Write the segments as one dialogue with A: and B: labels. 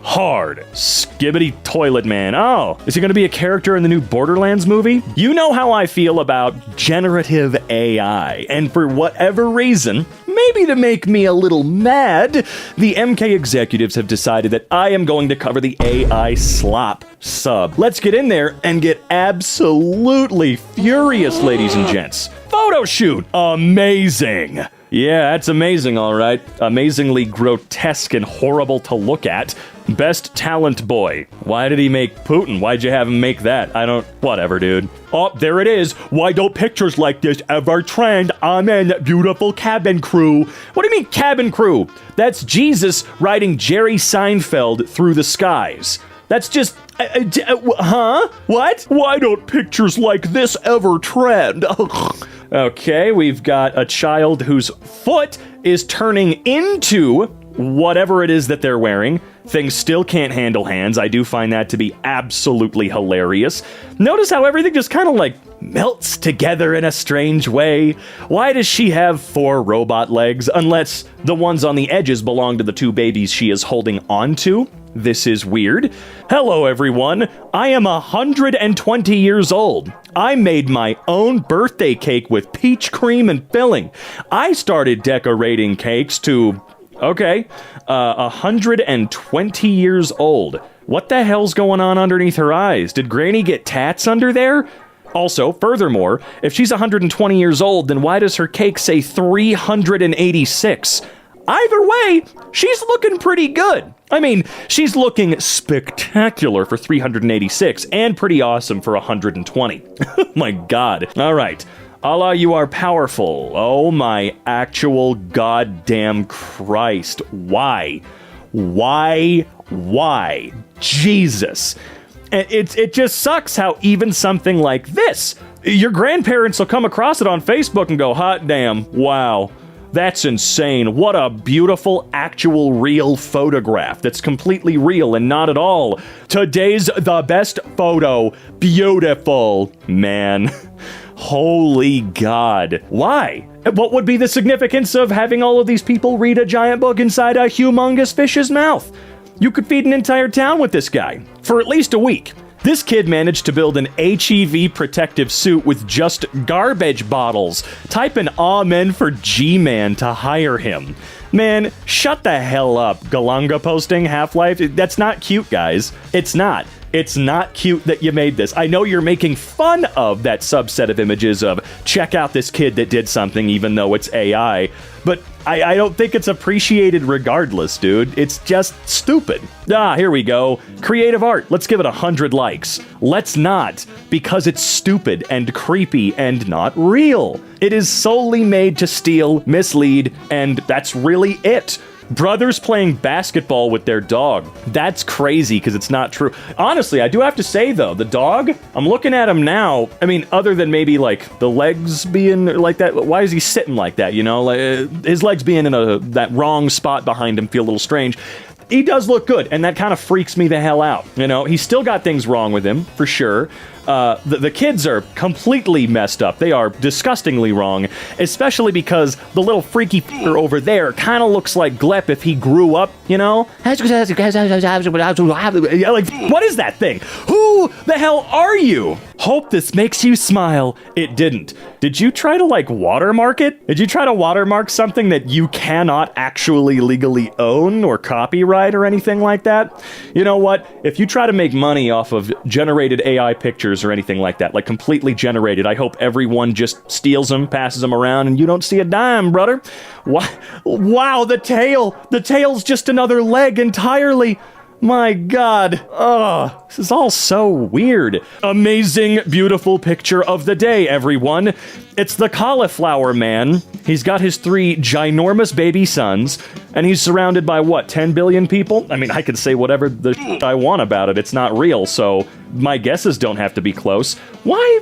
A: Hard. Skibbity toilet man. Oh, is he going to be a character in the new Borderlands movie? You know how I feel about generative AI, and for whatever reason, maybe to make me a little mad, the MK executives have decided that I am going to cover the AI slop sub. Let's get in there and get absolutely furious, ladies and gents. Photo shoot. Amazing. Yeah, that's amazing, all right. Amazingly grotesque and horrible to look at. Best talent boy. Why did he make Putin? Why'd you have him make that? Whatever, dude. Oh, there it is. Why don't pictures like this ever trend? I'm in beautiful cabin crew. What do you mean cabin crew? That's Jesus riding Jerry Seinfeld through the skies. That's just, huh? What? Why don't pictures like this ever trend? Okay, we've got a child whose foot is turning into whatever it is that they're wearing. Things still can't handle hands. I do find that to be absolutely hilarious. Notice how everything just kind of like melts together in a strange way. Why does she have 4 robot legs unless the ones on the edges belong to the 2 babies she is holding onto? This is weird. Hello, everyone. I am 120 years old. I made my own birthday cake with peach cream and filling. I started decorating cakes to... Okay, 120 years old. What the hell's going on underneath her eyes? Did Granny get tats under there? Also, furthermore, if she's 120 years old, then why does her cake say 386? Either way, she's looking pretty good. I mean, she's looking spectacular for 386 and pretty awesome for 120. My God. All right. Allah, you are powerful. Oh my actual goddamn Christ. Why? Why? Jesus. It just sucks how even something like this, your grandparents will come across it on Facebook and go, hot damn, wow. That's insane. What a beautiful, actual, real photograph that's completely real and not at all. Today's the best photo. Beautiful. Man. Holy God. Why? What would be the significance of having all of these people read a giant book inside a humongous fish's mouth? You could feed an entire town with this guy for at least a week. This kid managed to build an HEV protective suit with just garbage bottles. Type an amen for G-Man to hire him. Man, shut the hell up, Galanga posting Half-Life. That's not cute, guys. It's not. It's not cute that you made this. I know you're making fun of that subset of images of check out this kid that did something even though it's AI, but I don't think it's appreciated regardless, dude. It's just stupid. Here we go. Creative art. Let's give it 100 likes. Let's not, because it's stupid and creepy and not real. It is solely made to steal, mislead, and that's really it. Brothers playing basketball with their dog. That's crazy because it's not true. Honestly, I do have to say though, the dog, I'm looking at him now. I mean, other than maybe like the legs being like that, why is he sitting like that? You know, like his legs being in that wrong spot behind him feel a little strange. He does look good, and that kind of freaks me the hell out. You know, he's still got things wrong with him, for sure. The kids are completely messed up. They are disgustingly wrong, especially because the little freaky f***er over there kind of looks like Glep if he grew up, you know? Like, what is that thing? Who the hell are you? Hope this makes you smile. It didn't. Did you try to, like, watermark it? Did you try to watermark something that you cannot actually legally own or copyright or anything like that? You know what? If you try to make money off of generated AI pictures or anything like that, like completely generated, I hope everyone just steals them, passes them around, and you don't see a dime, brother. Wow, the tail! The tail's just another leg entirely. My God. Ugh, this is all so weird. Amazing, beautiful picture of the day, everyone. It's the cauliflower man. He's got his 3 ginormous baby sons, and he's surrounded by, what, 10 billion people? I mean, I could say whatever the shit I want about it. It's not real, so my guesses don't have to be close. Why?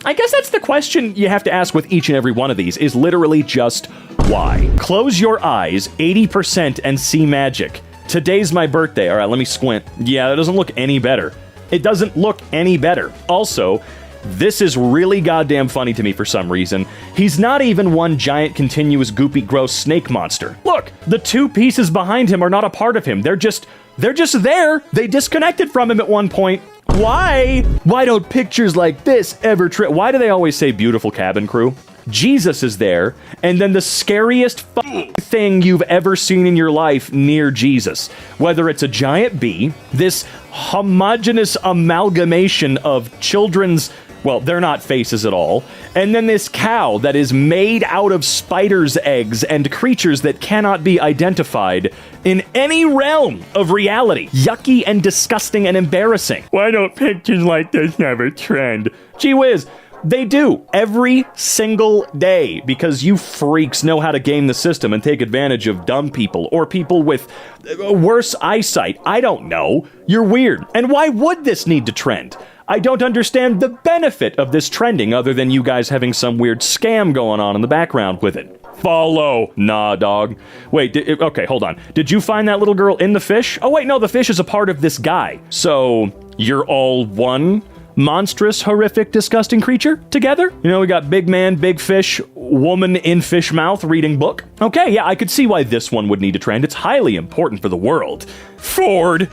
A: I guess that's the question you have to ask with each and every one of these, is literally just why. Close your eyes 80% and see magic. Today's my birthday. All right, let me squint. Yeah, that doesn't look any better. It doesn't look any better. Also, This is really goddamn funny to me for some reason. He's not even one giant, continuous, goopy, gross snake monster. Look, the two pieces behind him are not a part of him. They're just there. They disconnected from him at one point. Why? Why don't pictures like this ever why do they always say beautiful cabin crew? Jesus is there, and then the scariest thing you've ever seen in your life near Jesus. Whether it's a giant bee, this homogeneous amalgamation of children's, well, they're not faces at all, and then this cow that is made out of spiders' eggs and creatures that cannot be identified in any realm of reality. Yucky and disgusting and embarrassing. Why don't pictures like this never trend? Gee whiz. They do every single day because you freaks know how to game the system and take advantage of dumb people or people with worse eyesight. I don't know. You're weird. And why would this need to trend? I don't understand the benefit of this trending other than you guys having some weird scam going on in the background with it. Follow. Nah, dog. Wait, okay, hold on. Did you find that little girl in the fish? Oh, wait, no, the fish is a part of this guy. So, you're all one monstrous, horrific, disgusting creature together? You know, we got big man, big fish, woman in fish mouth reading book. Okay, yeah, I could see why this one would need to trend. It's highly important for the world. Ford.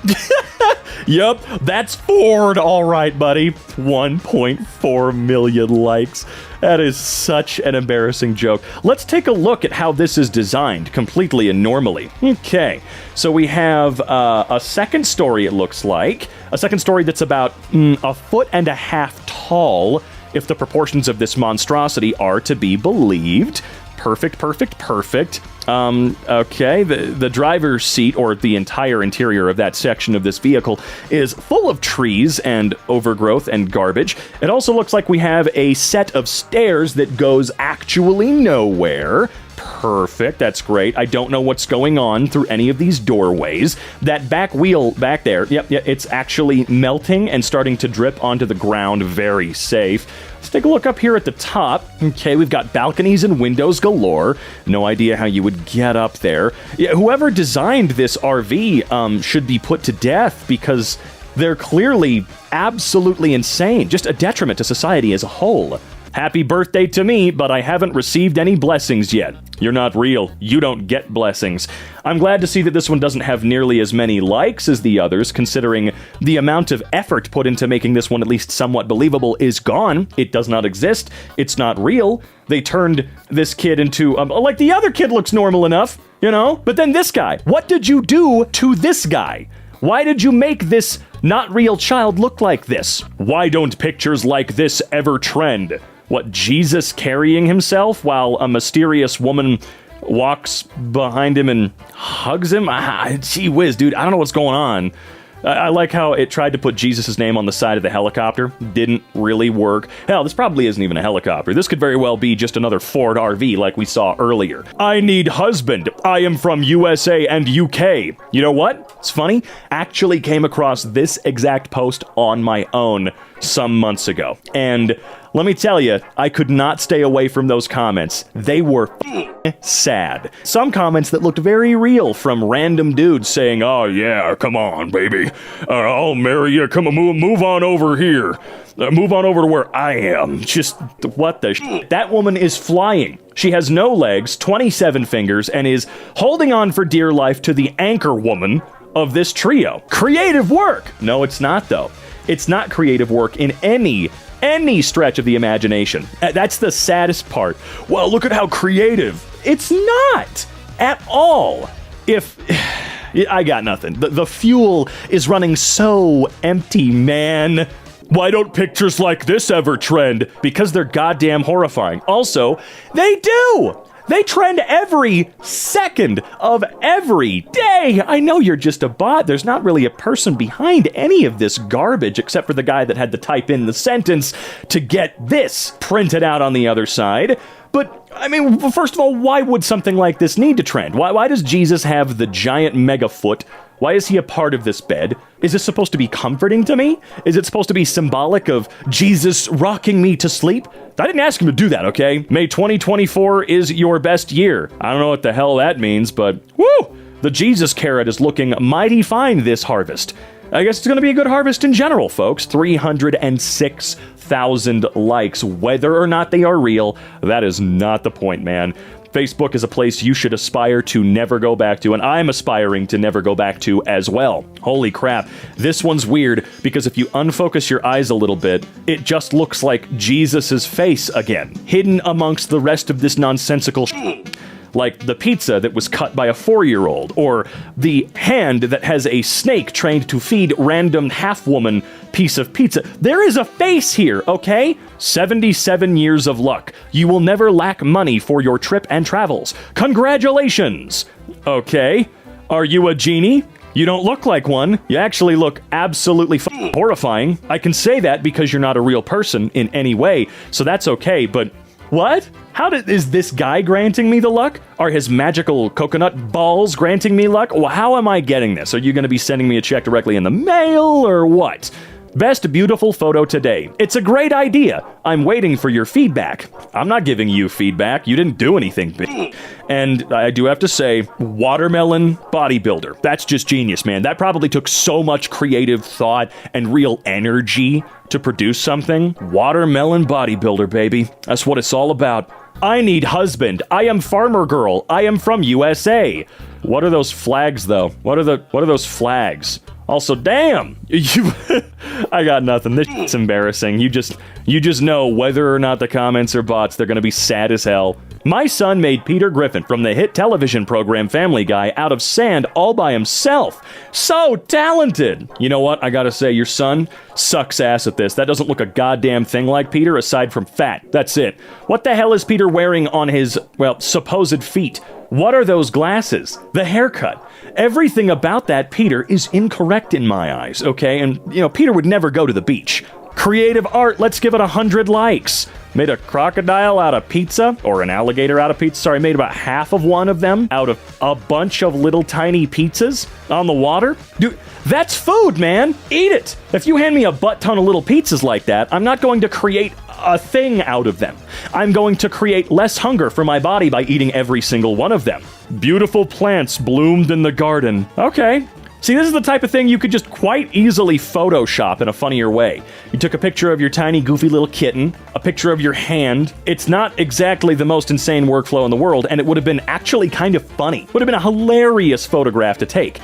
A: Yep, that's Ford. All right, buddy. 1.4 million likes. That is such an embarrassing joke. Let's take a look at how this is designed completely and normally. Okay, so we have a second story, it looks like. A second story that's about a foot and a half tall, if the proportions of this monstrosity are to be believed. Perfect. Okay, the driver's seat, or the entire interior of that section of this vehicle, is full of trees and overgrowth and garbage. It also looks like we have a set of stairs that goes actually nowhere. Perfect, that's great. I don't know what's going on through any of these doorways. That back wheel back there, yep, it's actually melting and starting to drip onto the ground. Very safe. Let's take a look up here at the top. Okay, we've got balconies and windows galore. No idea how you would get up there. Yeah, whoever designed this RV should be put to death because they're clearly absolutely insane. Just a detriment to society as a whole. Happy birthday to me, but I haven't received any blessings yet. You're not real. You don't get blessings. I'm glad to see that this one doesn't have nearly as many likes as the others, considering the amount of effort put into making this one at least somewhat believable is gone. It does not exist. It's not real. They turned this kid into, like the other kid looks normal enough, you know? But then this guy, what did you do to this guy? Why did you make this not real child look like this? Why don't pictures like this ever trend? What, Jesus carrying himself while a mysterious woman walks behind him and hugs him? Gee whiz, dude, I don't know what's going on. I like how it tried to put Jesus' name on the side of the helicopter. Didn't really work. Hell, this probably isn't even a helicopter. This could very well be just another Ford RV like we saw earlier. I need husband. I am from USA and UK. You know what? It's funny. Actually came across this exact post on my own some months ago. And let me tell you, I could not stay away from those comments. They were sad. Some comments that looked very real from random dudes saying, oh yeah, come on, baby. I'll marry you. Come on, move on over here. Move on over to where I am. Just, what the shit? That woman is flying. She has no legs, 27 fingers, and is holding on for dear life to the anchor woman of this trio. Creative work! No, it's not, though. It's not creative work in any stretch of the imagination. That's the saddest part. Well, look at how creative. It's not at all. I got nothing. The fuel is running so empty, man. Why don't pictures like this ever trend? Because they're goddamn horrifying. Also, they do! They trend every second of every day. I know you're just a bot. There's not really a person behind any of this garbage except for the guy that had to type in the sentence to get this printed out on the other side. But, I mean, first of all, why would something like this need to trend? Why does Jesus have the giant mega foot? Why is he a part of this bed? Is this supposed to be comforting to me? Is it supposed to be symbolic of Jesus rocking me to sleep? I didn't ask him to do that, okay? May 2024 is your best year. I don't know what the hell that means, but woo! The Jesus carrot is looking mighty fine this harvest. I guess it's going to be a good harvest in general, folks. 306 1,000 likes. Whether or not they are real, that is not the point, man. Facebook is a place you should aspire to never go back to, and I'm aspiring to never go back to as well. Holy crap. This one's weird, because if you unfocus your eyes a little bit, it just looks like Jesus's face again, hidden amongst the rest of this nonsensical like the pizza that was cut by a 4-year-old, or the hand that has a snake trained to feed random half-woman piece of pizza. There is a face here, okay? 77 years of luck. You will never lack money for your trip and travels. Congratulations! Okay. Are you a genie? You don't look like one. You actually look absolutely horrifying. I can say that because you're not a real person in any way, so that's okay, but what? Is this guy granting me the luck? Are his magical coconut balls granting me luck? Well, how am I getting this? Are you going to be sending me a check directly in the mail or what? Best beautiful photo today. It's a great idea. I'm waiting for your feedback. I'm not giving you feedback. You didn't do anything big. And I do have to say, watermelon bodybuilder. That's just genius, man. That probably took so much creative thought and real energy to produce something. Watermelon bodybuilder, baby. That's what it's all about. I need husband. I am farmer girl. I am from USA. What are those flags, though? What are those flags? Also, damn, I got nothing. This shit's embarrassing. You just know whether or not the comments are bots, they're gonna be sad as hell. My son made Peter Griffin from the hit television program Family Guy out of sand all by himself. So talented. You know what? I gotta say, your son sucks ass at this. That doesn't look a goddamn thing like Peter aside from fat. That's it. What the hell is Peter wearing on his, well, supposed feet? What are those glasses? The haircut. Everything about that Peter is incorrect in my eyes, okay? And, you know, Peter would never go to the beach. Creative art, let's give it 100 likes. Made a crocodile out of pizza, or an alligator out of pizza. Sorry, made about half of one of them out of a bunch of little tiny pizzas on the water. Dude, that's food, man. Eat it. If you hand me a butt ton of little pizzas like that, I'm not going to create a thing out of them. I'm going to create less hunger for my body by eating every single one of them. Beautiful plants bloomed in the garden. Okay. See, this is the type of thing you could just quite easily Photoshop in a funnier way. You took a picture of your tiny, goofy little kitten, a picture of your hand. It's not exactly the most insane workflow in the world, and it would have been actually kind of funny. Would have been a hilarious photograph to take.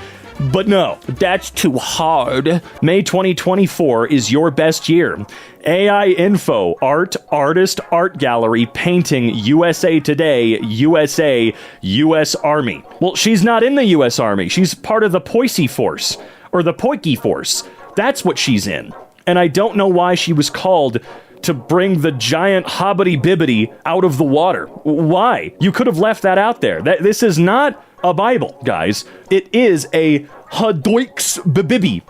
A: But no, that's too hard. May 2024 is your best year. AI info, art, artist, art gallery, painting, USA Today, USA, US Army. Well, she's not in the US Army. She's part of the Poissy Force, or the Poiki Force. That's what she's in. And I don't know why she was called to bring the giant hobbity bibbity out of the water. Why? You could have left that out there. This is not a Bible, guys. It is a hadoiks bibibi.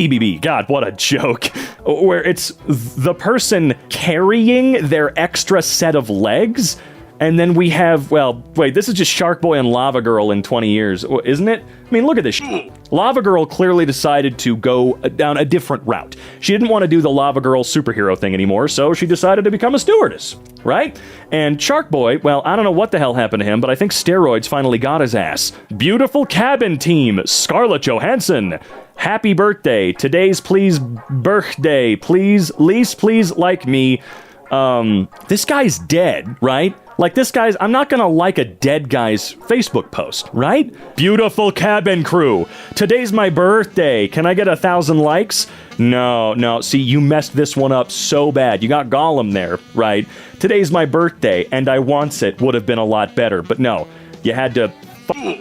A: Bibi. God, what a joke. Where it's the person carrying their extra set of legs. And then we have, well, wait, this is just Shark Boy and Lava Girl in 20 years, isn't it? I mean, look at this shit. Lava Girl clearly decided to go down a different route. She didn't want to do the Lava Girl superhero thing anymore, so she decided to become a stewardess, right? And Shark Boy, well, I don't know what the hell happened to him, but I think steroids finally got his ass. Beautiful cabin team, Scarlett Johansson. Happy birthday. Today's please birthday. Please, least please like me. This guy's dead, right? Like, this guy's, I'm not gonna like a dead guy's Facebook post, right? Beautiful cabin crew. Today's my birthday. Can I get 1,000 likes? No. See, you messed this one up so bad. You got Gollum there, right? Today's my birthday, and I wants it would have been a lot better. But no, you had to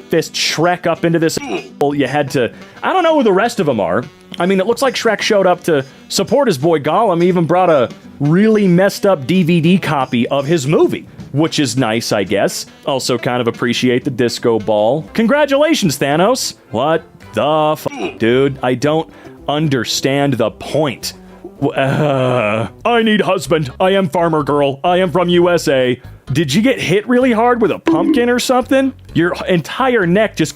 A: fist Shrek up into this. You had to, I don't know who the rest of them are. I mean, it looks like Shrek showed up to support his boy Gollum. He even brought a really messed up DVD copy of his movie, which is nice, I guess. Also kind of appreciate the disco ball. Congratulations, Thanos. What the dude? I don't understand the point. I need husband. I am farmer girl. I am from USA. Did you get hit really hard with a pumpkin or something? Your entire neck just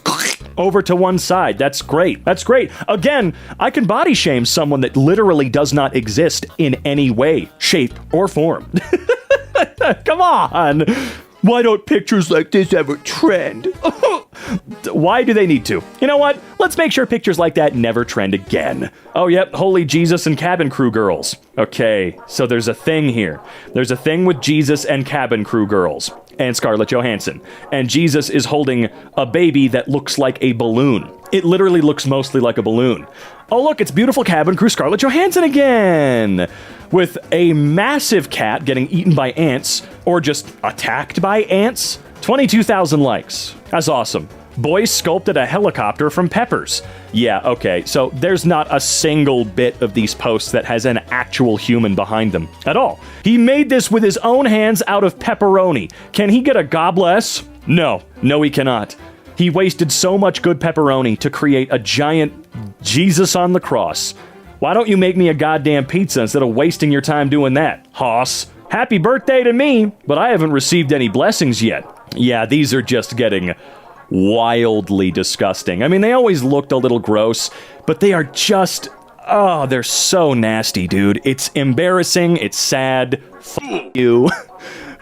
A: over to one side. That's great. That's great. Again, I can body shame someone that literally does not exist in any way, shape, or form. Come on. Why don't pictures like this ever trend? Why do they need to? You know what? Let's make sure pictures like that never trend again. Oh, yep, holy Jesus and cabin crew girls. Okay, so there's a thing here. There's a thing with Jesus and cabin crew girls and Scarlett Johansson. And Jesus is holding a baby that looks like a balloon. It literally looks mostly like a balloon. Oh, look, it's beautiful cabin crew Scarlett Johansson again! With a massive cat getting eaten by ants, or just attacked by ants. 22,000 likes. That's awesome. Boys sculpted a helicopter from peppers. Yeah, okay, so there's not a single bit of these posts that has an actual human behind them at all. He made this with his own hands out of pepperoni. Can he get a God bless? No, he cannot. He wasted so much good pepperoni to create a giant Jesus on the cross. Why don't you make me a goddamn pizza instead of wasting your time doing that, hoss? Happy birthday to me, but I haven't received any blessings yet. Yeah, these are just getting wildly disgusting. I mean, they always looked a little gross, but they are just... oh, they're so nasty, dude. It's embarrassing. It's sad. F*** you.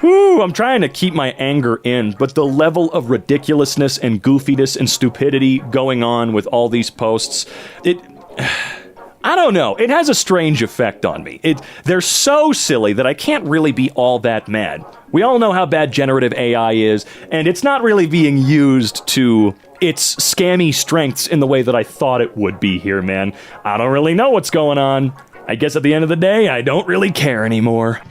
A: Whew, I'm trying to keep my anger in, but the level of ridiculousness and goofiness and stupidity going on with all these posts, I don't know. It has a strange effect on me. They're so silly that I can't really be all that mad. We all know how bad generative AI is, and it's not really being used to its scammy strengths in the way that I thought it would be here, man. I don't really know what's going on. I guess at the end of the day, I don't really care anymore.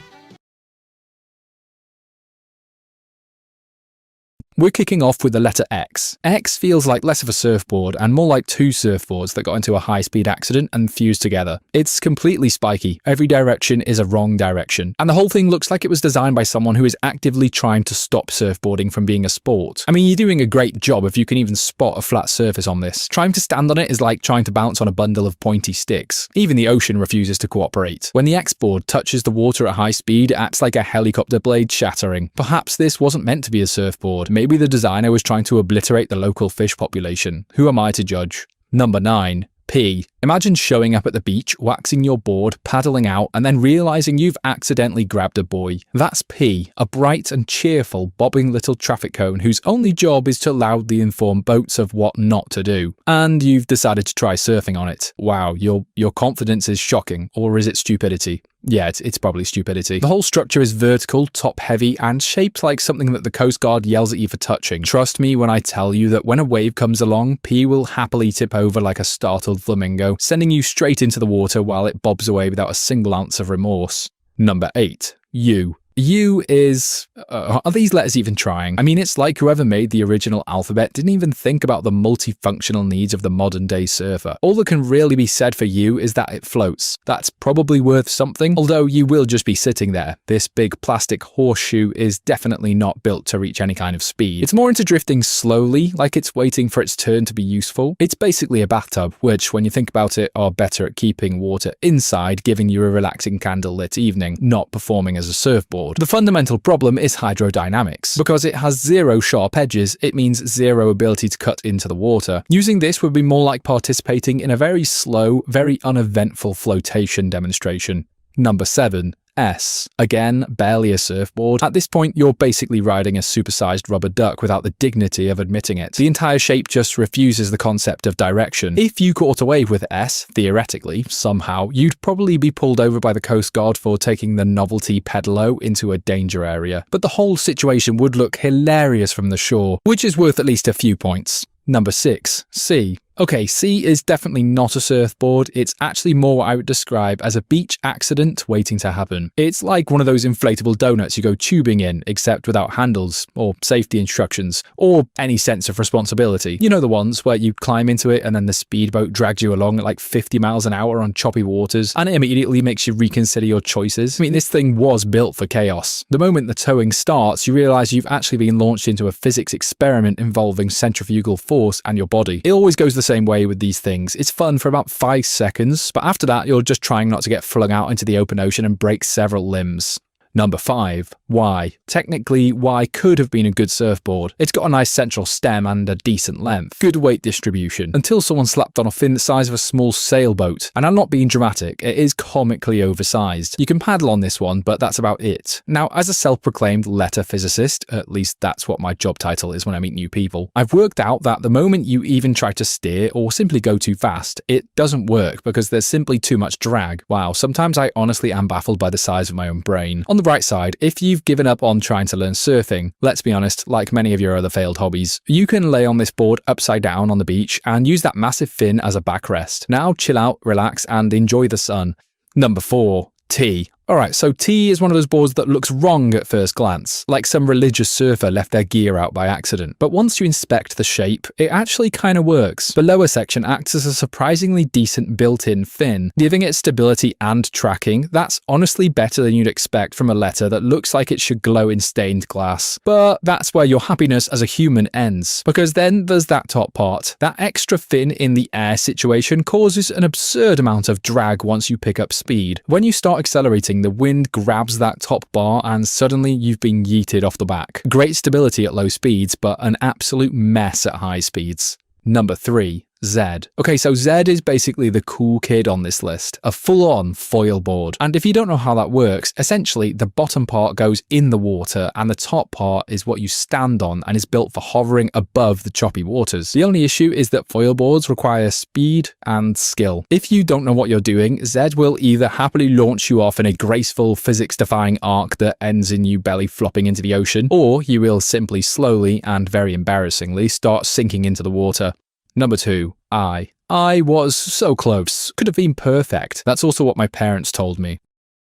B: We're kicking off with the letter X. X feels like less of a surfboard and more like two surfboards that got into a high-speed accident and fused together. It's completely spiky. Every direction is a wrong direction. And the whole thing looks like it was designed by someone who is actively trying to stop surfboarding from being a sport. I mean, you're doing a great job if you can even spot a flat surface on this. Trying to stand on it is like trying to bounce on a bundle of pointy sticks. Even the ocean refuses to cooperate. When the X board touches the water at high speed, it acts like a helicopter blade shattering. Perhaps this wasn't meant to be a surfboard. Maybe the designer was trying to obliterate the local fish population. Who am I to judge? Number 9. P. Imagine showing up at the beach, waxing your board, paddling out, and then realizing you've accidentally grabbed a buoy. That's P, a bright and cheerful, bobbing little traffic cone whose only job is to loudly inform boats of what not to do. And you've decided to try surfing on it. Wow, your confidence is shocking. Or is it stupidity? Yeah, it's probably stupidity. The whole structure is vertical, top-heavy, and shaped like something that the Coast Guard yells at you for touching. Trust me when I tell you that when a wave comes along, P will happily tip over like a startled flamingo, sending you straight into the water while it bobs away without a single ounce of remorse. Number 8. U. U is... are these letters even trying? I mean, it's like whoever made the original alphabet didn't even think about the multifunctional needs of the modern-day surfer. All that can really be said for U is that it floats. That's probably worth something, although you will just be sitting there. This big plastic horseshoe is definitely not built to reach any kind of speed. It's more into drifting slowly, like it's waiting for its turn to be useful. It's basically a bathtub, which, when you think about it, are better at keeping water inside, giving you a relaxing candlelit evening, not performing as a surfboard. The fundamental problem is hydrodynamics. Because it has zero sharp edges, it means zero ability to cut into the water. Using this would be more like participating in a very slow, very uneventful flotation demonstration. Number 7. S. Again, barely a surfboard. At this point, you're basically riding a supersized rubber duck without the dignity of admitting it. The entire shape just refuses the concept of direction. If you caught away with S, theoretically, somehow, you'd probably be pulled over by the Coast Guard for taking the novelty pedalo into a danger area. But the whole situation would look hilarious from the shore, which is worth at least a few points. Number 6. C. Okay, C is definitely not a surfboard. It's actually more what I would describe as a beach accident waiting to happen. It's like one of those inflatable donuts you go tubing in, except without handles, or safety instructions, or any sense of responsibility. You know the ones where you climb into it and then the speedboat drags you along at like 50 miles an hour on choppy waters, and it immediately makes you reconsider your choices. I mean, this thing was built for chaos. The moment the towing starts, you realize you've actually been launched into a physics experiment involving centrifugal force and your body. It always goes the same way with these things. It's fun for about 5 seconds, but after that, you're just trying not to get flung out into the open ocean and break several limbs. Number 5. Y. Technically, Y could have been a good surfboard. It's got a nice central stem and a decent length. Good weight distribution. Until someone slapped on a fin the size of a small sailboat. And I'm not being dramatic, it is comically oversized. You can paddle on this one, but that's about it. Now, as a self-proclaimed letter physicist, at least that's what my job title is when I meet new people, I've worked out that the moment you even try to steer or simply go too fast, it doesn't work because there's simply too much drag. Wow, sometimes I honestly am baffled by the size of my own brain. On the right side, if you've given up on trying to learn surfing, let's be honest, like many of your other failed hobbies, you can lay on this board upside down on the beach and use that massive fin as a backrest. Now chill out, relax, and enjoy the sun. Number 4. T. Alright, so T is one of those boards that looks wrong at first glance, like some religious surfer left their gear out by accident. But once you inspect the shape, it actually kind of works. The lower section acts as a surprisingly decent built-in fin, giving it stability and tracking. That's honestly better than you'd expect from a letter that looks like it should glow in stained glass. But that's where your happiness as a human ends, because then there's that top part. That extra fin in the air situation causes an absurd amount of drag once you pick up speed. When you start accelerating, the wind grabs that top bar and suddenly you've been yeeted off the back. Great stability at low speeds, but an absolute mess at high speeds. Number 3. Z. Okay, so Z is basically the cool kid on this list, a full-on foil board. And if you don't know how that works, essentially the bottom part goes in the water and the top part is what you stand on and is built for hovering above the choppy waters. The only issue is that foil boards require speed and skill. If you don't know what you're doing, Z will either happily launch you off in a graceful, physics-defying arc that ends in you belly flopping into the ocean, or you will simply slowly and very embarrassingly start sinking into the water. Number 2. I. I was so close. Could have been perfect. That's also what my parents told me.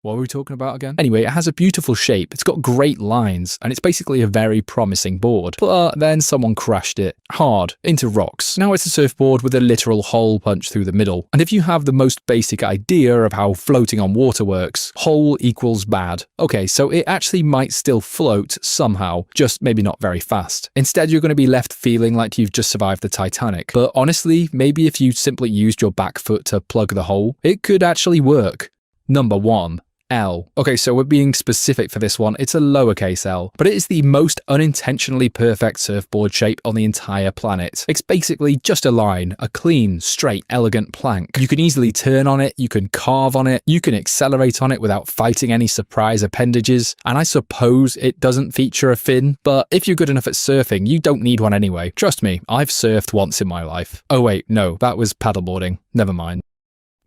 B: What were we talking about again? Anyway, it has a beautiful shape, it's got great lines, and it's basically a very promising board. But then someone crashed it hard into rocks. Now it's a surfboard with a literal hole punched through the middle. And if you have the most basic idea of how floating on water works, hole equals bad. Okay, so it actually might still float somehow, just maybe not very fast. Instead, you're going to be left feeling like you've just survived the Titanic. But honestly, maybe if you simply used your back foot to plug the hole, it could actually work. Number 1. L. Okay, so we're being specific for this one. It's a lowercase L, but it is the most unintentionally perfect surfboard shape on the entire planet. It's basically just a line, a clean, straight, elegant plank. You can easily turn on it, you can carve on it, you can accelerate on it without fighting any surprise appendages, and I suppose it doesn't feature a fin, but if you're good enough at surfing, you don't need one anyway. Trust me, I've surfed once in my life. Oh wait, no, that was paddleboarding. Never mind.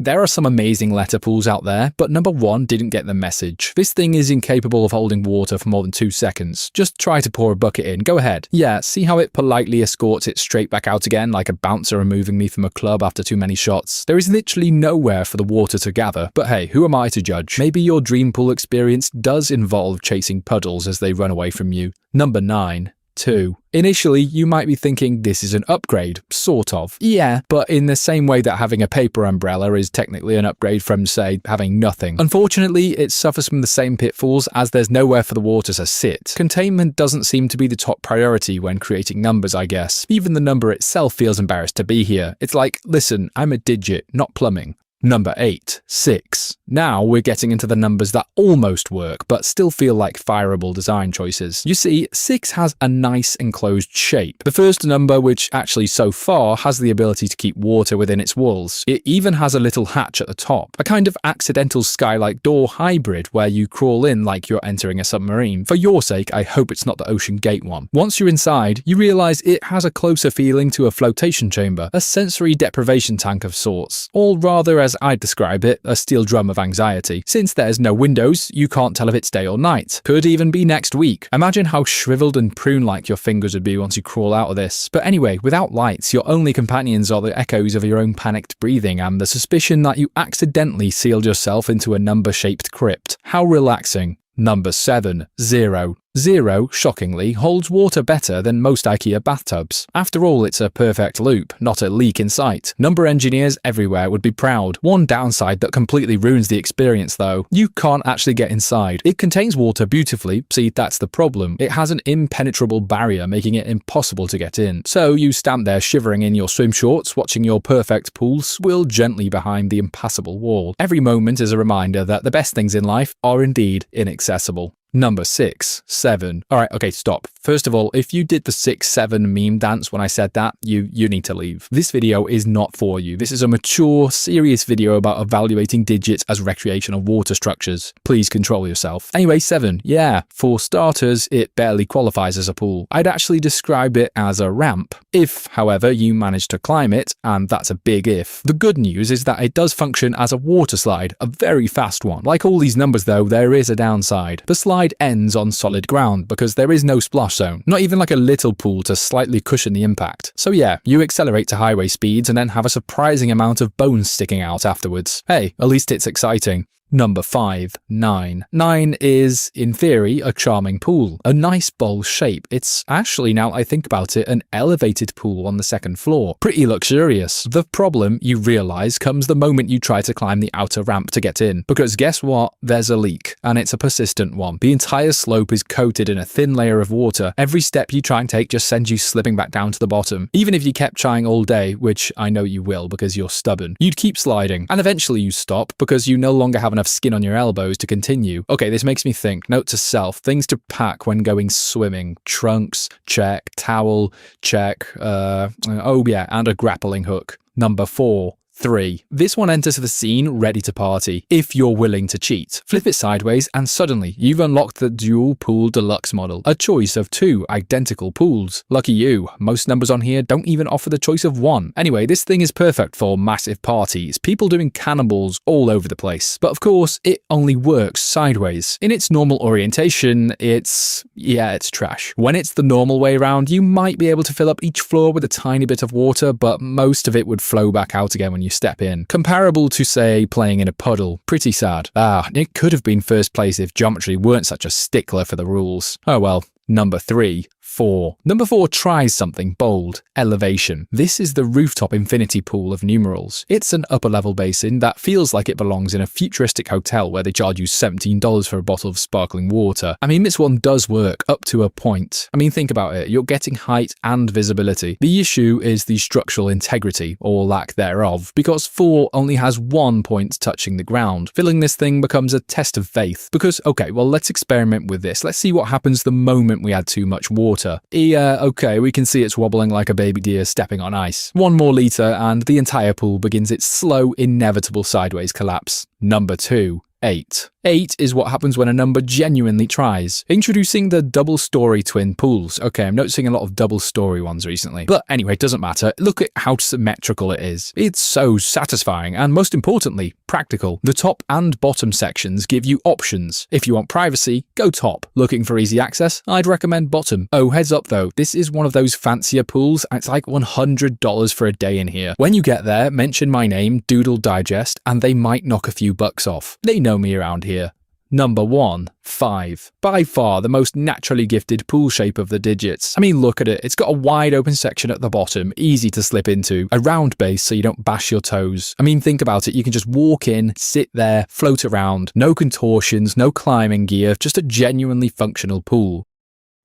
B: There are some amazing letter pools out there, but number 1 didn't get the message. This thing is incapable of holding water for more than 2 seconds. Just try to pour a bucket in, go ahead. Yeah, see how it politely escorts it straight back out again like a bouncer removing me from a club after too many shots. There is literally nowhere for the water to gather, but hey, who am I to judge? Maybe your dream pool experience does involve chasing puddles as they run away from you. Number 9. 2. Initially, you might be thinking this is an upgrade, sort of. Yeah, but in the same way that having a paper umbrella is technically an upgrade from, say, having nothing. Unfortunately, it suffers from the same pitfalls as there's nowhere for the water to sit. Containment doesn't seem to be the top priority when creating numbers, I guess. Even the number itself feels embarrassed to be here. It's like, listen, I'm a digit, not plumbing. Number 8. 6. Now we're getting into the numbers that almost work, but still feel like fireable design choices. You see, 6 has a nice enclosed shape. The first number, which actually so far has the ability to keep water within its walls. It even has a little hatch at the top, a kind of accidental skylight door hybrid where you crawl in like you're entering a submarine. For your sake, I hope it's not the Ocean Gate one. Once you're inside, you realize it has a closer feeling to a flotation chamber, a sensory deprivation tank of sorts, or rather as I'd describe it, a steel drum of anxiety. Since there's no windows, you can't tell if it's day or night. Could even be next week. Imagine how shriveled and prune-like your fingers would be once you crawl out of this. But anyway, without lights, your only companions are the echoes of your own panicked breathing and the suspicion that you accidentally sealed yourself into a number-shaped crypt. How relaxing. Number 7. 0. 0, shockingly, holds water better than most IKEA bathtubs. After all, it's a perfect loop, not a leak in sight. Number engineers everywhere would be proud. One downside that completely ruins the experience though, you can't actually get inside. It contains water beautifully, see that's the problem. It has an impenetrable barrier making it impossible to get in. So you stand there shivering in your swim shorts, watching your perfect pool swirl gently behind the impassable wall. Every moment is a reminder that the best things in life are indeed inaccessible. Number 6, 7. Alright, okay, stop. First of all, if you did the 6, 7 meme dance when I said that, you need to leave. This video is not for you. This is a mature, serious video about evaluating digits as recreational water structures. Please control yourself. Anyway, 7. Yeah, for starters, it barely qualifies as a pool. I'd actually describe it as a ramp. If, however, you manage to climb it, and that's a big if, the good news is that it does function as a water slide, a very fast one. Like all these numbers though, there is a downside. The slide ends on solid ground because there is no splash zone, not even like a little pool to slightly cushion the impact. So yeah, you accelerate to highway speeds and then have a surprising amount of bones sticking out afterwards. Hey, at least it's exciting. Number 5, 9. 9 is, in theory, a charming pool. A nice bowl shape. It's actually, now I think about it, an elevated pool on the second floor. Pretty luxurious. The problem, you realise, comes the moment you try to climb the outer ramp to get in. Because guess what? There's a leak. And it's a persistent one. The entire slope is coated in a thin layer of water. Every step you try and take just sends you slipping back down to the bottom. Even if you kept trying all day, which I know you will because you're stubborn, you'd keep sliding. And eventually you stop because you no longer have enough skin on your elbows to continue. Okay, this makes me think. Note to self, things to pack when going swimming. Trunks, check. Towel, check. Oh yeah, and a grappling hook. Number 4. 3. This one enters the scene ready to party, if you're willing to cheat. Flip it sideways and suddenly you've unlocked the Dual Pool Deluxe model, a choice of 2 identical pools. Lucky you, most numbers on here don't even offer the choice of 1. Anyway, this thing is perfect for massive parties, people doing cannonballs all over the place. But of course, it only works sideways. In its normal orientation, it's trash. When it's the normal way around, you might be able to fill up each floor with a tiny bit of water, but most of it would flow back out again when you step in. Comparable to, say, playing in a puddle. Pretty sad. It could have been first place if geometry weren't such a stickler for the rules. Oh well. Number 3. 4. Number 4 tries something bold. Elevation. This is the rooftop infinity pool of numerals. It's an upper level basin that feels like it belongs in a futuristic hotel where they charge you $17 for a bottle of sparkling water. I mean, this one does work up to a point. I mean, think about it. You're getting height and visibility. The issue is the structural integrity, or lack thereof, because 4 only has 1 point touching the ground. Filling this thing becomes a test of faith. Because, okay, well, let's experiment with this. Let's see what happens the moment we add too much water. Yeah, okay, we can see it's wobbling like a baby deer stepping on ice. 1 more litre and the entire pool begins its slow, inevitable sideways collapse. Number 2. 8. 8 is what happens when a number genuinely tries. Introducing the double-story twin pools. Okay, I'm noticing a lot of double-story ones recently. But anyway, it doesn't matter. Look at how symmetrical it is. It's so satisfying and, most importantly, practical. The top and bottom sections give you options. If you want privacy, go top. Looking for easy access? I'd recommend bottom. Oh, heads up though, this is one of those fancier pools. It's like $100 for a day in here. When you get there, mention my name, Doodle Digest, and they might knock a few bucks off. They know me around here. Number 1. 5. By far the most naturally gifted pool shape of the digits. I mean, look at it. It's got a wide open section at the bottom, easy to slip into, a round base so you don't bash your toes. I mean, think about it. You can just walk in, sit there, float around. No contortions, no climbing gear, just a genuinely functional pool.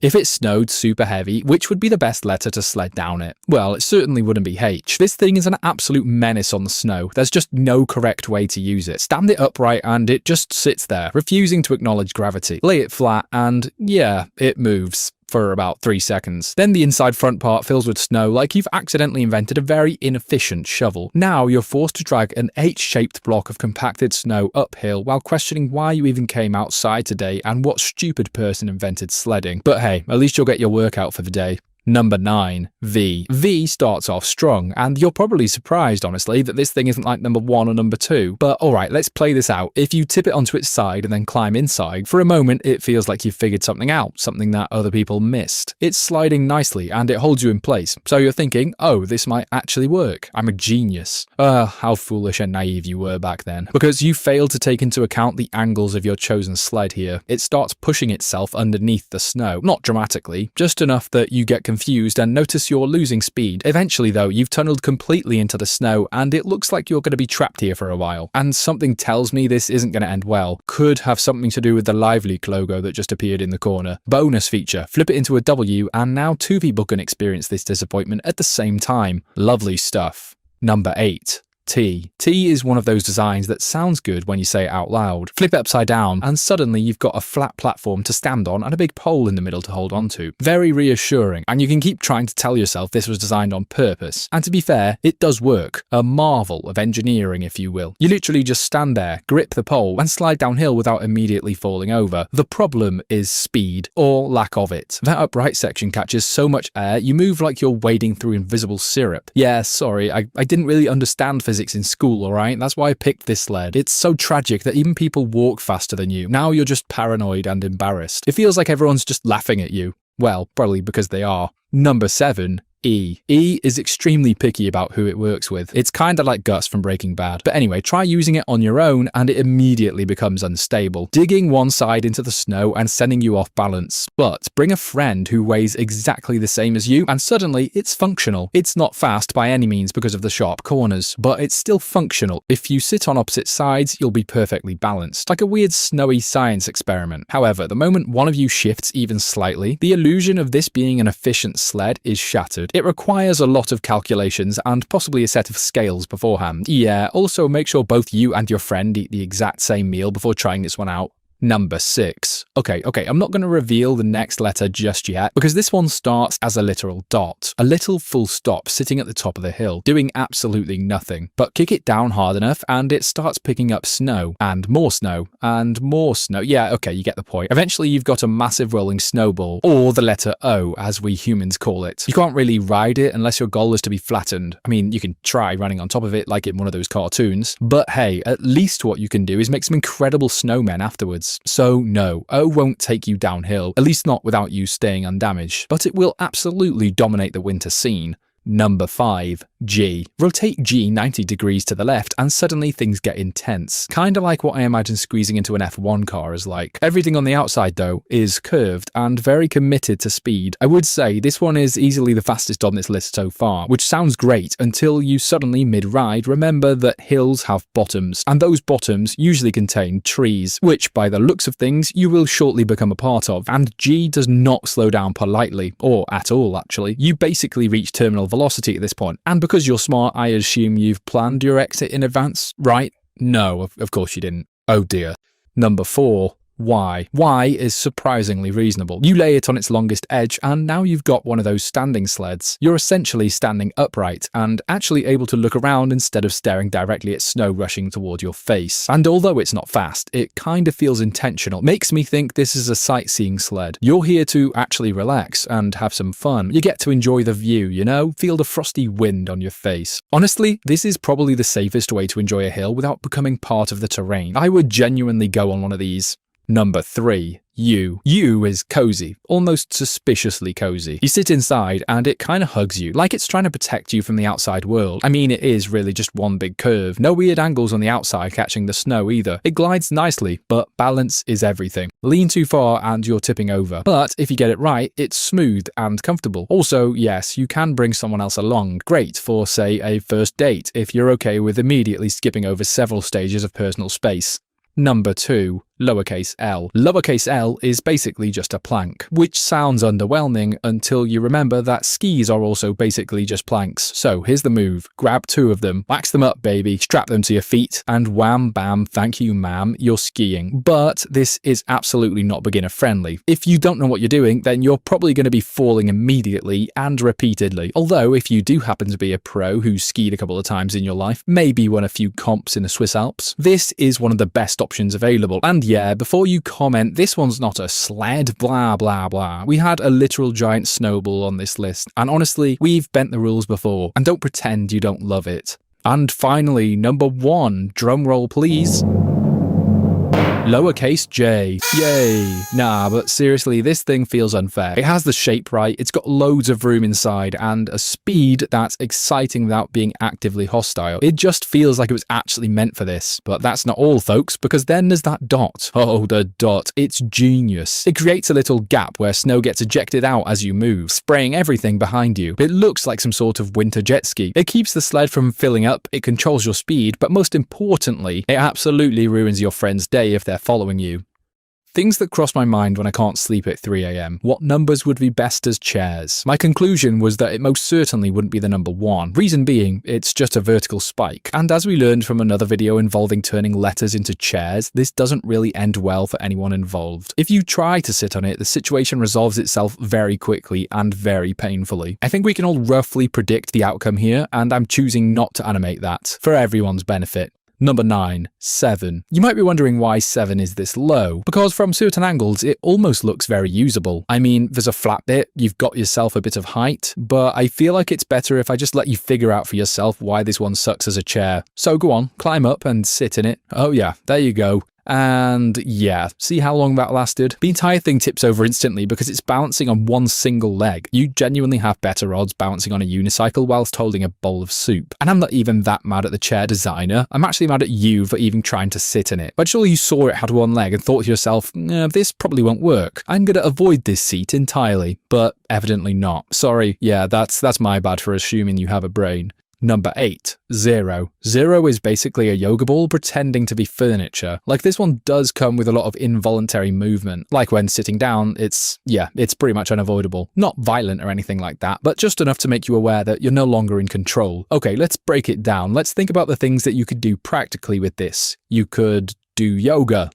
B: If it snowed super heavy, which would be the best letter to sled down it? Well, it certainly wouldn't be H. This thing is an absolute menace on the snow. There's just no correct way to use it. Stand it upright and it just sits there, refusing to acknowledge gravity. Lay it flat and, yeah, it moves. For about 3 seconds. Then the inside front part fills with snow like you've accidentally invented a very inefficient shovel. Now you're forced to drag an H-shaped block of compacted snow uphill while questioning why you even came outside today and what stupid person invented sledding. But hey, at least you'll get your workout for the day. Number 9. V. V starts off strong, and you're probably surprised, honestly, that this thing isn't like number 1 or number 2. But alright, let's play this out. If you tip it onto its side and then climb inside, for a moment it feels like you've figured something out, something that other people missed. It's sliding nicely and it holds you in place, so you're thinking, oh, this might actually work. I'm a genius. How foolish and naive you were back then. Because you failed to take into account the angles of your chosen sled here. It starts pushing itself underneath the snow, not dramatically, just enough that you get confused and notice you're losing speed. Eventually though, you've tunneled completely into the snow and it looks like you're going to be trapped here for a while. And something tells me this isn't going to end well. Could have something to do with the Live Leak logo that just appeared in the corner. Bonus feature, flip it into a W and now 2 people can experience this disappointment at the same time. Lovely stuff. Number 8. T. T is one of those designs that sounds good when you say it out loud. Flip it upside down and suddenly you've got a flat platform to stand on and a big pole in the middle to hold on to. Very reassuring, and you can keep trying to tell yourself this was designed on purpose. And to be fair, it does work. A marvel of engineering, if you will. You literally just stand there, grip the pole, and slide downhill without immediately falling over. The problem is speed, or lack of it. That upright section catches so much air, you move like you're wading through invisible syrup. Yeah, sorry, I didn't really understand physics in school, alright? That's why I picked this sled. It's so tragic that even people walk faster than you. Now you're just paranoid and embarrassed. It feels like everyone's just laughing at you. Well, probably because they are. Number 7. E. E is extremely picky about who it works with. It's kinda like Gus from Breaking Bad. But anyway, try using it on your own and it immediately becomes unstable, digging one side into the snow and sending you off balance. But bring a friend who weighs exactly the same as you and suddenly it's functional. It's not fast by any means because of the sharp corners, but it's still functional. If you sit on opposite sides, you'll be perfectly balanced, like a weird snowy science experiment. However, the moment one of you shifts even slightly, the illusion of this being an efficient sled is shattered. It requires a lot of calculations and possibly a set of scales beforehand. Yeah, also make sure both you and your friend eat the exact same meal before trying this one out. Number 6. Okay, I'm not going to reveal the next letter just yet, because this one starts as a literal dot. A little full stop sitting at the top of the hill, doing absolutely nothing. But kick it down hard enough and it starts picking up snow, and more snow, and more snow. Yeah, okay, you get the point. Eventually you've got a massive rolling snowball, or the letter O, as we humans call it. You can't really ride it unless your goal is to be flattened. I mean, you can try running on top of it like in one of those cartoons, but hey, at least what you can do is make some incredible snowmen afterwards. So no, O won't take you downhill, at least not without you staying undamaged, but it will absolutely dominate the winter scene. Number 5. G. Rotate G 90 degrees to the left and suddenly things get intense. Kinda like what I imagine squeezing into an F1 car is like. Everything on the outside though is curved and very committed to speed. I would say this one is easily the fastest on this list so far, which sounds great until you suddenly mid-ride remember that hills have bottoms, and those bottoms usually contain trees, which by the looks of things you will shortly become a part of, and G does not slow down politely, or at all actually. You basically reach terminal velocity at this point, and because you're smart, I assume you've planned your exit in advance, right? No, of course you didn't. Oh dear. Number 4. Y. Y is surprisingly reasonable. You lay it on its longest edge and now you've got one of those standing sleds. You're essentially standing upright and actually able to look around instead of staring directly at snow rushing toward your face. And although it's not fast, it kind of feels intentional. Makes me think this is a sightseeing sled. You're here to actually relax and have some fun. You get to enjoy the view, you know? Feel the frosty wind on your face. Honestly, this is probably the safest way to enjoy a hill without becoming part of the terrain. I would genuinely go on one of these. Number 3. U. U is cozy, almost suspiciously cozy. You sit inside and it kind of hugs you, like it's trying to protect you from the outside world. I mean, it is really just one big curve. No weird angles on the outside catching the snow either. It glides nicely, but balance is everything. Lean too far and you're tipping over. But if you get it right, it's smooth and comfortable. Also, yes, you can bring someone else along. Great for, say, a first date, if you're okay with immediately skipping over several stages of personal space. Number 2. Lowercase l. Lowercase l is basically just a plank, which sounds underwhelming until you remember that skis are also basically just planks. So here's the move. Grab 2 of them, wax them up baby, strap them to your feet, and wham bam thank you ma'am, you're skiing. But this is absolutely not beginner friendly. If you don't know what you're doing, then you're probably going to be falling immediately and repeatedly. Although if you do happen to be a pro who's skied a couple of times in your life, maybe won a few comps in the Swiss Alps, this is one of the best options available. And yeah, before you comment, this one's not a sled, blah, blah, blah. We had a literal giant snowball on this list, and honestly, we've bent the rules before, and don't pretend you don't love it. And finally, number 1, drum roll please. Lowercase j. Yay. Nah, but seriously, this thing feels unfair. It has the shape right, it's got loads of room inside, and a speed that's exciting without being actively hostile. It just feels like it was actually meant for this. But that's not all, folks, because then there's that dot. Oh, the dot. It's genius. It creates a little gap where snow gets ejected out as you move, spraying everything behind you. It looks like some sort of winter jet ski. It keeps the sled from filling up, it controls your speed, but most importantly, it absolutely ruins your friend's day if they're following you. Things that cross my mind when I can't sleep at 3 AM. What numbers would be best as chairs? My conclusion was that it most certainly wouldn't be the number 1. Reason being, it's just a vertical spike. And as we learned from another video involving turning letters into chairs, this doesn't really end well for anyone involved. If you try to sit on it, the situation resolves itself very quickly and very painfully. I think we can all roughly predict the outcome here, and I'm choosing not to animate that, for everyone's benefit. Number 9, 7. You might be wondering why 7 is this low, because from certain angles it almost looks very usable. I mean, there's a flat bit, you've got yourself a bit of height, but I feel like it's better if I just let you figure out for yourself why this one sucks as a chair. So go on, climb up and sit in it. Oh yeah, there you go. And yeah, see how long that lasted? The entire thing tips over instantly because it's balancing on one single leg. You genuinely have better odds balancing on a unicycle whilst holding a bowl of soup. And I'm not even that mad at the chair designer. I'm actually mad at you for even trying to sit in it. But surely you saw it had one leg and thought to yourself, this probably won't work. I'm gonna avoid this seat entirely. But evidently not. Sorry, yeah, that's my bad for assuming you have a brain. Number 8, 0. 0 is basically a yoga ball pretending to be furniture. Like, this one does come with a lot of involuntary movement. Like when sitting down, it's pretty much unavoidable. Not violent or anything like that, but just enough to make you aware that you're no longer in control. Okay, let's break it down. Let's think about the things that you could do practically with this. You could do yoga.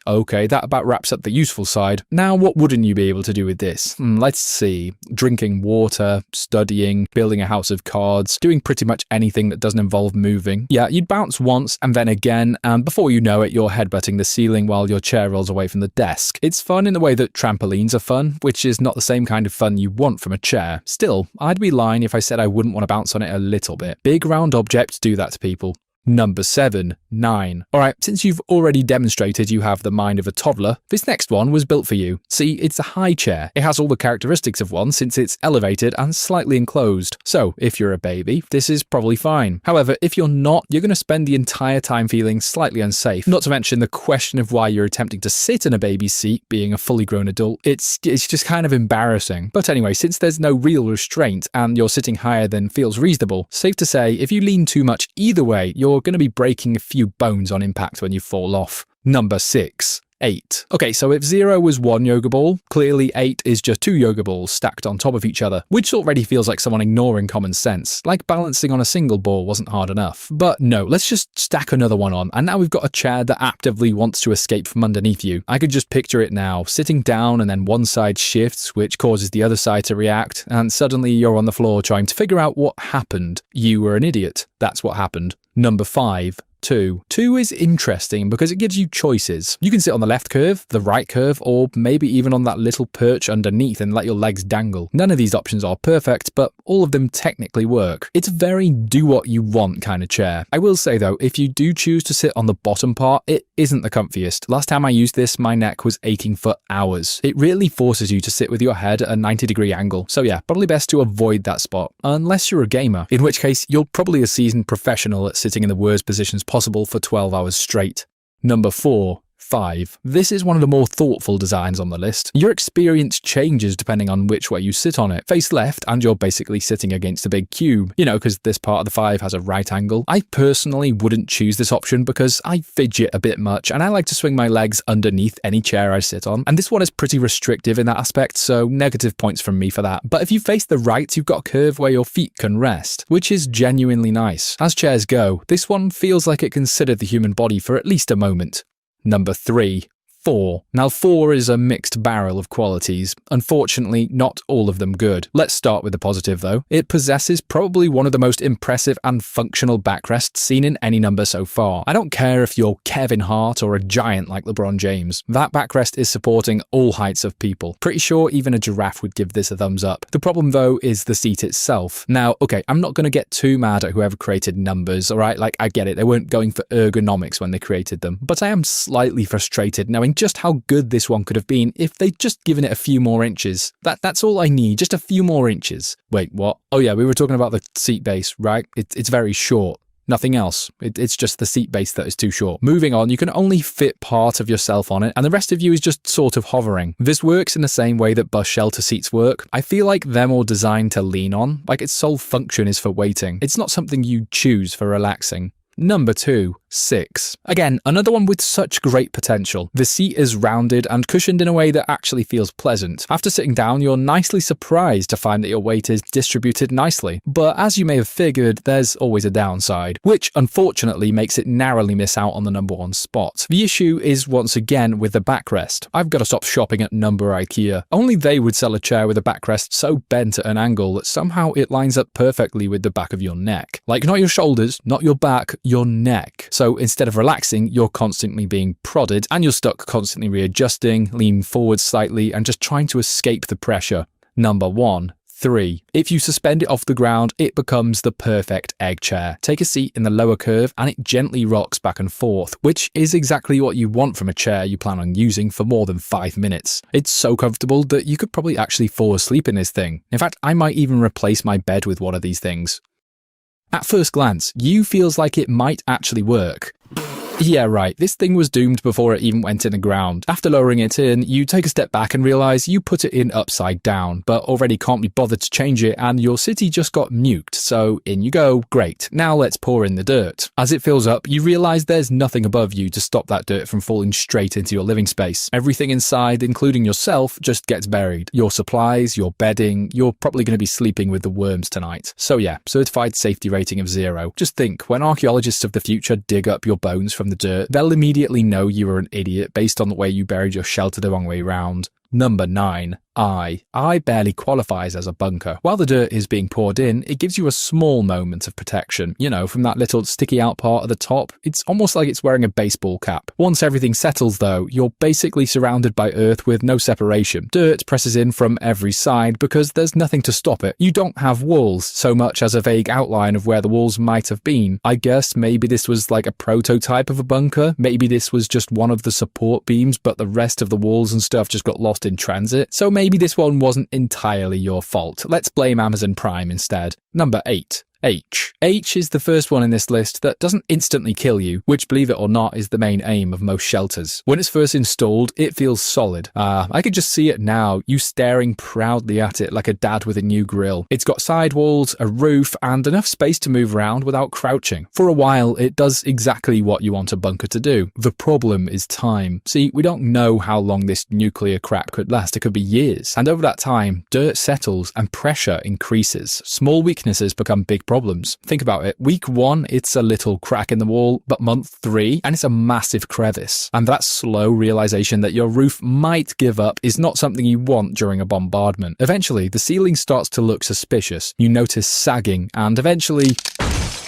B: Okay, that about wraps up the useful side. Now, what wouldn't you be able to do with this? Let's see. Drinking water, studying, building a house of cards, doing pretty much anything that doesn't involve moving. Yeah, you'd bounce once and then again, and before you know it, you're headbutting the ceiling while your chair rolls away from the desk. It's fun in the way that trampolines are fun, which is not the same kind of fun you want from a chair. Still, I'd be lying if I said I wouldn't want to bounce on it a little bit. Big round objects do that to people. Number 7, 9. Alright, since you've already demonstrated you have the mind of a toddler, this next one was built for you. See, it's a high chair. It has all the characteristics of one since it's elevated and slightly enclosed. So, if you're a baby, this is probably fine. However, if you're not, you're going to spend the entire time feeling slightly unsafe. Not to mention the question of why you're attempting to sit in a baby's seat, being a fully grown adult. It's just kind of embarrassing. But anyway, since there's no real restraint and you're sitting higher than feels reasonable, safe to say, if you lean too much either way, you're going to be breaking a few bones on impact when you fall off. Number 6, 8. Okay, so if 0 was one yoga ball, clearly 8 is just 2 yoga balls stacked on top of each other, which already feels like someone ignoring common sense, like balancing on a single ball wasn't hard enough. But no, let's just stack another one on, and now we've got a chair that actively wants to escape from underneath you. I could just picture it now, sitting down and then one side shifts, which causes the other side to react, and suddenly you're on the floor trying to figure out what happened. You were an idiot. That's what happened. Number 5, 2. 2 is interesting because it gives you choices. You can sit on the left curve, the right curve, or maybe even on that little perch underneath and let your legs dangle. None of these options are perfect, but all of them technically work. It's a very do what you want kind of chair. I will say though, if you do choose to sit on the bottom part, it isn't the comfiest. Last time I used this, my neck was aching for hours. It really forces you to sit with your head at a 90-degree angle. So yeah, probably best to avoid that spot, unless you're a gamer, in which case you're probably a seasoned professional at sitting in the worst positions possible for 12 hours straight. Number 4, 5. This is one of the more thoughtful designs on the list. Your experience changes depending on which way you sit on it. Face left and you're basically sitting against a big cube, because this part of the 5 has a right angle. I personally wouldn't choose this option because I fidget a bit much and I like to swing my legs underneath any chair I sit on, and this one is pretty restrictive in that aspect, so negative points from me for that. But if you face the right, you've got a curve where your feet can rest, which is genuinely nice. As chairs go, this one feels like it considered the human body for at least a moment. Number 3, 4. Now 4 is a mixed barrel of qualities. Unfortunately, not all of them good. Let's start with the positive though. It possesses probably one of the most impressive and functional backrests seen in any number so far. I don't care if you're Kevin Hart or a giant like LeBron James. That backrest is supporting all heights of people. Pretty sure even a giraffe would give this a thumbs up. The problem though is the seat itself. Now, okay, I'm not going to get too mad at whoever created numbers, alright? Like, I get it, they weren't going for ergonomics when they created them, but I am slightly frustrated knowing just how good this one could have been if they'd just given it a few more inches. That's all I need, just a few more inches. Wait, what? Oh yeah, we were talking about the seat base, right? It's very short. Nothing else. It's just the seat base that is too short. Moving on, you can only fit part of yourself on it, and the rest of you is just sort of hovering. This works in the same way that bus shelter seats work. I feel like they're more designed to lean on, like its sole function is for waiting. It's not something you choose for relaxing. Number 2, 6. Again, another one with such great potential. The seat is rounded and cushioned in a way that actually feels pleasant. After sitting down, you're nicely surprised to find that your weight is distributed nicely. But as you may have figured, there's always a downside, which unfortunately makes it narrowly miss out on the number 1 spot. The issue is once again with the backrest. I've got to stop shopping at Number IKEA. Only they would sell a chair with a backrest so bent at an angle that somehow it lines up perfectly with the back of your neck. Like, not your shoulders, not your back, your neck. So instead of relaxing, you're constantly being prodded and you're stuck constantly readjusting, leaning forward slightly and just trying to escape the pressure. Number 1, 3. If you suspend it off the ground, it becomes the perfect egg chair. Take a seat in the lower curve and it gently rocks back and forth, which is exactly what you want from a chair you plan on using for more than 5 minutes. It's so comfortable that you could probably actually fall asleep in this thing. In fact, I might even replace my bed with one of these things. At first glance, you feels like it might actually work. Yeah, right, this thing was doomed before it even went in the ground. After lowering it in, you take a step back and realise you put it in upside down, but already can't be bothered to change it and your city just got nuked, so in you go, great, now let's pour in the dirt. As it fills up, you realise there's nothing above you to stop that dirt from falling straight into your living space. Everything inside, including yourself, just gets buried. Your supplies, your bedding, you're probably going to be sleeping with the worms tonight. So yeah, certified safety rating of 0. Just think, when archaeologists of the future dig up your bones from the dirt, they'll immediately know you were an idiot based on the way you buried your shelter the wrong way round. Number 9. I barely qualifies as a bunker. While the dirt is being poured in, it gives you a small moment of protection. You know, from that little sticky out part at the top, it's almost like it's wearing a baseball cap. Once everything settles though, you're basically surrounded by earth with no separation. Dirt presses in from every side because there's nothing to stop it. You don't have walls, so much as a vague outline of where the walls might have been. I guess maybe this was like a prototype of a bunker. Maybe this was just one of the support beams, but the rest of the walls and stuff just got lost in transit. So maybe this one wasn't entirely your fault. Let's blame Amazon Prime instead. Number 8. H. H is the first one in this list that doesn't instantly kill you, which, believe it or not, is the main aim of most shelters. When it's first installed, it feels solid. I could just see it now, you staring proudly at it like a dad with a new grill. It's got sidewalls, a roof, and enough space to move around without crouching. For a while, it does exactly what you want a bunker to do. The problem is time. See, we don't know how long this nuclear crap could last. It could be years. And over that time, dirt settles and pressure increases. Small weaknesses become big problems. Think about it. Week 1, it's a little crack in the wall, but month 3, and it's a massive crevice. And that slow realization that your roof might give up is not something you want during a bombardment. Eventually, the ceiling starts to look suspicious. You notice sagging, and eventually,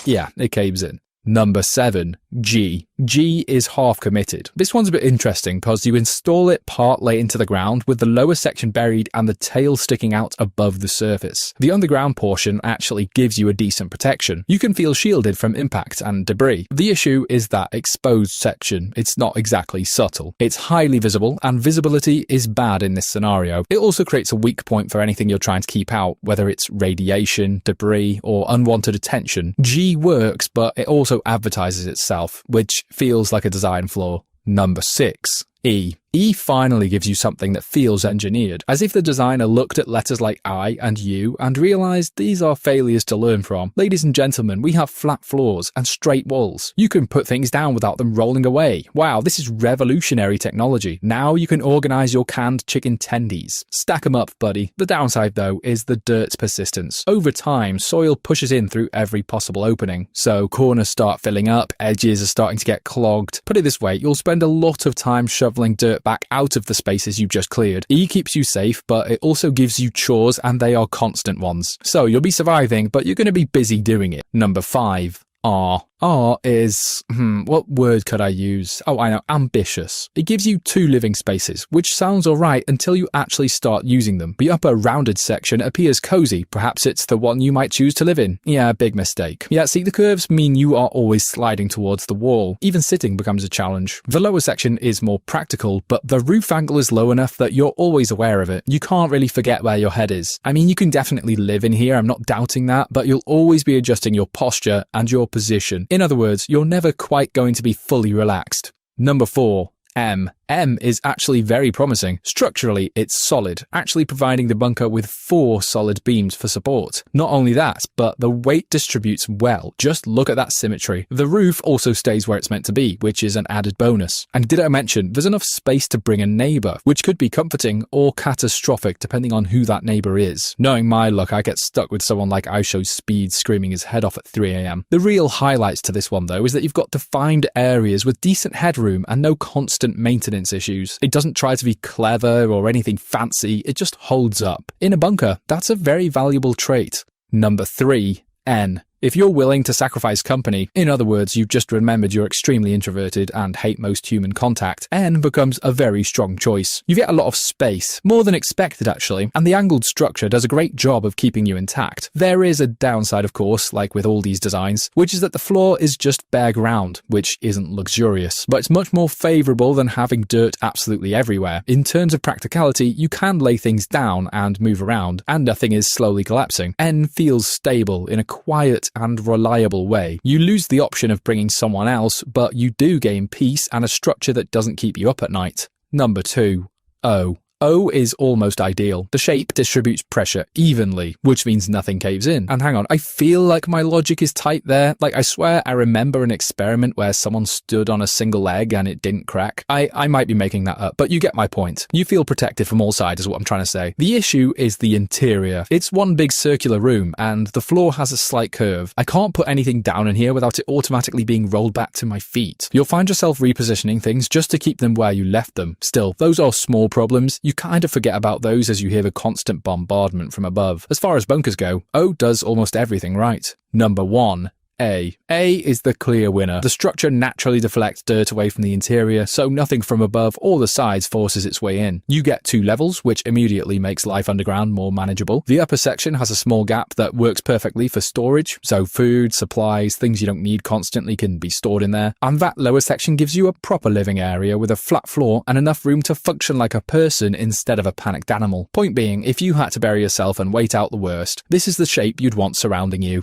B: yeah, it caves in. Number 7. G. G is half committed. This one's a bit interesting because you install it partly into the ground with the lower section buried and the tail sticking out above the surface. The underground portion actually gives you a decent protection. You can feel shielded from impact and debris. The issue is that exposed section. It's not exactly subtle. It's highly visible, and visibility is bad in this scenario. It also creates a weak point for anything you're trying to keep out, whether it's radiation, debris, or unwanted attention. G works, but it also advertises itself, which feels like a design flaw. Number 6. E. E finally gives you something that feels engineered, as if the designer looked at letters like I and U and realised these are failures to learn from. Ladies and gentlemen, we have flat floors and straight walls. You can put things down without them rolling away. Wow, this is revolutionary technology. Now you can organise your canned chicken tendies. Stack them up, buddy. The downside though is the dirt's persistence. Over time, soil pushes in through every possible opening, so corners start filling up, edges are starting to get clogged. Put it this way, you'll spend a lot of time shoveling shoveling dirt back out of the spaces you just cleared. E keeps you safe, but it also gives you chores, and they are constant ones. So you'll be surviving, but you're going to be busy doing it. Number 5. R. R is, what word could I use? Oh, I know, ambitious. It gives you 2 living spaces, which sounds alright until you actually start using them. The upper rounded section appears cozy, perhaps it's the one you might choose to live in. Yeah, big mistake. Yeah, see, the curves mean you are always sliding towards the wall. Even sitting becomes a challenge. The lower section is more practical, but the roof angle is low enough that you're always aware of it. You can't really forget where your head is. I mean, you can definitely live in here, I'm not doubting that, but you'll always be adjusting your posture and your position. In other words, you're never quite going to be fully relaxed. Number 4. M. M is actually very promising. Structurally, it's solid, actually providing the bunker with 4 solid beams for support. Not only that, but the weight distributes well. Just look at that symmetry. The roof also stays where it's meant to be, which is an added bonus. And did I mention, there's enough space to bring a neighbour, which could be comforting or catastrophic depending on who that neighbour is. Knowing my luck, I get stuck with someone like iShow's Speed screaming his head off at 3 AM. The real highlights to this one though is that you've got defined areas with decent headroom and no constant maintenance issues. It doesn't try to be clever or anything fancy, it just holds up. In a bunker, that's a very valuable trait. Number 3. N. If you're willing to sacrifice company, in other words, you've just remembered you're extremely introverted and hate most human contact, N becomes a very strong choice. You get a lot of space, more than expected actually, and the angled structure does a great job of keeping you intact. There is a downside, of course, like with all these designs, which is that the floor is just bare ground, which isn't luxurious, but it's much more favourable than having dirt absolutely everywhere. In terms of practicality, you can lay things down and move around, and nothing is slowly collapsing. N feels stable in a quiet and reliable way. You lose the option of bringing someone else, but you do gain peace and a structure that doesn't keep you up at night. Number 2. O. O is almost ideal. The shape distributes pressure evenly, which means nothing caves in. And hang on, I feel like my logic is tight there. Like, I swear I remember an experiment where someone stood on a single leg and it didn't crack. I might be making that up, but you get my point. You feel protected from all sides is what I'm trying to say. The issue is the interior. It's one big circular room and the floor has a slight curve. I can't put anything down in here without it automatically being rolled back to my feet. You'll find yourself repositioning things just to keep them where you left them. Still, those are small problems. You kind of forget about those as you hear the constant bombardment from above. As far as bunkers go, O does almost everything right. Number 1. A. A is the clear winner. The structure naturally deflects dirt away from the interior, so nothing from above or the sides forces its way in. You get 2 levels, which immediately makes life underground more manageable. The upper section has a small gap that works perfectly for storage, so food, supplies, things you don't need constantly can be stored in there. And that lower section gives you a proper living area with a flat floor and enough room to function like a person instead of a panicked animal. Point being, if you had to bury yourself and wait out the worst, this is the shape you'd want surrounding you.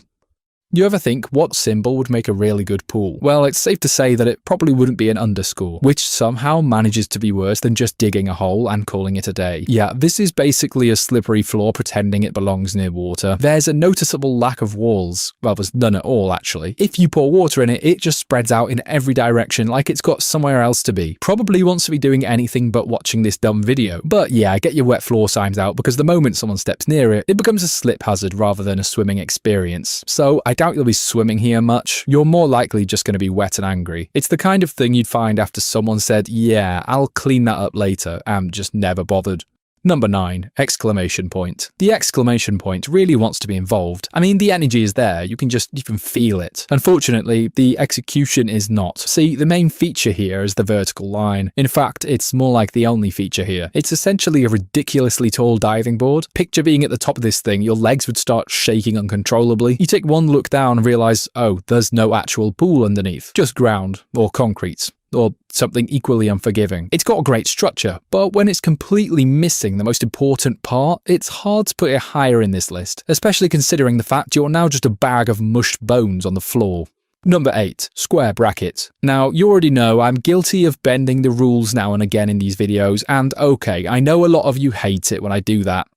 B: You ever think what symbol would make a really good pool? Well, it's safe to say that it probably wouldn't be an underscore, which somehow manages to be worse than just digging a hole and calling it a day. Yeah, this is basically a slippery floor pretending it belongs near water. There's a noticeable lack of walls. Well, there's none at all, actually. If you pour water in it, it just spreads out in every direction like it's got somewhere else to be. Probably wants to be doing anything but watching this dumb video. But yeah, get your wet floor signs out because the moment someone steps near it, it becomes a slip hazard rather than a swimming experience. So I doubt you'll be swimming here much. You're more likely just going to be wet and angry. It's the kind of thing you'd find after someone said, yeah, I'll clean that up later, and just never bothered. Number 9, exclamation point. The exclamation point really wants to be involved. I mean, the energy is there, you can feel it. Unfortunately, the execution is not. See, the main feature here is the vertical line. In fact, it's more like the only feature here. It's essentially a ridiculously tall diving board. Picture being at the top of this thing, your legs would start shaking uncontrollably. You take one look down and realize, oh, there's no actual pool underneath. Just ground, or concrete. Or something equally unforgiving. It's got a great structure, but when it's completely missing the most important part, it's hard to put it higher in this list, especially considering the fact you're now just a bag of mushed bones on the floor. Number 8, square bracket. Now, you already know I'm guilty of bending the rules now and again in these videos, and okay, I know a lot of you hate it when I do that.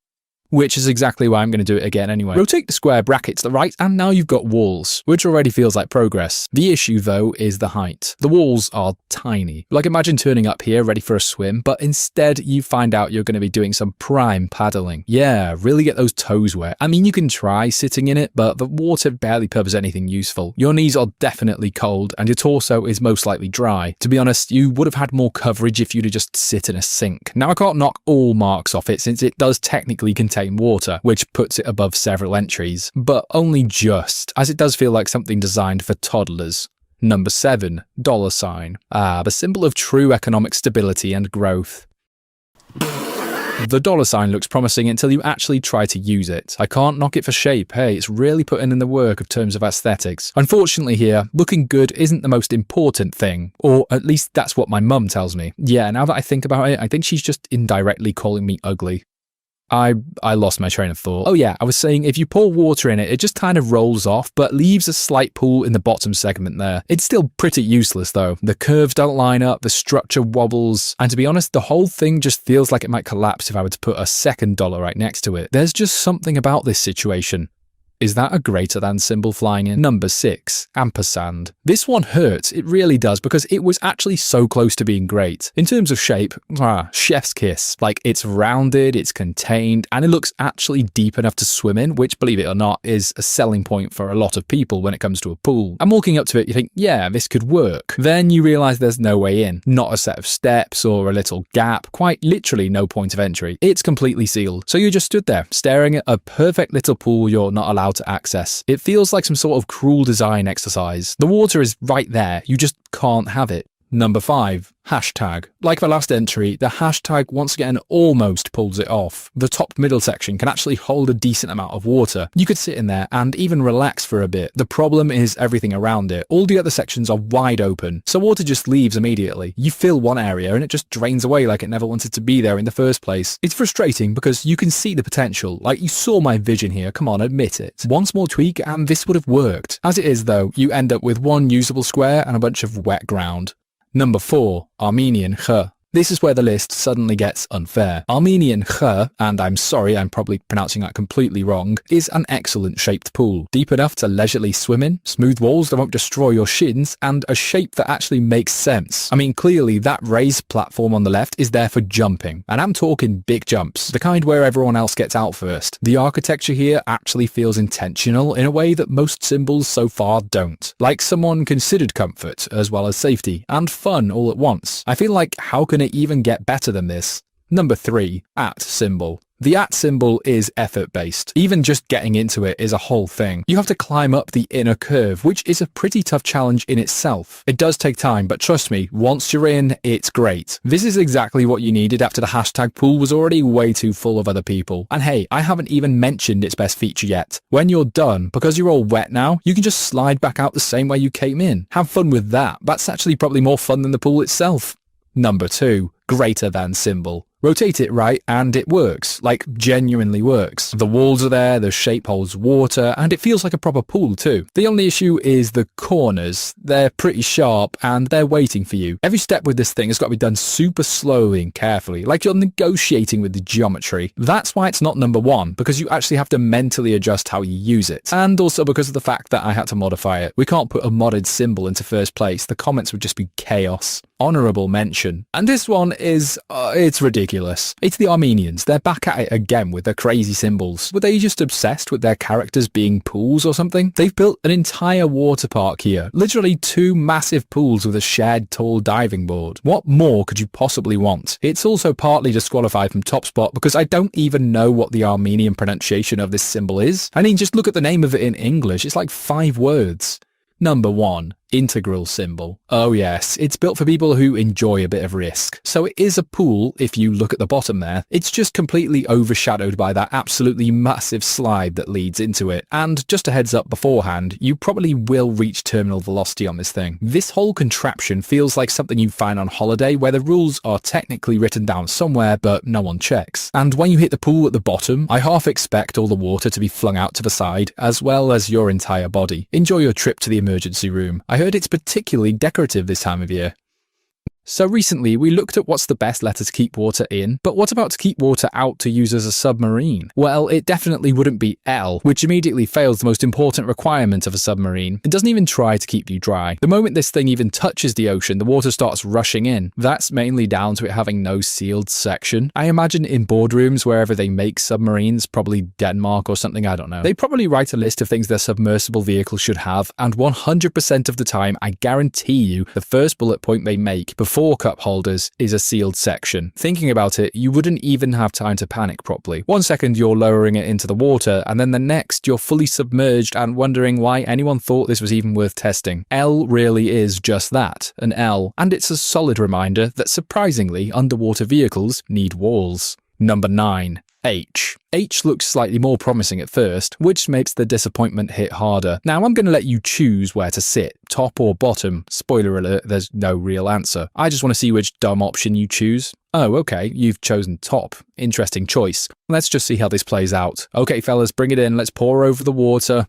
B: which is exactly why I'm going to do it again anyway. Rotate the square bracket to the right, and now you've got walls, which already feels like progress. The issue, though, is the height. The walls are tiny. Like, imagine turning up here ready for a swim, but instead you find out you're going to be doing some prime paddling. Yeah, really get those toes wet. I mean, you can try sitting in it, but the water barely covers anything useful. Your knees are definitely cold, and your torso is most likely dry. To be honest, you would have had more coverage if you'd have just sit in a sink. Now, I can't knock all marks off it since it does technically contain water, which puts it above several entries, but only just, as it does feel like something designed for toddlers. Number 7, $sign. The symbol of true economic stability and growth. The $sign looks promising until you actually try to use it. I can't knock it for shape. Hey, it's really putting in the work of terms of aesthetics. Unfortunately here, looking good isn't the most important thing, or at least that's what my mum tells me. Yeah, now that I think about it, I think she's just indirectly calling me ugly. I lost my train of thought. Oh yeah, I was saying if you pour water in it, it just kind of rolls off, but leaves a slight pool in the bottom segment there. It's still pretty useless though. The curves don't line up, the structure wobbles, and to be honest, the whole thing just feels like it might collapse if I were to put a second dollar right next to it. There's just something about this situation. Is that a greater than symbol flying in? Number 6, ampersand. This one hurts, it really does, because it was actually so close to being great. In terms of shape, chef's kiss. Like, it's rounded, it's contained, and it looks actually deep enough to swim in, which, believe it or not, is a selling point for a lot of people when it comes to a pool. And walking up to it, you think, yeah, this could work. Then you realise there's no way in. Not a set of steps or a little gap, quite literally no point of entry. It's completely sealed. So you just stood there, staring at a perfect little pool you're not allowed to access. It feels like some sort of cruel design exercise. The water is right there, you just can't have it. Number 5, hashtag. Like the last entry, the hashtag once again almost pulls it off. The top middle section can actually hold a decent amount of water. You could sit in there and even relax for a bit. The problem is everything around it. All the other sections are wide open, so water just leaves immediately. You fill one area and it just drains away like it never wanted to be there in the first place. It's frustrating because you can see the potential. Like, you saw my vision here, come on, admit it. One small tweak and this would have worked. As it is though, you end up with one usable square and a bunch of wet ground. Number 4, Armenian Kh. This is where the list suddenly gets unfair. Armenian Kh, and I'm sorry, I'm probably pronouncing that completely wrong, is an excellent shaped pool. Deep enough to leisurely swim in, smooth walls that won't destroy your shins, and a shape that actually makes sense. I mean, clearly that raised platform on the left is there for jumping, and I'm talking big jumps, the kind where everyone else gets out first. The architecture here actually feels intentional in a way that most symbols so far don't. Like someone considered comfort, as well as safety, and fun all at once. I feel like, how can it even get better than this? Number 3, @ symbol. The @ symbol is effort-based. Even just getting into it is a whole thing. You have to climb up the inner curve, which is a pretty tough challenge in itself. It does take time, but trust me, once you're in, it's great. This is exactly what you needed after the hashtag pool was already way too full of other people. And hey, I haven't even mentioned its best feature yet. When you're done, because you're all wet now, you can just slide back out the same way you came in. Have fun with that. That's actually probably more fun than the pool itself. Number 2, greater than symbol. Rotate it right and it works, like genuinely works. The walls are there, the shape holds water, and it feels like a proper pool too. The only issue is the corners. They're pretty sharp and they're waiting for you. Every step with this thing has got to be done super slowly and carefully, like you're negotiating with the geometry. That's why it's not number 1, because you actually have to mentally adjust how you use it. And also because of the fact that I had to modify it. We can't put a modded symbol into first place. The comments would just be chaos. Honourable mention. And this one is, it's ridiculous. It's the Armenians. They're back at it again with their crazy symbols. Were they just obsessed with their characters being pools or something? They've built an entire water park here. Literally 2 massive pools with a shared tall diving board. What more could you possibly want? It's also partly disqualified from Top Spot because I don't even know what the Armenian pronunciation of this symbol is. I mean, just look at the name of it in English. It's like 5 words. Number 1, integral symbol. Oh yes, it's built for people who enjoy a bit of risk. So it is a pool if you look at the bottom there. It's just completely overshadowed by that absolutely massive slide that leads into it. And just a heads up beforehand, you probably will reach terminal velocity on this thing. This whole contraption feels like something you find on holiday where the rules are technically written down somewhere but no one checks. And when you hit the pool at the bottom, I half expect all the water to be flung out to the side as well as your entire body. Enjoy your trip to the emergency room. I heard it's particularly decorative this time of year. So recently, we looked at what's the best letter to keep water in, but what about to keep water out to use as a submarine? Well, it definitely wouldn't be L, which immediately fails the most important requirement of a submarine. It doesn't even try to keep you dry. The moment this thing even touches the ocean, the water starts rushing in. That's mainly down to it having no sealed section. I imagine in boardrooms wherever they make submarines, probably Denmark or something, I don't know, they probably write a list of things their submersible vehicle should have, and 100% of the time, I guarantee you, the first bullet point they make before cup holders is a sealed section. Thinking about it, you wouldn't even have time to panic properly. One second you're lowering it into the water, and then the next you're fully submerged and wondering why anyone thought this was even worth testing. L really is just that, an L, and it's a solid reminder that surprisingly, underwater vehicles need walls. Number 9. H. H looks slightly more promising at first, which makes the disappointment hit harder. Now I'm going to let you choose where to sit, top or bottom. Spoiler alert, there's no real answer. I just want to see which dumb option you choose. Oh, okay, you've chosen top. Interesting choice. Let's just see how this plays out. Okay, fellas, bring it in. Let's pour over the water.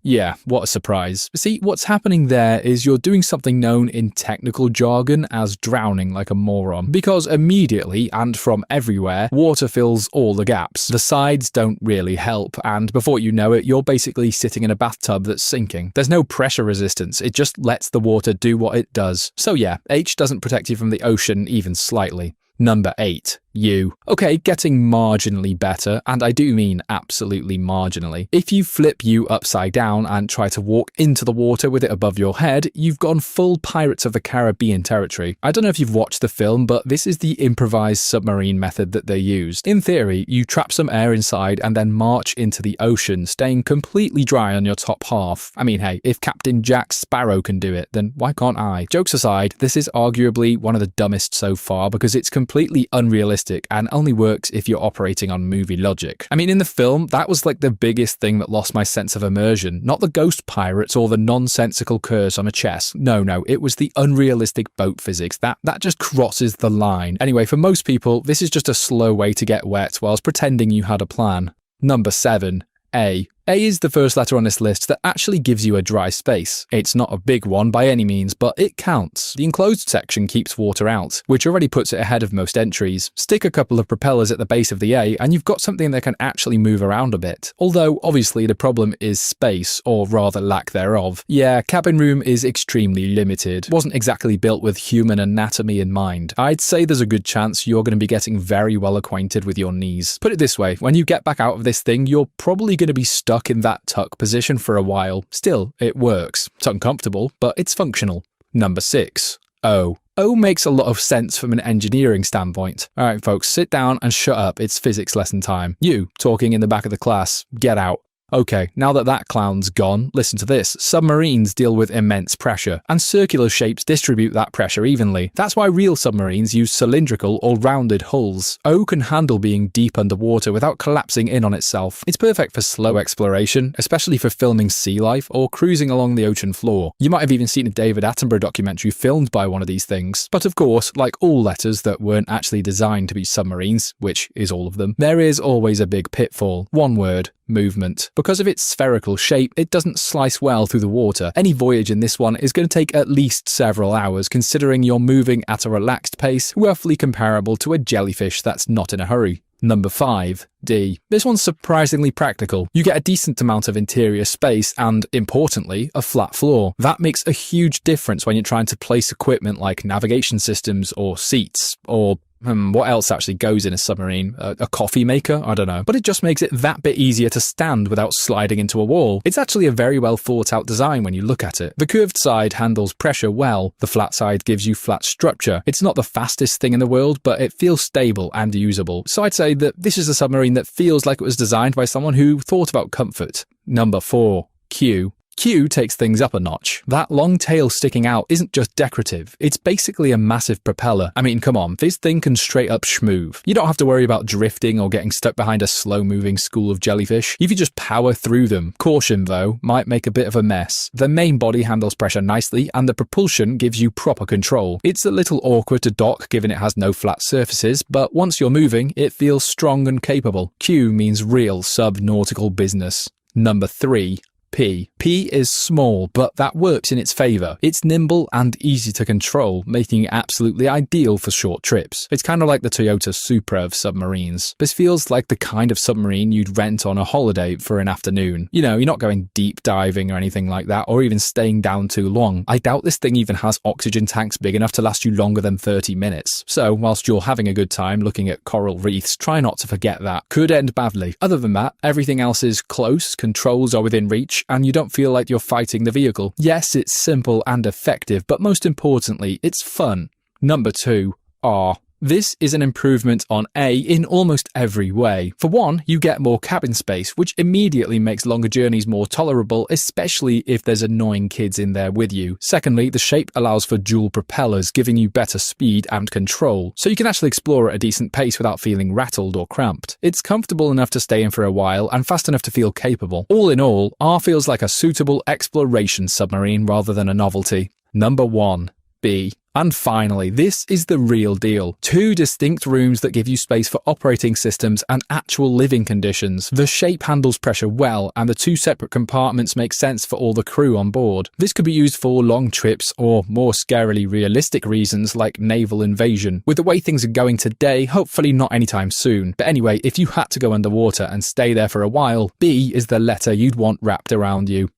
B: Yeah, what a surprise. See, what's happening there is you're doing something known in technical jargon as drowning like a moron. Because immediately, and from everywhere, water fills all the gaps. The sides don't really help, and before you know it, you're basically sitting in a bathtub that's sinking. There's no pressure resistance, it just lets the water do what it does. So yeah, H doesn't protect you from the ocean even slightly. Number 8. U. Okay, getting marginally better, and I do mean absolutely marginally. If you flip U upside down and try to walk into the water with it above your head, you've gone full Pirates of the Caribbean territory. I don't know if you've watched the film, but this is the improvised submarine method that they used. In theory, you trap some air inside and then march into the ocean, staying completely dry on your top half. I mean, hey, if Captain Jack Sparrow can do it, then why can't I? Jokes aside, this is arguably one of the dumbest so far because it's completely unrealistic and only works if you're operating on movie logic. I mean, in the film, that was like the biggest thing that lost my sense of immersion. Not the ghost pirates or the nonsensical curse on a chest. No, it was the unrealistic boat physics. That just crosses the line. Anyway, for most people, this is just a slow way to get wet whilst pretending you had a plan. Number 7. A. A is the first letter on this list that actually gives you a dry space. It's not a big one by any means, but it counts. The enclosed section keeps water out, which already puts it ahead of most entries. Stick a couple of propellers at the base of the A, and you've got something that can actually move around a bit. Although, obviously, the problem is space, or rather lack thereof. Yeah, cabin room is extremely limited. Wasn't exactly built with human anatomy in mind. I'd say there's a good chance you're going to be getting very well acquainted with your knees. Put it this way, when you get back out of this thing, you're probably going to be stuck in that tuck position for a while. Still, it works. It's uncomfortable, but it's functional. Number 6. O. O makes a lot of sense from an engineering standpoint. Alright folks, sit down and shut up, it's physics lesson time. You, talking in the back of the class, get out. Okay, now that clown's gone, listen to this. Submarines deal with immense pressure, and circular shapes distribute that pressure evenly. That's why real submarines use cylindrical or rounded hulls. O can handle being deep underwater without collapsing in on itself. It's perfect for slow exploration, especially for filming sea life or cruising along the ocean floor. You might have even seen a David Attenborough documentary filmed by one of these things. But of course, like all letters that weren't actually designed to be submarines, which is all of them, there is always a big pitfall. One word. Movement. Because of its spherical shape, it doesn't slice well through the water. Any voyage in this one is going to take at least several hours, considering you're moving at a relaxed pace, roughly comparable to a jellyfish that's not in a hurry. Number 5. D. This one's surprisingly practical. You get a decent amount of interior space and, importantly, a flat floor. That makes a huge difference when you're trying to place equipment like navigation systems or seats, or what else actually goes in a submarine? A coffee maker? I don't know. But it just makes it that bit easier to stand without sliding into a wall. It's actually a very well thought out design when you look at it. The curved side handles pressure well. The flat side gives you flat structure. It's not the fastest thing in the world, but it feels stable and usable. So I'd say that this is a submarine that feels like it was designed by someone who thought about comfort. Number 4. Q. Q takes things up a notch. That long tail sticking out isn't just decorative, it's basically a massive propeller. I mean, come on, this thing can straight up schmoove. You don't have to worry about drifting or getting stuck behind a slow-moving school of jellyfish. You can just power through them. Caution, though, might make a bit of a mess. The main body handles pressure nicely, and the propulsion gives you proper control. It's a little awkward to dock given it has no flat surfaces, but once you're moving, it feels strong and capable. Q means real sub-nautical business. Number 3. P. P is small, but that works in its favour. It's nimble and easy to control, making it absolutely ideal for short trips. It's kind of like the Toyota Supra of submarines. This feels like the kind of submarine you'd rent on a holiday for an afternoon. You know, you're not going deep diving or anything like that, or even staying down too long. I doubt this thing even has oxygen tanks big enough to last you longer than 30 minutes. So, whilst you're having a good time looking at coral reefs, try not to forget that. Could end badly. Other than that, everything else is close, controls are within reach, and you don't feel like you're fighting the vehicle. Yes, it's simple and effective, but most importantly, it's fun. Number 2, R. This is an improvement on A in almost every way. For one, you get more cabin space, which immediately makes longer journeys more tolerable, especially if there's annoying kids in there with you. Secondly, the shape allows for dual propellers, giving you better speed and control, so you can actually explore at a decent pace without feeling rattled or cramped. It's comfortable enough to stay in for a while and fast enough to feel capable. All in all, R feels like a suitable exploration submarine rather than a novelty. Number 1, B. And finally, this is the real deal. 2 distinct rooms that give you space for operating systems and actual living conditions. The shape handles pressure well, and the 2 separate compartments make sense for all the crew on board. This could be used for long trips or more scarily realistic reasons like naval invasion. With the way things are going today, hopefully not anytime soon. But anyway, if you had to go underwater and stay there for a while, B is the letter you'd want wrapped around you.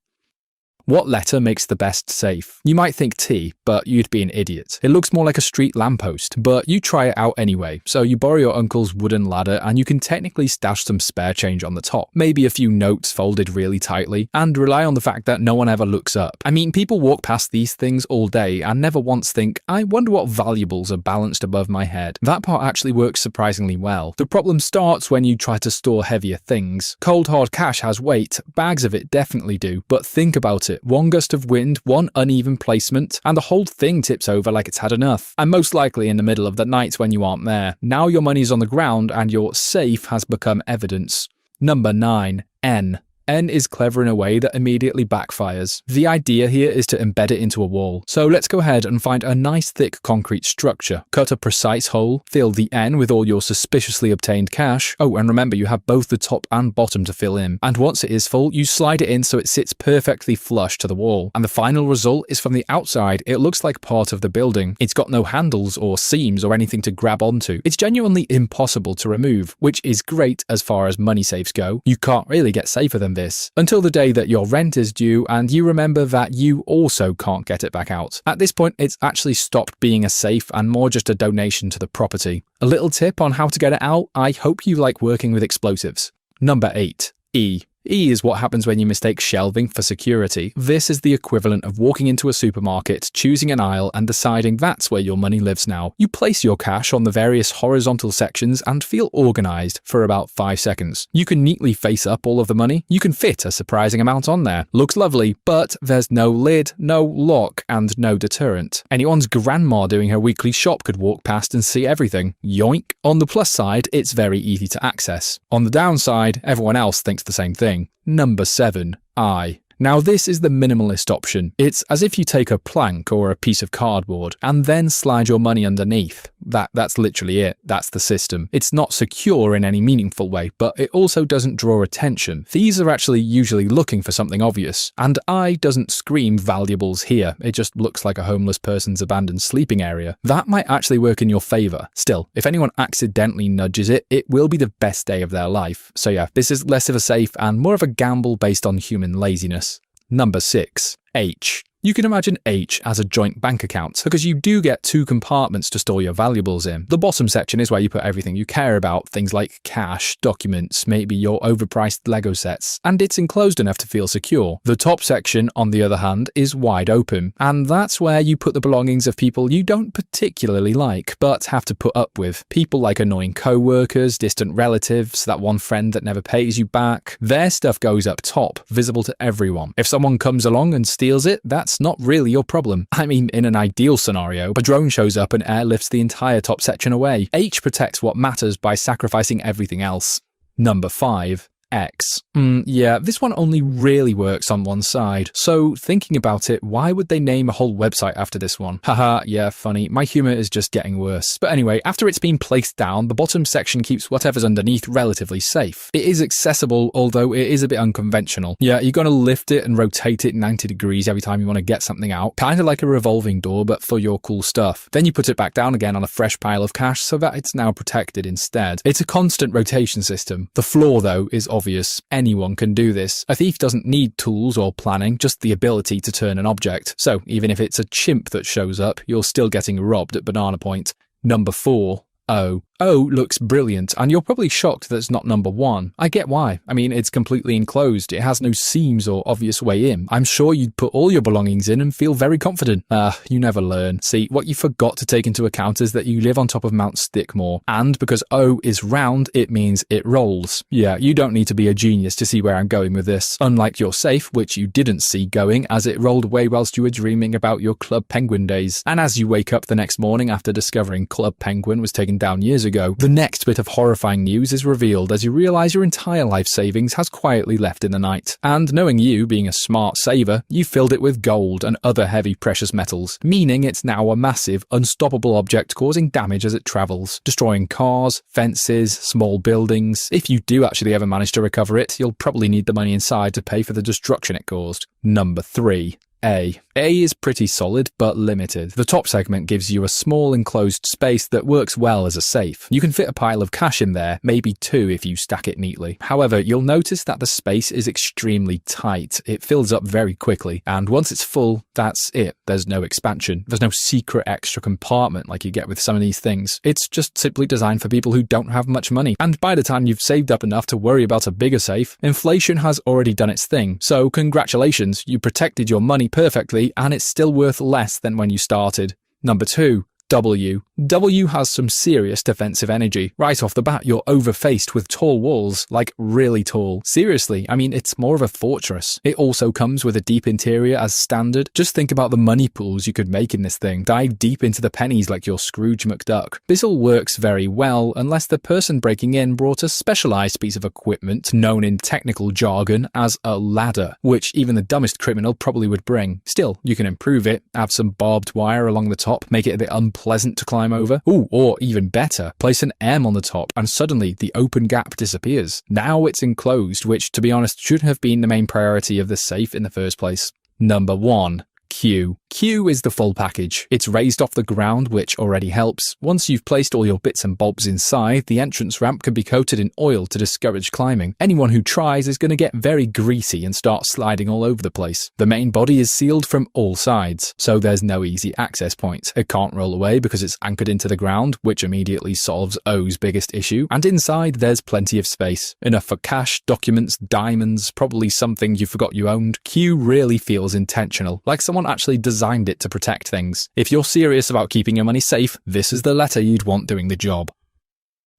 B: What letter makes the best safe? You might think T, but you'd be an idiot. It looks more like a street lamppost, but you try it out anyway. So you borrow your uncle's wooden ladder and you can technically stash some spare change on the top, maybe a few notes folded really tightly, and rely on the fact that no one ever looks up. I mean, people walk past these things all day and never once think, I wonder what valuables are balanced above my head. That part actually works surprisingly well. The problem starts when you try to store heavier things. Cold hard cash has weight, bags of it definitely do, but think about it. One gust of wind, one uneven placement, and the whole thing tips over like it's had enough. And most likely in the middle of the night when you aren't there. Now your money's on the ground and your safe has become evidence. Number 9, N. N is clever in a way that immediately backfires. The idea here is to embed it into a wall. So let's go ahead and find a nice thick concrete structure. Cut a precise hole, fill the N with all your suspiciously obtained cash. Oh, and remember you have both the top and bottom to fill in. And once it is full, you slide it in so it sits perfectly flush to the wall. And the final result is from the outside, it looks like part of the building. It's got no handles or seams or anything to grab onto. It's genuinely impossible to remove, which is great as far as money safes go. You can't really get safer than this until the day that your rent is due and you remember that you also can't get it back out. At this point, it's actually stopped being a safe and more just a donation to the property. A little tip on how to get it out: I hope you like working with explosives. Number 8, E. E is what happens when you mistake shelving for security. This is the equivalent of walking into a supermarket, choosing an aisle, and deciding that's where your money lives now. You place your cash on the various horizontal sections and feel organized for about 5 seconds. You can neatly face up all of the money. You can fit a surprising amount on there. Looks lovely, but there's no lid, no lock, and no deterrent. Anyone's grandma doing her weekly shop could walk past and see everything. Yoink. On the plus side, it's very easy to access. On the downside, everyone else thinks the same thing. Number 7, I. Now this is the minimalist option. It's as if you take a plank or a piece of cardboard and then slide your money underneath. That's literally it. That's the system. It's not secure in any meaningful way, but it also doesn't draw attention. Thieves are actually usually looking for something obvious, and I doesn't scream valuables here. It just looks like a homeless person's abandoned sleeping area. That might actually work in your favor. Still, if anyone accidentally nudges it, it will be the best day of their life. So yeah, this is less of a safe and more of a gamble based on human laziness. Number 6, H. You can imagine H as a joint bank account, because you do get 2 compartments to store your valuables in. The bottom section is where you put everything you care about, things like cash, documents, maybe your overpriced Lego sets, and it's enclosed enough to feel secure. The top section, on the other hand, is wide open, and that's where you put the belongings of people you don't particularly like, but have to put up with. People like annoying co-workers, distant relatives, that one friend that never pays you back. Their stuff goes up top, visible to everyone. If someone comes along and steals it, that's not really your problem. I mean, in an ideal scenario, a drone shows up and airlifts the entire top section away. H protects what matters by sacrificing everything else. Number 5, X. Yeah, this one only really works on one side. So thinking about it, why would they name a whole website after this one? Haha, yeah, funny. My humor is just getting worse. But anyway, after it's been placed down, the bottom section keeps whatever's underneath relatively safe. It is accessible, although it is a bit unconventional. Yeah, you're gonna lift it and rotate it 90 degrees every time you want to get something out. Kinda like a revolving door, but for your cool stuff. Then you put it back down again on a fresh pile of cash so that it's now protected instead. It's a constant rotation system. The flaw, though, is obvious. Anyone can do this. A thief doesn't need tools or planning, just the ability to turn an object. So even if it's a chimp that shows up, you're still getting robbed at banana point. Number 4. O. O looks brilliant, and you're probably shocked that it's not number 1. I get why. I mean, it's completely enclosed, it has no seams or obvious way in. I'm sure you'd put all your belongings in and feel very confident. You never learn. See, what you forgot to take into account is that you live on top of Mount Stickmore, and because O is round, it means it rolls. Yeah, you don't need to be a genius to see where I'm going with this. Unlike your safe, which you didn't see going as it rolled away whilst you were dreaming about your Club Penguin days. And as you wake up the next morning after discovering Club Penguin was taken down years ago, the next bit of horrifying news is revealed as you realise your entire life savings has quietly left in the night. And knowing you, being a smart saver, you filled it with gold and other heavy precious metals, meaning it's now a massive, unstoppable object causing damage as it travels, destroying cars, fences, small buildings. If you do actually ever manage to recover it, you'll probably need the money inside to pay for the destruction it caused. Number 3. A. A is pretty solid, but limited. The top segment gives you a small enclosed space that works well as a safe. You can fit a pile of cash in there, maybe 2 if you stack it neatly. However, you'll notice that the space is extremely tight. It fills up very quickly, and once it's full, that's it. There's no expansion. There's no secret extra compartment like you get with some of these things. It's just simply designed for people who don't have much money. And by the time you've saved up enough to worry about a bigger safe, inflation has already done its thing. So congratulations, you protected your money perfectly, and it's still worth less than when you started. Number 2. W. W has some serious defensive energy. Right off the bat, you're overfaced with tall walls, like really tall. Seriously, I mean, it's more of a fortress. It also comes with a deep interior as standard. Just think about the money pools you could make in this thing. Dive deep into the pennies like you're Scrooge McDuck. This all works very well unless the person breaking in brought a specialized piece of equipment known in technical jargon as a ladder, which even the dumbest criminal probably would bring. Still, you can improve it, add some barbed wire along the top, make it a bit unpleasant to climb over. Ooh, or even better, place an M on the top and suddenly the open gap disappears. Now it's enclosed, which to be honest should have been the main priority of the safe in the first place. Number 1. Q. Q is the full package. It's raised off the ground, which already helps. Once you've placed all your bits and bobs inside, the entrance ramp can be coated in oil to discourage climbing. Anyone who tries is going to get very greasy and start sliding all over the place. The main body is sealed from all sides, so there's no easy access point. It can't roll away because it's anchored into the ground, which immediately solves O's biggest issue. And inside, there's plenty of space. Enough for cash, documents, diamonds, probably something you forgot you owned. Q really feels intentional, like someone actually designed it to protect things. If you're serious about keeping your money safe, this is the letter you'd want doing the job.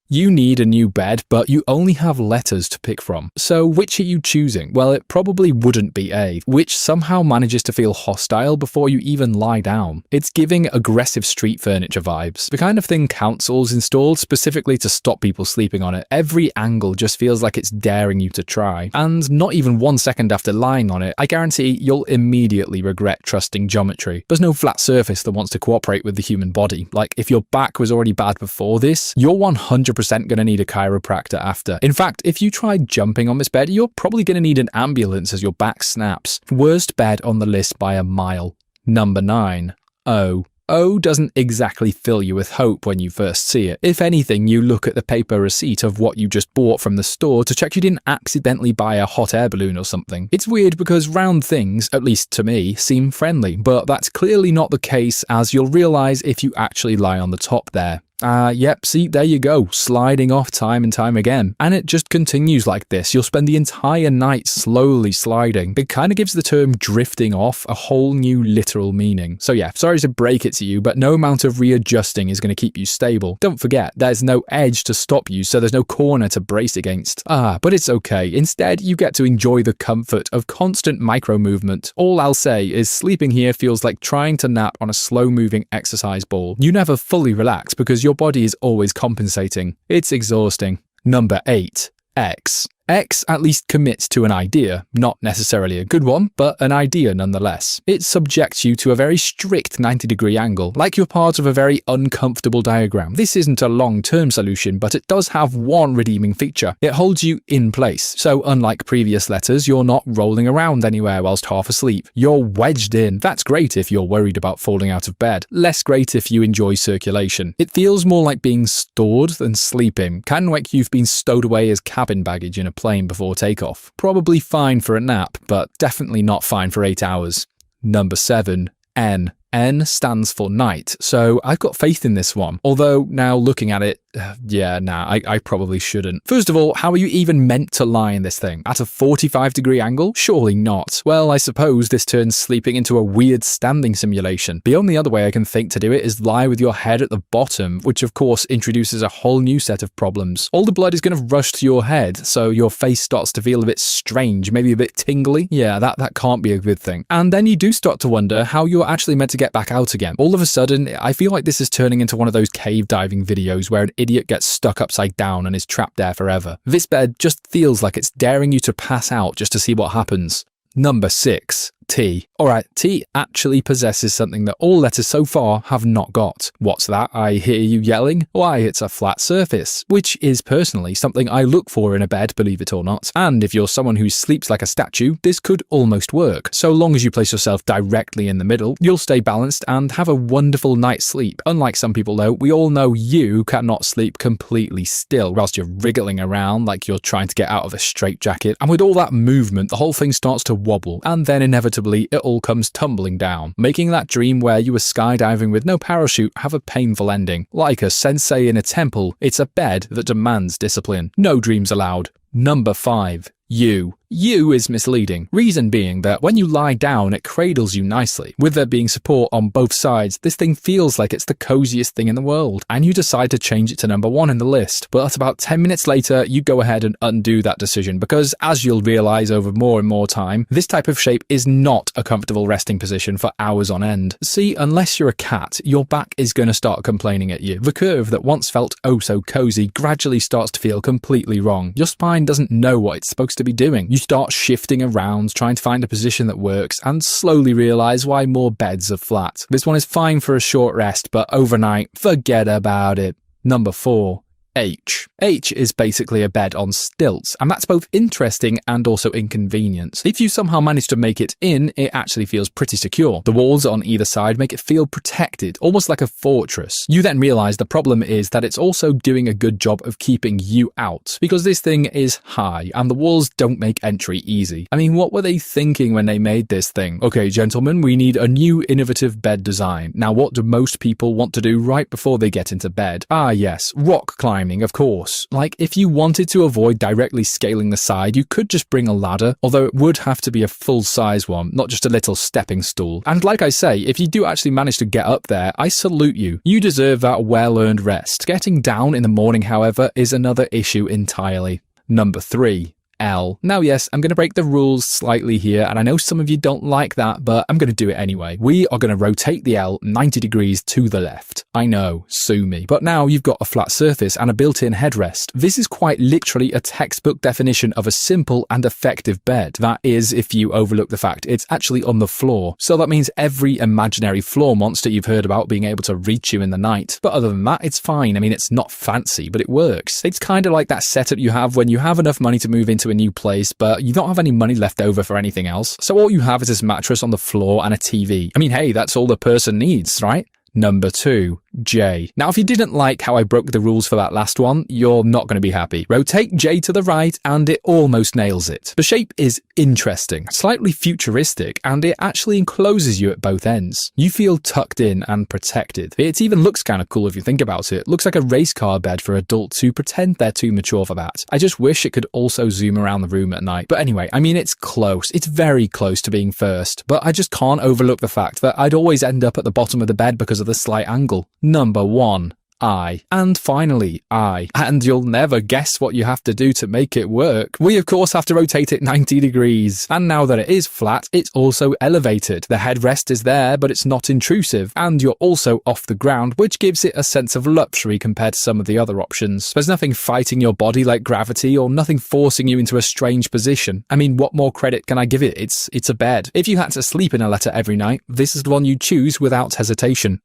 B: You need a new bed, but you only have letters to pick from. So which are you choosing? Well, it probably wouldn't be A, which somehow manages to feel hostile before you even lie down. It's giving aggressive street furniture vibes, the kind of thing councils installed specifically to stop people sleeping on it. Every angle just feels like it's daring you to try. And not even 1 second after lying on it, I guarantee you'll immediately regret trusting geometry. There's no flat surface that wants to cooperate with the human body. Like, if your back was already bad before this, you're 100% going to need a chiropractor after. In fact, if you tried jumping on this bed, you're probably going to need an ambulance as your back snaps. Worst bed on the list by a mile. Number 9. O. O doesn't exactly fill you with hope when you first see it. If anything, you look at the paper receipt of what you just bought from the store to check you didn't accidentally buy a hot air balloon or something. It's weird because round things, at least to me, seem friendly, but that's clearly not the case, as you'll realise if you actually lie on the top there. Yep, see, there you go, sliding off time and time again. And it just continues like this. You'll spend the entire night slowly sliding. It kind of gives the term drifting off a whole new literal meaning. So yeah, sorry to break it to you, but no amount of readjusting is going to keep you stable. Don't forget, there's no edge to stop you, so there's no corner to brace against. But it's okay. Instead, you get to enjoy the comfort of constant micro movement. All I'll say is sleeping here feels like trying to nap on a slow-moving exercise ball. You never fully relax because your body is always compensating. It's exhausting. Number 8. X. X at least commits to an idea, not necessarily a good one, but an idea nonetheless. It subjects you to a very strict 90-degree angle, like you're part of a very uncomfortable diagram. This isn't a long-term solution, but it does have one redeeming feature. It holds you in place, so unlike previous letters, you're not rolling around anywhere whilst half asleep. You're wedged in. That's great if you're worried about falling out of bed. Less great if you enjoy circulation. It feels more like being stored than sleeping, kind of like you've been stowed away as cabin baggage in a plane before takeoff. Probably fine for a nap, but definitely not fine for 8 hours. Number 7. N. N stands for night, so I've got faith in this one. Although, now looking at it, I probably shouldn't. First of all, how are you even meant to lie in this thing? At a 45-degree angle? Surely not. Well, I suppose this turns sleeping into a weird standing simulation. The only other way I can think to do it is lie with your head at the bottom, which of course introduces a whole new set of problems. All the blood is going to rush to your head, so your face starts to feel a bit strange, maybe a bit tingly. Yeah, that can't be a good thing. And then you do start to wonder how you're actually meant to get back out again. All of a sudden, I feel like this is turning into one of those cave diving videos where an idiot gets stuck upside down and is trapped there forever. This bed just feels like it's daring you to pass out just to see what happens. Number 6. T. Alright, T actually possesses something that all letters so far have not got. What's that, I hear you yelling? Why, it's a flat surface, which is personally something I look for in a bed, believe it or not. And if you're someone who sleeps like a statue, this could almost work. So long as you place yourself directly in the middle, you'll stay balanced and have a wonderful night's sleep. Unlike some people though, we all know you cannot sleep completely still whilst you're wriggling around like you're trying to get out of a straitjacket. And with all that movement, the whole thing starts to wobble, and then inevitably it all comes tumbling down, making that dream where you were skydiving with no parachute have a painful ending. Like a sensei in a temple, it's a bed that demands discipline. No dreams allowed. Number 5. U. U is misleading. Reason being that when you lie down, it cradles you nicely. With there being support on both sides, this thing feels like it's the coziest thing in the world, and you decide to change it to number 1 in the list. But about 10 minutes later, you go ahead and undo that decision because, as you'll realize over more and more time, this type of shape is not a comfortable resting position for hours on end. See, unless you're a cat, your back is going to start complaining at you. The curve that once felt oh so cozy gradually starts to feel completely wrong. Your spine doesn't know what it's supposed to be doing. You start shifting around, trying to find a position that works, and slowly realize why more beds are flat. This one is fine for a short rest, but overnight, forget about it. Number 4. H. H is basically a bed on stilts, and that's both interesting and also inconvenient. If you somehow manage to make it in, it actually feels pretty secure. The walls on either side make it feel protected, almost like a fortress. You then realize the problem is that it's also doing a good job of keeping you out, because this thing is high, and the walls don't make entry easy. I mean, what were they thinking when they made this thing? Okay, gentlemen, we need a new innovative bed design. Now, what do most people want to do right before they get into bed? Ah yes, rock climbing. Of course. Like, if you wanted to avoid directly scaling the side, you could just bring a ladder, although it would have to be a full-size one, not just a little stepping stool. And like I say, if you do actually manage to get up there, I salute you. You deserve that well-earned rest. Getting down in the morning, however, is another issue entirely. Number 3. L. Now yes, I'm going to break the rules slightly here, and I know some of you don't like that, but I'm going to do it anyway. We are going to rotate the L 90 degrees to the left. I know, sue me. But now you've got a flat surface and a built-in headrest. This is quite literally a textbook definition of a simple and effective bed. That is, if you overlook the fact it's actually on the floor. So that means every imaginary floor monster you've heard about being able to reach you in the night. But other than that, it's fine. I mean, it's not fancy, but it works. It's kind of like that setup you have when you have enough money to move into a new place, but you don't have any money left over for anything else. So all you have is this mattress on the floor and a TV. I mean, hey, that's all the person needs, right? Number 2. J. Now, if you didn't like how I broke the rules for that last one, you're not going to be happy. Rotate J to the right, and it almost nails it. The shape is interesting, slightly futuristic, and it actually encloses you at both ends. You feel tucked in and protected. It even looks kind of cool if you think about it. It looks like a race car bed for adults who pretend they're too mature for that. I just wish it could also zoom around the room at night. But anyway, I mean, it's close. It's very close to being first, but I just can't overlook the fact that I'd always end up at the bottom of the bed because of the slight angle. Number 1. I. And finally, I. And you'll never guess what you have to do to make it work. We of course have to rotate it 90 degrees. And now that it is flat, it's also elevated. The headrest is there, but it's not intrusive. And you're also off the ground, which gives it a sense of luxury compared to some of the other options. There's nothing fighting your body like gravity, or nothing forcing you into a strange position. I mean, what more credit can I give it? It's a bed. If you had to sleep in a letter every night, this is the one you'd choose without hesitation.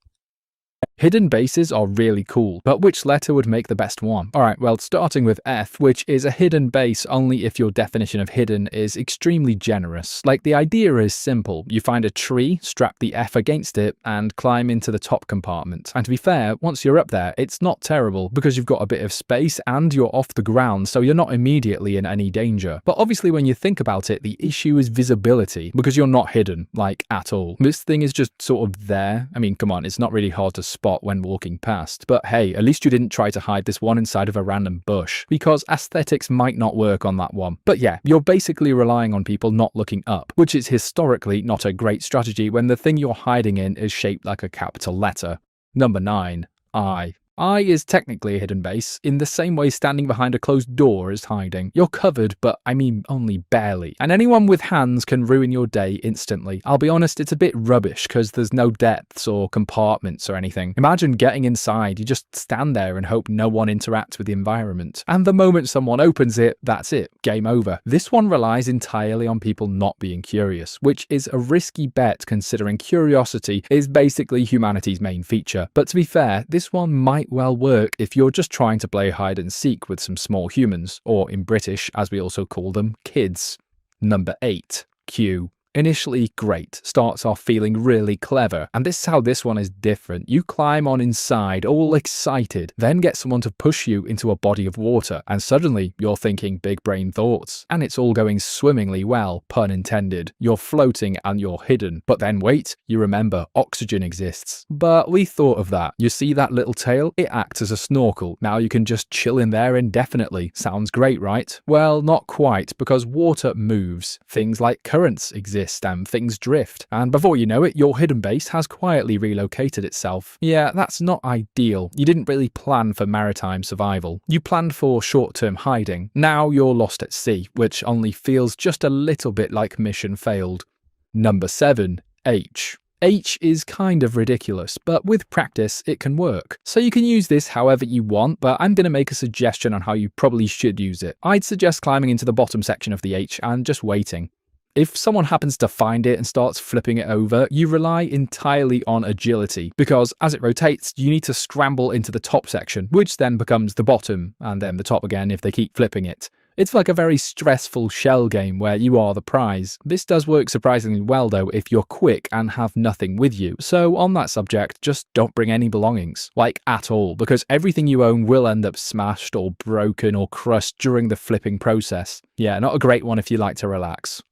B: Hidden bases are really cool, but which letter would make the best one? Alright, well, starting with F, which is a hidden base only if your definition of hidden is extremely generous. Like, the idea is simple. You find a tree, strap the F against it, and climb into the top compartment. And to be fair, once you're up there, it's not terrible, because you've got a bit of space and you're off the ground, so you're not immediately in any danger. But obviously when you think about it, the issue is visibility, because you're not hidden, like, at all. This thing is just sort of there. I mean, come on, it's not really hard to spot when walking past. But hey, at least you didn't try to hide this one inside of a random bush, because aesthetics might not work on that one. But yeah, you're basically relying on people not looking up, which is historically not a great strategy when the thing you're hiding in is shaped like a capital letter. Number 9. I. I is technically a hidden base, in the same way standing behind a closed door is hiding. You're covered, but I mean only barely. And anyone with hands can ruin your day instantly. I'll be honest, it's a bit rubbish because there's no depths or compartments or anything. Imagine getting inside, you just stand there and hope no one interacts with the environment. And the moment someone opens it, that's it, game over. This one relies entirely on people not being curious, which is a risky bet considering curiosity is basically humanity's main feature. But to be fair, this one might well work if you're just trying to play hide and seek with some small humans, or in British, as we also call them, kids. Number 8. Q. Initially great, starts off feeling really clever, and this is how this one is different. You climb on inside, all excited, then get someone to push you into a body of water, and suddenly you're thinking big brain thoughts, and it's all going swimmingly well, pun intended. You're floating and you're hidden, but then wait, you remember oxygen exists. But we thought of that. You see that little tail? It acts as a snorkel. Now you can just chill in there indefinitely. Sounds great, right? Well, not quite, because water moves. Things like currents exist and things drift, and before you know it, your hidden base has quietly relocated itself. Yeah, that's not ideal. You didn't really plan for maritime survival. You planned for short-term hiding. Now you're lost at sea, which only feels just a little bit like mission failed. Number 7. H. H is kind of ridiculous, but with practice, it can work. So you can use this however you want, but I'm going to make a suggestion on how you probably should use it. I'd suggest climbing into the bottom section of the H and just waiting. If someone happens to find it and starts flipping it over, you rely entirely on agility, because as it rotates, you need to scramble into the top section, which then becomes the bottom, and then the top again if they keep flipping it. It's like a very stressful shell game where you are the prize. This does work surprisingly well though if you're quick and have nothing with you, so on that subject, just don't bring any belongings. Like, at all, because everything you own will end up smashed or broken or crushed during the flipping process. Yeah, not a great one if you like to relax.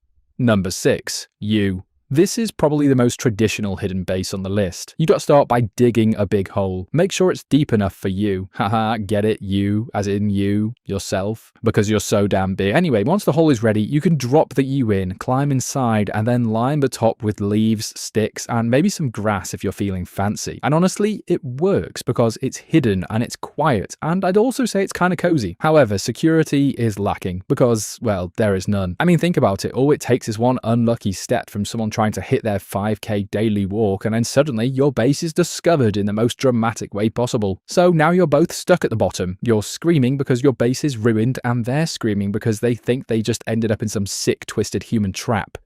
B: Number 6. U. This is probably the most traditional hidden base on the list. You gotta start by digging a big hole. Make sure it's deep enough for you. Haha, get it? You, as in you, yourself, because you're so damn big. Anyway, once the hole is ready, you can drop the U in, climb inside, and then line the top with leaves, sticks, and maybe some grass if you're feeling fancy. And honestly, it works because it's hidden and it's quiet, and I'd also say it's kind of cozy. However, security is lacking because, well, there is none. I mean, think about it. All it takes is one unlucky step from someone trying to hit their 5k daily walk, and then suddenly your base is discovered in the most dramatic way possible. So now you're both stuck at the bottom. You're screaming because your base is ruined, and they're screaming because they think they just ended up in some sick, twisted human trap.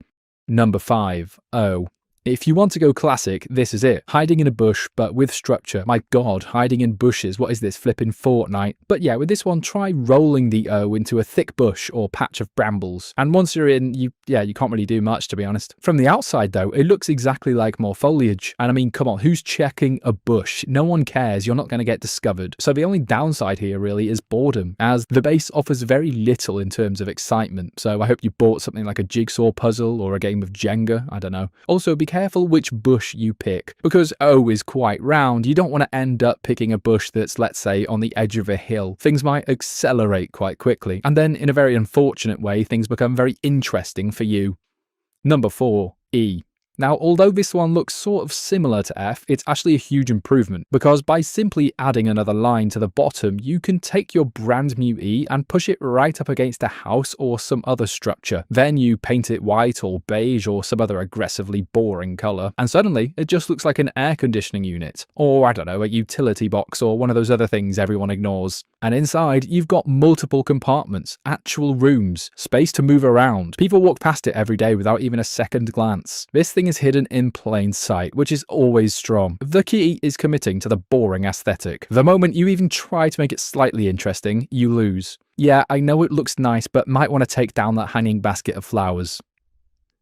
B: Number 5. O. If you want to go classic, this is it. Hiding in a bush, but with structure. My god, hiding in bushes, what is this, flipping Fortnite? But yeah, with this one, try rolling the O into a thick bush or patch of brambles. And once you're in, you can't really do much, to be honest. From the outside though, it looks exactly like more foliage. And I mean, come on, who's checking a bush? No one cares, you're not going to get discovered. So the only downside here really is boredom, as the base offers very little in terms of excitement. So I hope you bought something like a jigsaw puzzle or a game of Jenga, I don't know. Also, be careful which bush you pick, because O is quite round. You don't want to end up picking a bush that's, let's say, on the edge of a hill. Things might accelerate quite quickly, and then in a very unfortunate way, things become very interesting for you. Number 4. E. Now, although this one looks sort of similar to F, it's actually a huge improvement, because by simply adding another line to the bottom, you can take your brand new E and push it right up against a house or some other structure. Then you paint it white or beige or some other aggressively boring colour, and suddenly it just looks like an air conditioning unit. Or, I don't know, a utility box or one of those other things everyone ignores. And inside, you've got multiple compartments, actual rooms, space to move around. People walk past it every day without even a second glance. This thing is hidden in plain sight, which is always strong. The key is committing to the boring aesthetic. The moment you even try to make it slightly interesting, you lose. Yeah, I know it looks nice, but might want to take down that hanging basket of flowers.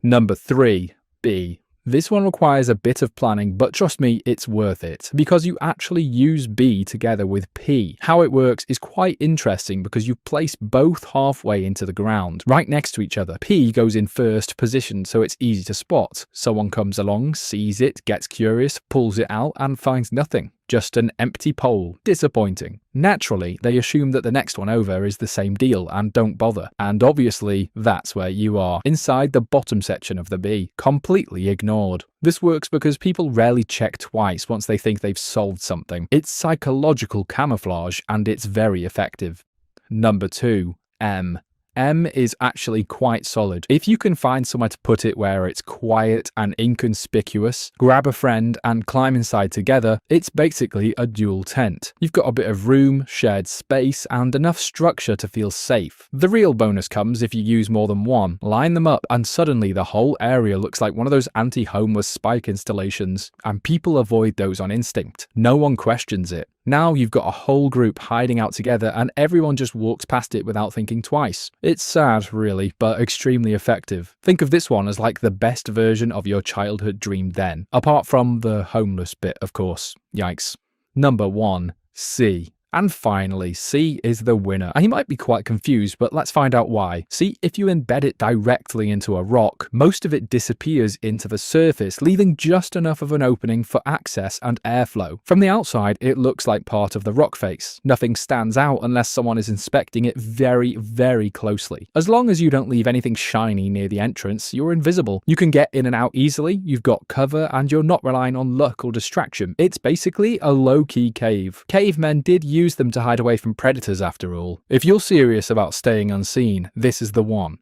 B: Number 3, B. This one requires a bit of planning, but trust me, it's worth it, because you actually use B together with P. How it works is quite interesting because you place both halfway into the ground, right next to each other. P goes in first position, so it's easy to spot. Someone comes along, sees it, gets curious, pulls it out, and finds nothing. Just an empty pole. Disappointing. Naturally, they assume that the next one over is the same deal and don't bother. And obviously, that's where you are, inside the bottom section of the B, completely ignored. This works because people rarely check twice once they think they've solved something. It's psychological camouflage, and it's very effective. Number 2, M. M is actually quite solid. If you can find somewhere to put it where it's quiet and inconspicuous, grab a friend and climb inside together, it's basically a dual tent. You've got a bit of room, shared space, and enough structure to feel safe. The real bonus comes if you use more than one. Line them up and suddenly the whole area looks like one of those anti-homeless spike installations, and people avoid those on instinct. No one questions it. Now you've got a whole group hiding out together and everyone just walks past it without thinking twice. It's sad, really, but extremely effective. Think of this one as like the best version of your childhood dream then. Apart from the homeless bit, of course. Yikes. Number 1, C. And finally, C is the winner. And you might be quite confused, but let's find out why. See, if you embed it directly into a rock, most of it disappears into the surface, leaving just enough of an opening for access and airflow. From the outside, it looks like part of the rock face. Nothing stands out unless someone is inspecting it very, very closely. As long as you don't leave anything shiny near the entrance, you're invisible. You can get in and out easily, you've got cover, and you're not relying on luck or distraction. It's basically a low-key cave. Cavemen did use them to hide away from predators after all. If you're serious about staying unseen, this is the one.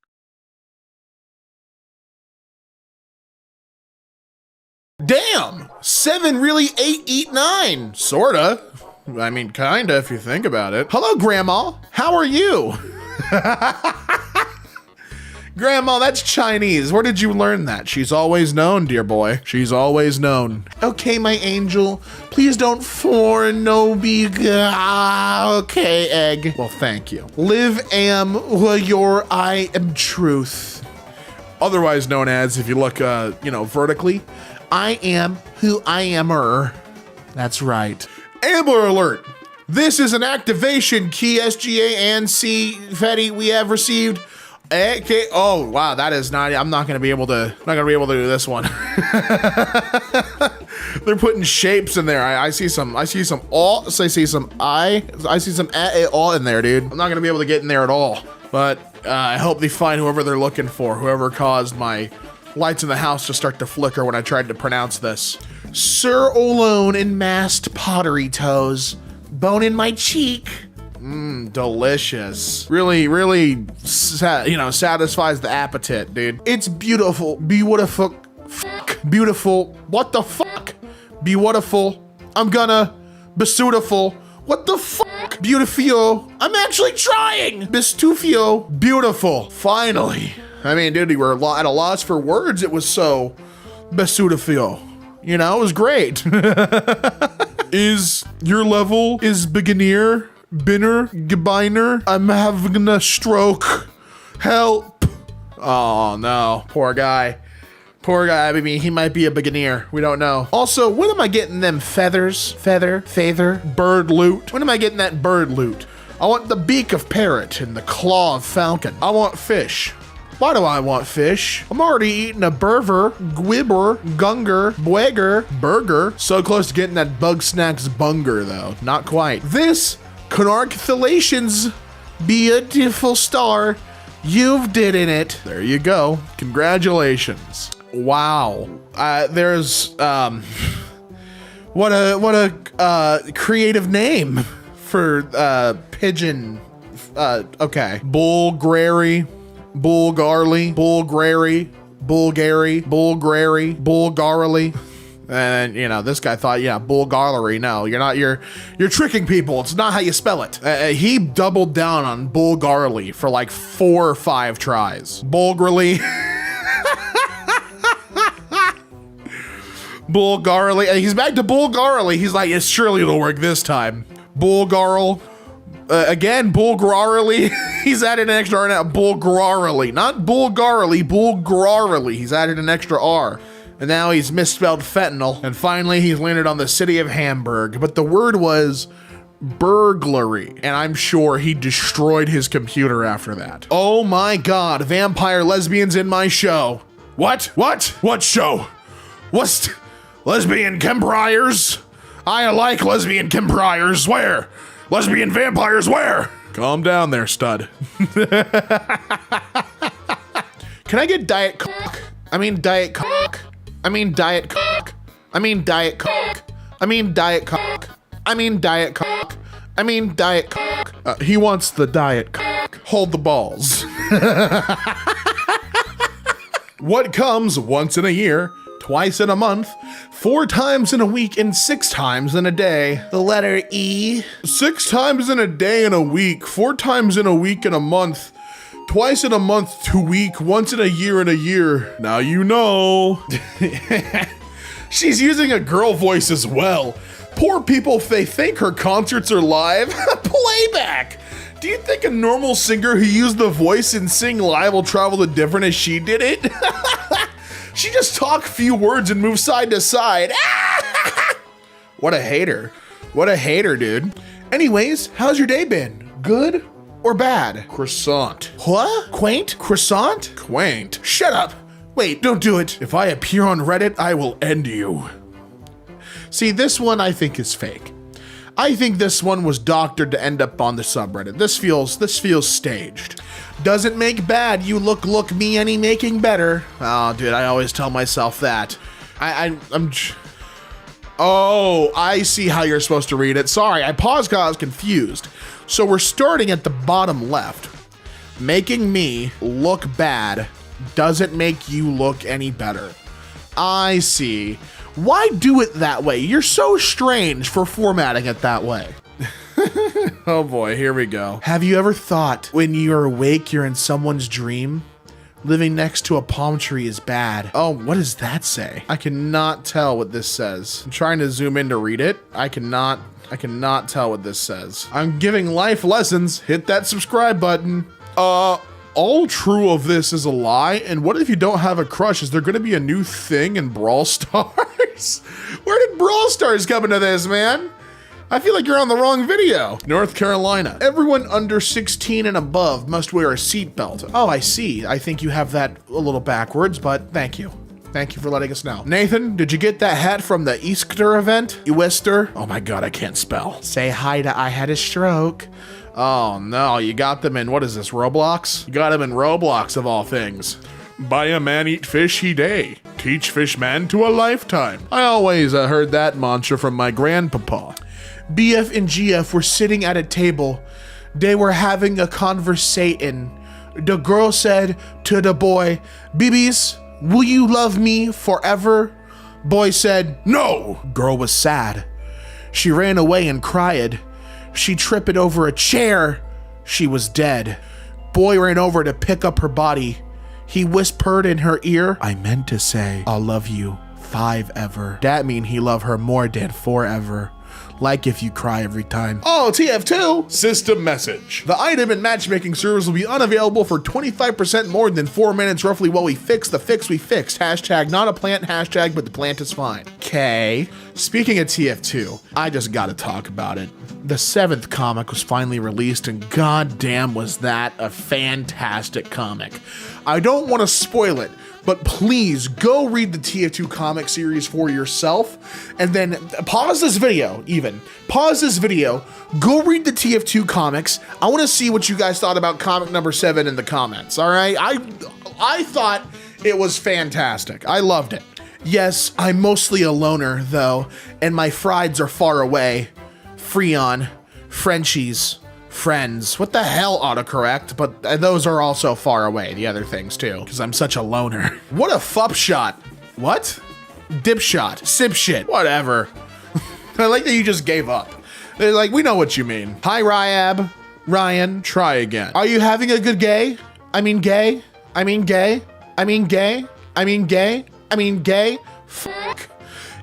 C: Damn! 7 really 8 eat 9. Sorta. I mean, kinda if you think about it. Hello, Grandma. How are you? Grandma, that's Chinese. Where did you learn that? She's always known, dear boy. She's always known. Okay, my angel. Please don't foreign no be. Okay, egg. Well, thank you. Live am your I am truth. Otherwise known as, if you look, vertically, I am who I am-er. That's right. Amber alert. This is an activation key SGA and C Fetty we have received. Okay. Oh wow, that is not. I'm not gonna be able to. Do this one. They're putting shapes in there. I see some. I see some all. So I see some I see some all in there, dude. I'm not gonna be able to get in there at all. But I hope they find whoever they're looking for. Whoever caused my lights in the house to start to flicker when I tried to pronounce this. Sir Olone in masked pottery toes. Bone in my cheek. Delicious. Really, satisfies the appetite, dude. It's beautiful. Beautiful. Beautiful. What the fuck? Beautiful. I'm gonna. Beautiful. What the fuck? Beautiful. I'm actually trying. Bistufio. Beautiful. Finally. I mean, dude, we were at a loss for words. It was so beautiful. It was great. Is your level is beginner? Binner, Gebiner, I'm having a stroke. Help. Oh no, poor guy. I mean, he might be a beginner. We don't know. Also, when am I getting them feathers? Feather, bird loot. When am I getting that bird loot? I want the beak of parrot and the claw of falcon. I want fish. Why do I want fish? I'm already eating a burver, gwibber, gunger, bwegger, burger. So close to getting that bug snacks bunger though. Not quite. This Congratulations, beautiful star. You've did in it. There you go. Congratulations. Wow. There's what a creative name for pigeon. Okay. Bulgari, Bulgarly, Bulgari, Bulgari, Bulgari, Bulgarly. And you know, this guy thought, yeah, Bulgari. No, you're not. You're tricking people. It's not how you spell it. He doubled down on Bulgarly for like 4 or 5 tries. Bulgarly. Bulgarly. He's back to Bulgarly. He's like, yes, surely it'll work this time. Bulgarl. Again, Bulgarly. He's added an extra R now. Bulgarly. Not Bulgarly, Bulgarly. He's added an extra R. And now he's misspelled fentanyl. And finally, he's landed on the city of Hamburg. But the word was burglary. And I'm sure he destroyed his computer after that. Oh my God, vampire lesbians in my show. What? What? What show? What's lesbian Kempriers? I like lesbian Kempriers. Where? Lesbian vampires where? Calm down there, stud. Can I get Diet Coke? I mean Diet Coke. I mean Diet Coke. I mean Diet Coke. I mean Diet Coke. I mean Diet Coke. I mean Diet Coke. He wants the Diet Coke. Hold the balls. What comes once in a year, twice in a month, 4 times in a week, and 6 times in a day? The letter E. 6 times in a day and a week, 4 times in a week and a month, twice in a month to week, once in a year and a year. Now you know. She's using a girl voice as well. Poor people, they think her concerts are live. Playback. Do you think a normal singer who used the voice and sing live will travel as different as she did it? She just talk few words and move side to side. What a hater. What a hater, dude. Anyways, how's your day been? Good or bad? Croissant. What? Quaint? Croissant? Quaint. Shut up. Wait, don't do it. If I appear on Reddit, I will end you. See, this one I think is fake. I think this one was doctored to end up on the subreddit. This feels staged. Doesn't make bad. You look me any making better. Oh, dude, I always tell myself that. Oh, I see how you're supposed to read it. Sorry, I paused because I was confused. So we're starting at the bottom left. Making me look bad doesn't make you look any better. I see. Why do it that way? You're so strange for formatting it that way. Oh boy, here we go. Have you ever thought when you're awake, you're in someone's dream? Living next to a palm tree is bad. Oh, what does that say? I cannot tell what this says. I'm trying to zoom in to read it. I cannot tell what this says. I'm giving life lessons. Hit that subscribe button. All true of this is a lie. And what if you don't have a crush? Is there going to be a new thing in Brawl Stars? Where did Brawl Stars come into this, man? I feel like you're on the wrong video. North Carolina. Everyone under 16 and above must wear a seatbelt. Oh, I see. I think you have that a little backwards, but thank you. Thank you for letting us know. Nathan, did you get that hat from the Easter event? Easter? Oh my God, I can't spell. Say hi to I Had a Stroke. Oh no, you got them in, what is this, Roblox? You got them in Roblox of all things. Buy a man, eat fish, he day. Teach fish man to a lifetime. I always heard that mantra from my grandpapa. BF and GF were sitting at a table. They were having a conversation. The girl said to the boy, "Bibis, will you love me forever?" Boy said, "No." Girl was sad. She ran away and cried. She tripped over a chair. She was dead. Boy ran over to pick up her body. He whispered in her ear, "I meant to say, I'll love you 5 ever." That mean he loved her more than forever. Like if you cry every time. Oh, TF2! System message. The item and matchmaking servers will be unavailable for 25% more than 4 minutes roughly while we fix the fix we fixed. Hashtag not a plant, hashtag but the plant is fine. Okay. Speaking of TF2, I just gotta talk about it. The 7th comic was finally released and goddamn was that a fantastic comic. I don't want to spoil it, but please go read the TF2 comic series for yourself and then pause this video Pause this video, go read the TF2 comics. I want to see what you guys thought about comic number 7 in the comments, all right? I thought It was fantastic. I loved it. Yes, I'm mostly a loner, though, and my frieds are far away. Freon, Frenchies, friends. What the hell, autocorrect? But those are also far away, the other things, too, because I'm such a loner. What a fup shot. What? Dip shot. Sip shit. Whatever. I like that you just gave up. They're like, we know what you mean. Hi, Ryab. Ryan, try again. Are you having a good gay? I mean gay? I mean gay? I mean gay? I mean gay? I mean gay? Fuck.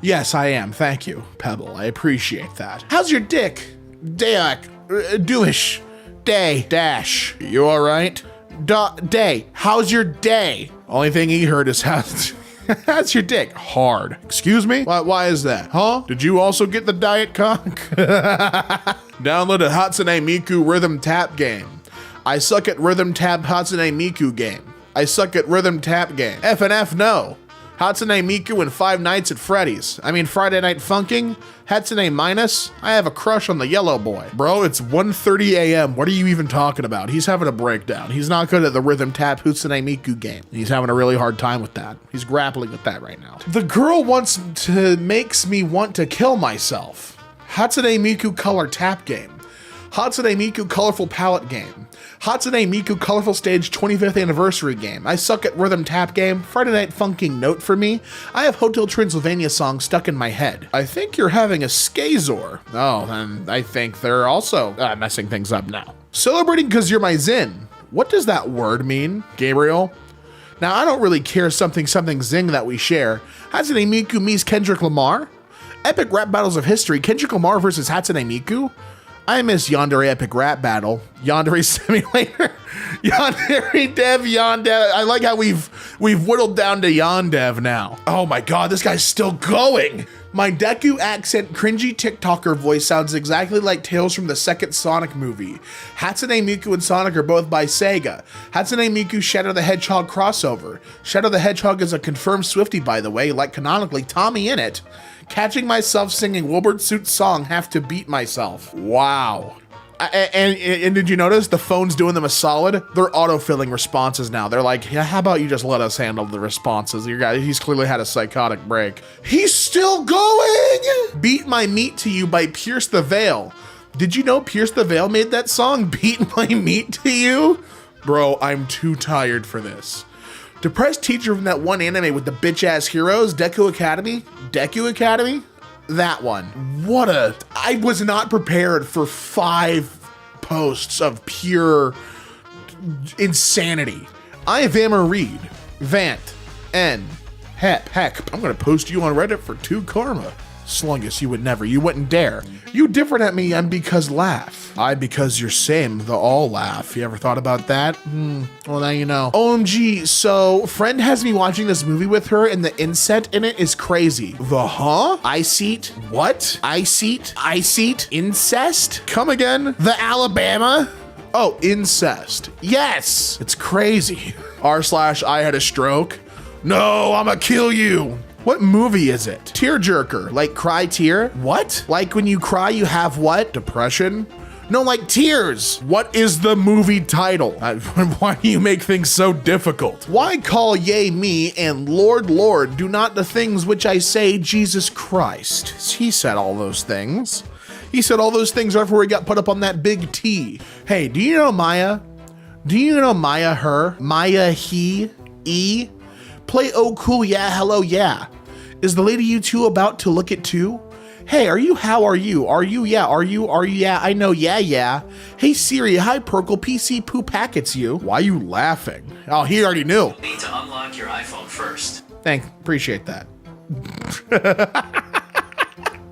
C: Yes, I am. Thank you, Pebble. I appreciate that. How's your dick? Dayak. Doish. Day. Dash. You alright? Day. How's your day? Only thing he heard is how's your dick? Hard. Excuse me? Why is that? Huh? Did you also get the diet cock? Download a Hatsune Miku rhythm tap game. I suck at rhythm tap Hatsune Miku game. I suck at rhythm tap game. FNF no. Hatsune Miku and Five Nights at Freddy's. I mean Friday Night Funking. Hatsune minus. I have a crush on the yellow boy. Bro, it's 1:30 a.m. What are you even talking about? He's having a breakdown. He's not good at the rhythm tap Hatsune Miku game. He's having a really hard time with that. He's grappling with that right now. The girl makes me want to kill myself. Hatsune Miku color tap game. Hatsune Miku colorful palette game. Hatsune Miku colorful stage 25th anniversary game. I suck at rhythm tap game. Friday Night Funking note for me. I have Hotel Transylvania song stuck in my head. I think you're having a skazor. Oh, and I think they're also messing things up now. Celebrating because you're my Zin. What does that word mean, Gabriel? Now, I don't really care something zing that we share. Hatsune Miku meets Kendrick Lamar. Epic rap battles of history. Kendrick Lamar versus Hatsune Miku. I miss Yandere Epic Rap Battle, Yandere Simulator, Yandere Dev, Yandev. I like how we've whittled down to Yandev now. Oh my God, this guy's still going. My Deku accent cringy TikToker voice sounds exactly like Tales from the second Sonic movie. Hatsune Miku and Sonic are both by Sega. Hatsune Miku Shadow the Hedgehog crossover. Shadow the Hedgehog is a confirmed Swiftie, by the way, like canonically Tommy in it. Catching myself singing Wilbur Soot's song, Have to Beat Myself. Wow. And did you notice the phone's doing them a solid? They're autofilling responses now. They're like, yeah, how about you just let us handle the responses? Your guy, he's clearly had a psychotic break. He's still going! Beat My Meat to You by Pierce the Veil. Did you know Pierce the Veil made that song, Beat My Meat to You? Bro, I'm too tired for this. Depressed teacher from that one anime with the bitch-ass heroes, Deku Academy? Deku Academy? That one. I was not prepared for 5 posts of pure insanity. I am a Reed, Vant, N, Heck. I'm gonna post you on Reddit for 2 karma. Slungus, you wouldn't dare. You different at me, I'm because laugh. I because you're same, the all laugh. You ever thought about that? Well, now you know. OMG, so friend has me watching this movie with her and the inset in it is crazy. The huh? I-seat? What? I-seat? Incest? Come again? The Alabama? Oh, incest. Yes! It's crazy. R/I had a stroke. No, I'ma kill you. What movie is it? Tearjerker, like cry tear? What? Like when you cry you have what? Depression? No, like tears. What is the movie title? Why do you make things so difficult? Why call ye me and Lord, Lord, do not the things which I say, Jesus Christ? He said all those things. He said all those things right before he got put up on that big T. Hey, do you know Maya? Do you know Maya, her? Maya, he, e? Play oh cool, yeah, hello, yeah. Is the lady you two about to look at too? Hey, are you, how are you? Are you, yeah, are you, yeah, I know, yeah. Hey Siri, hi Perkle, PC poo packets you. Why are you laughing? Oh, he already knew.
D: You need to unlock your iPhone first.
C: Appreciate that.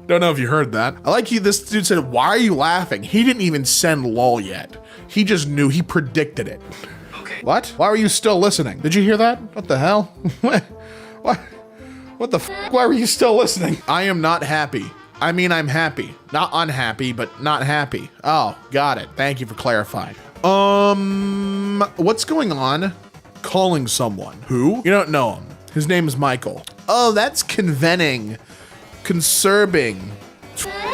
C: Don't know if you heard that. I like this dude said, why are you laughing? He didn't even send lol yet. He just knew, he predicted it.
D: Okay.
C: What? Why were you still listening? Did you hear that? What the hell? What the f? Why were you still listening? I am not happy. I mean, I'm happy. Not unhappy, but not happy. Oh, got it. Thank you for clarifying. What's going on? Calling someone. Who? You don't know him. His name is Michael. Oh, that's convening. Conserving.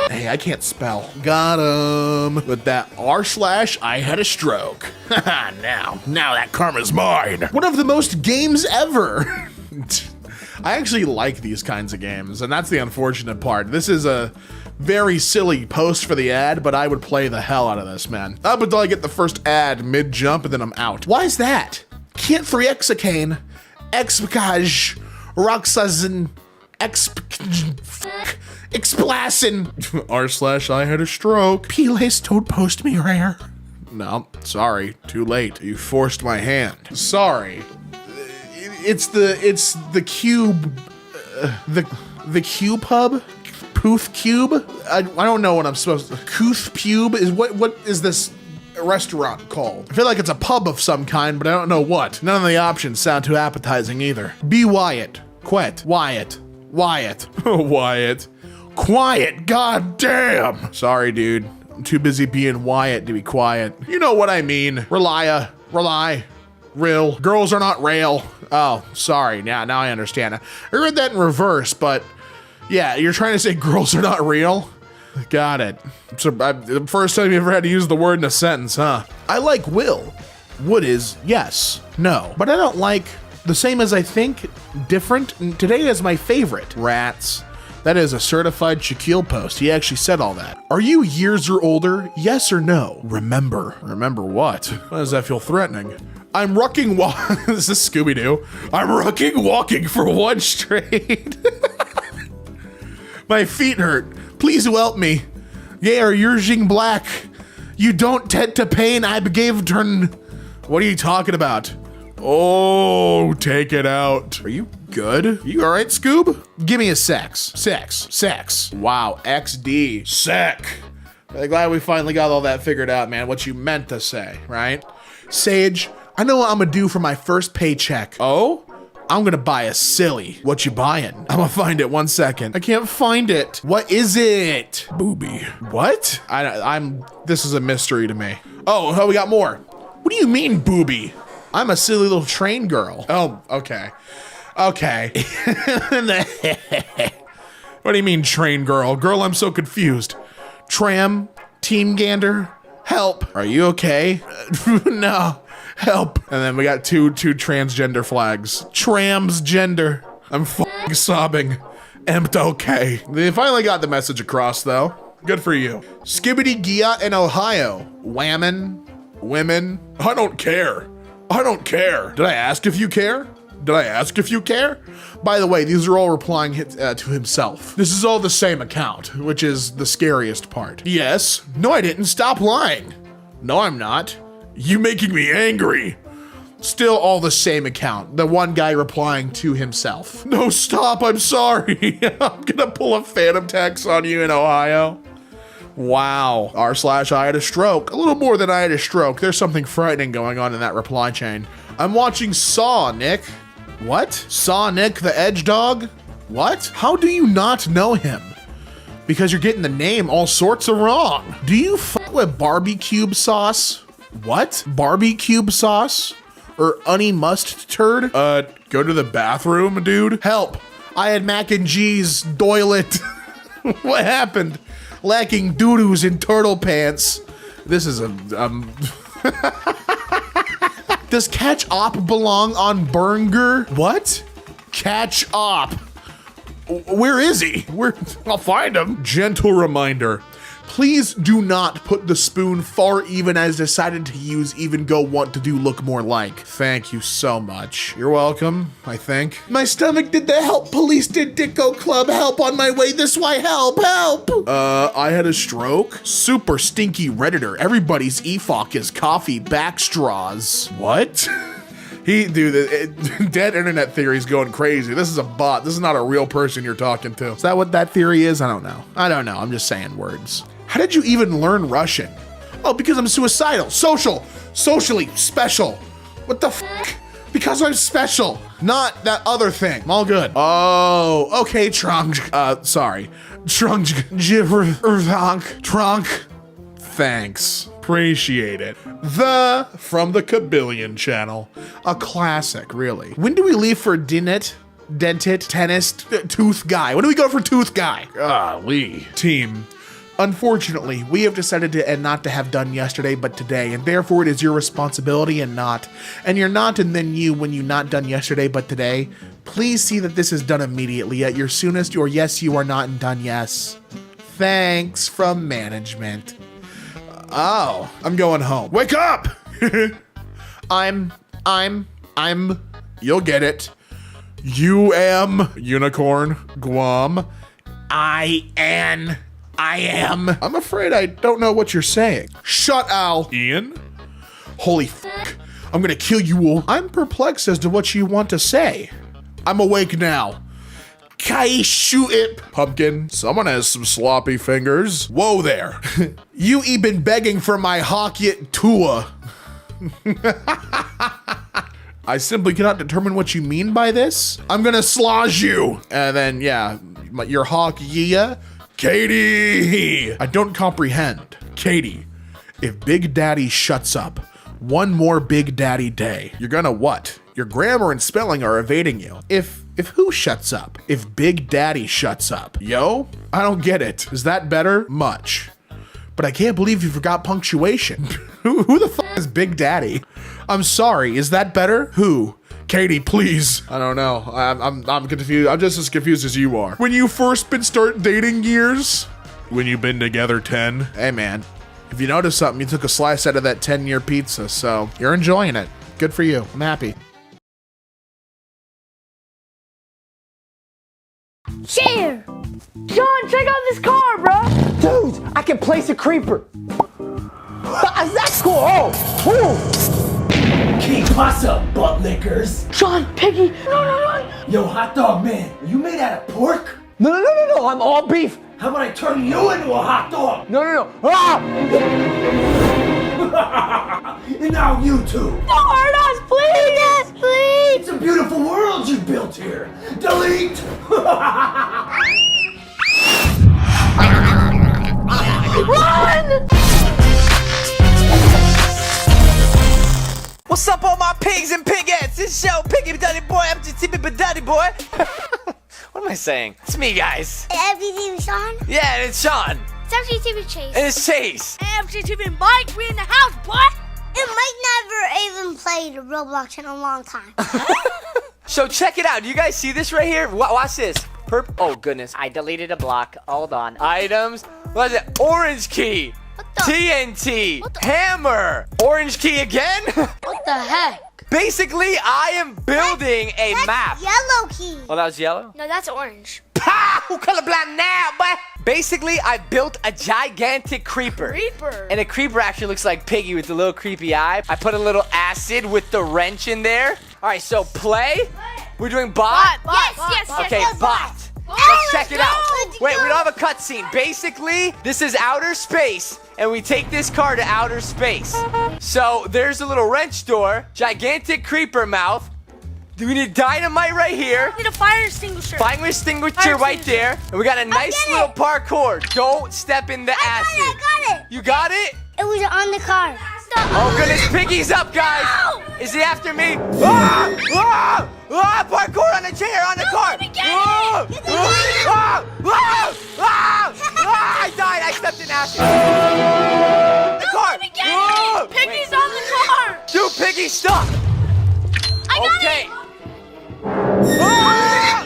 C: Hey, I can't spell. Got him. With that r/I had a stroke. now that karma's mine. One of the most games ever. I actually like these kinds of games, and that's the unfortunate part. This is a very silly post for the ad, but I would play the hell out of this, man. Up until I get the first ad mid-jump, and then I'm out. Why is that? Can't 3xicane, explicage, roxazin, explassin, r/I had a stroke. Pilace, don't post me rare. No, sorry, too late. You forced my hand. Sorry. It's the cube, the cube hub? Pooth Cube? I don't know what I'm supposed to. Cooth Pube is what is this restaurant called? I feel like it's a pub of some kind, but I don't know what. None of the options sound too appetizing either. Be Wyatt. Quet. Wyatt. Wyatt. Wyatt. Quiet. God damn. Sorry, dude. I'm too busy being Wyatt to be quiet. You know what I mean. Rely. Real. Girls are not rail. Oh, sorry. Now I understand. I read that in reverse, but yeah, you're trying to say girls are not real? Got it. So, the first time you ever had to use the word in a sentence, huh? I like will. Would is yes, no. But I don't like the same as I think, different. And today is my favorite. Rats. That is a certified Shaquille post. He actually said all that. Are you years or older? Yes or no? Remember. Remember what? Why does that feel threatening? I'm rucking this is Scooby-Doo. I'm rucking walking for one straight. My feet hurt. Please help me. Yeah, are you black? You don't tend to pain. I gave turn. What are you talking about? Oh, take it out. Are you good? You all right, Scoob? Give me a sex. Wow, XD. Sec. I'm glad we finally got all that figured out, man. What you meant to say, right? Sage, I know what I'm gonna do for my first paycheck. Oh? I'm gonna buy a silly. What you buying? I'm gonna find it 1 second. I can't find it. What is it? Booby. What? This is a mystery to me. Oh, we got more. What do you mean, booby? I'm a silly little train girl. Oh, okay. Okay. What do you mean, train girl? Girl, I'm so confused. Tram, team gander, help. Are you okay? No. Help. And then we got two transgender flags. Tramsgender. I'm f***ing sobbing. Empt okay. They finally got the message across, though. Good for you. Skibbity Giat in Ohio. Whammon. Women. I don't care. Did I ask if you care? By the way, these are all replying to himself. This is all the same account, which is the scariest part. Yes. No, I didn't. Stop lying. No, I'm not. You making me angry. Still all the same account. The one guy replying to himself. No, stop. I'm sorry. I'm gonna pull a phantom tax on you in Ohio. Wow. r/I had a stroke. A little more than I had a stroke. There's something frightening going on in that reply chain. I'm watching Saw, Nick. What? Saw Nick the Edge Dog? What? How do you not know him? Because you're getting the name all sorts of wrong. Do you fuck with barbecue sauce? What? Barbecue sauce? Or honey must turd? Go to the bathroom, dude. Help. I had mac and cheese, doilet. What happened? Lacking doo-doos in turtle pants. This is Does catch op belong on burger? What? Catch op. Where is he? I'll find him. Gentle reminder. Please do not put the spoon far even as decided to use even go want to do look more like. Thank you so much. You're welcome, I think. My stomach did the help. Police did Dicko Club. Help on my way this way. Help. I had a stroke. Super stinky Redditor. Everybody's EFOC is coffee back straws. What? Dead internet theory is going crazy. This is a bot. This is not a real person you're talking to. Is that what that theory is? I don't know. I'm just saying words. How did you even learn Russian? Oh, because I'm suicidal. Socially special. What the fuck? Because I'm special. Not that other thing. I'm all good. Oh, okay, Trunk. Sorry. Trunk. Thanks. Appreciate it. From the Kabillion channel. A classic, really. When do we leave for Dentit, Tooth Guy? When do we go for Tooth Guy? Golly. Team. Unfortunately, we have decided to and not to have done yesterday but today, and therefore it is your responsibility and not. And you're not and then you when you not done yesterday but today. Please see that this is done immediately at your soonest or yes you are not and done yes. Thanks from management. Oh, I'm going home. Wake up! I'm, you'll get it. You am, unicorn, Guam. I am. I'm afraid I don't know what you're saying. Shut, Al. Ian? Holy fuck. I'm gonna kill you all. I'm perplexed as to what you want to say. I'm awake now. Kai shoot it. Pumpkin, someone has some sloppy fingers. Whoa there. You been begging for my Hockey Tua. I simply cannot determine what you mean by this. I'm gonna slodge you. And then, yeah, your hawk, yeah. Katie! I don't comprehend. Katie, if Big Daddy shuts up one more Big Daddy day, you're gonna what? Your grammar and spelling are evading you. If who shuts up? If Big Daddy shuts up. Yo, I don't get it. Is that better? Much. But I can't believe you forgot punctuation. Who the fuck is Big Daddy? I'm sorry, is that better? Who? Katie, please. I don't know. I'm confused. I'm just as confused as you are. When you first been start dating years? When you been together 10? Hey man, if you notice something, you took a slice out of that 10-year pizza, so you're enjoying it. Good for you. I'm happy.
E: Share! John, check out this car, bro!
F: Dude, I can place a creeper. That's cool. Oh,
G: Hey, what's up, butt lickers?
E: John, Piggy, no.
G: Yo, hot dog man, are you made out of pork?
F: no, I'm all beef.
G: How about I turn you into a hot dog?
F: No. Ah!
G: And now you two.
E: Don't hurt us, please! Yes, please!
G: It's a beautiful world you built here. Delete!
E: Run!
F: What's up, all my pigs and pigettes? It's your Piggy Daddy Boy. I'm just Tippy Daddy Boy. What am I saying? It's me, guys.
H: FGTV Sean?
F: Yeah, and it's Sean.
H: It's FGTV Chase.
F: And it's Chase.
E: FGTV Mike, we in the house, boy!
H: And Mike never even played Roblox in a long time.
F: So check it out. Do you guys see this right here? Watch this. Oh, goodness.
I: I deleted a block. Hold on.
F: Items. What is it? Orange key.
H: the?
F: TNT.
H: What the?
F: Hammer. Orange key again?
H: What the heck?
F: Basically, I am building a
H: That's
F: map.
H: yellow key.
F: Oh, that was yellow?
H: No, that's orange.
F: Pow! Colorblind now, boy. Basically, I built a gigantic creeper. And a creeper actually looks like Piggy with the little creepy eye. I put a little acid with the wrench in there. All right, so play. We're doing bot?
H: Yes.
F: Okay, bot.
H: Let's
F: Let's check it out.
H: Let's
F: Wait,
H: go.
F: we don't have a cutscene. Basically, this is outer space, and we take this car to outer space. So there's a little wrench door, gigantic creeper mouth. We need dynamite right here.
E: Need a fire extinguisher.
F: Fire extinguisher right there. And we got a nice
H: get
F: little
H: it.
F: parkour. Don't step in the acid.
H: I got it.
F: You got it?
H: It was on the car.
F: Oh goodness, Piggy's up, guys.
H: No.
F: Is he after me? Ah! Ah! Ah! Parkour on the chair, on the car.
H: let me get it.
F: Ah!
H: Get the
F: Ah! Ah! Ah! Ah! I died. I stepped in acid. The car.
H: let me get it.
F: Ah!
E: Piggy's on the car.
F: Dude, Piggy's stuck.
H: I got
F: Okay.
H: it.
F: Ah!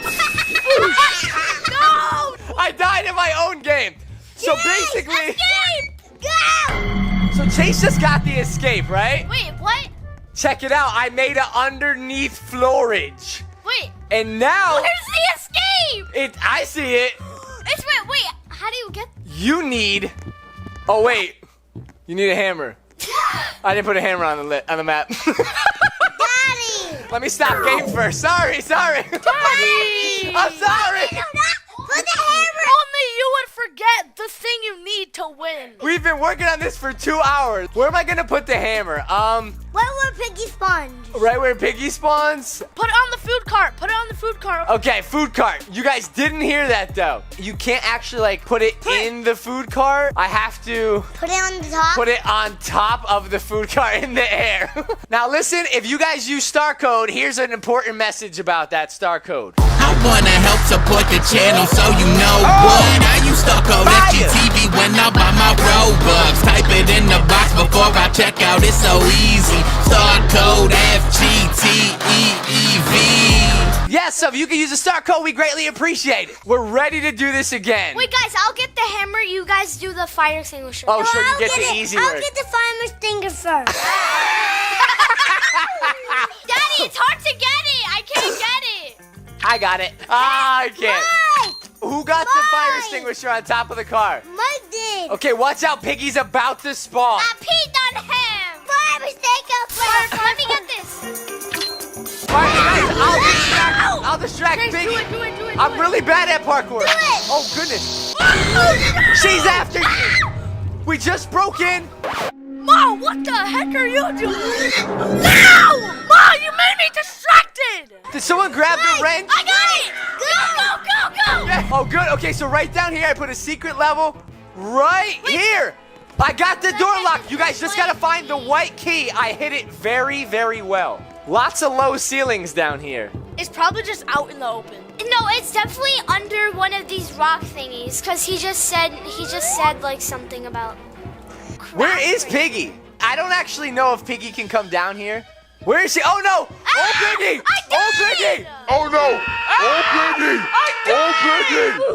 E: No!
F: I died in my own game. So basically,
H: Escape. Go.
F: so Chase just got the escape, right?
E: Wait, what?
F: Check it out. I made an underneath floorage.
E: Wait,
F: And now
E: where's the escape?
F: I see it.
E: It's wait, how do you get?
F: You need. Oh wait, you need a hammer. I didn't put a hammer on the map.
H: Daddy.
F: Let me stop game first. Sorry.
E: Daddy!
F: I'm sorry.
H: Put the hammer.
E: Only you would forget the thing you need to win.
F: We've been working on this for 2 hours. Where am I gonna put the hammer?
H: Where will Piggy sponge?
F: Right where Piggy spawns?
E: Put it on the food cart. Put it on the food cart.
F: Okay, food cart. You guys didn't hear that though. You can't actually like put it in the food cart. I have to
H: Put it on the top.
F: put it on top of the food cart in the air. Now listen, if you guys use star code, here's an important message about that star code.
J: I wanna help support the channel, so you know what? I use star code FGTV when I buy my Robux. Type it in the box before I check out. It's so easy. Star code FGTEEV.
F: Yes, so if you can use the star code, we greatly appreciate it. We're ready to do this again.
E: Wait, guys, I'll get the hammer. You guys do the fire extinguisher.
F: Oh, sure, you
H: I'll
F: get the
H: it.
F: easy
H: I'll
F: work.
H: get the fire extinguisher first.
E: Daddy, it's hard to get it. I can't get it.
F: I got it. I can't.
H: Mike!
F: Who got the fire
H: Mike!
F: extinguisher on top of the car?
H: Mike did.
F: Okay, watch out. Piggy's about to spawn.
E: I peed on him.
H: Fire extinguisher first.
E: Let me get this.
F: All right, guys, I'll distract
E: Guys,
F: Piggy.
E: do it.
F: I'm really bad at parkour.
H: Do it.
F: Oh, goodness. She's after you. We just broke in.
E: Mom, what the heck are you doing? No! Mom, you made me distracted.
F: Did someone grab the wrench?
E: I got it. Go.
F: Yeah. Oh, good. Okay, so right down here, I put a secret level. Right here. I got the door locked. You guys just got to find the white key. I hit it very, very well. Lots of low ceilings down here.
E: It's probably just out in the open. No, it's definitely under one of these rock thingies because he just said like something about.
F: Where is Piggy? I don't actually know if Piggy can come down here. Where is she? Oh, no. Oh, Piggy. Oh, Piggy.
C: Oh no! Oh, Piggy! Oh,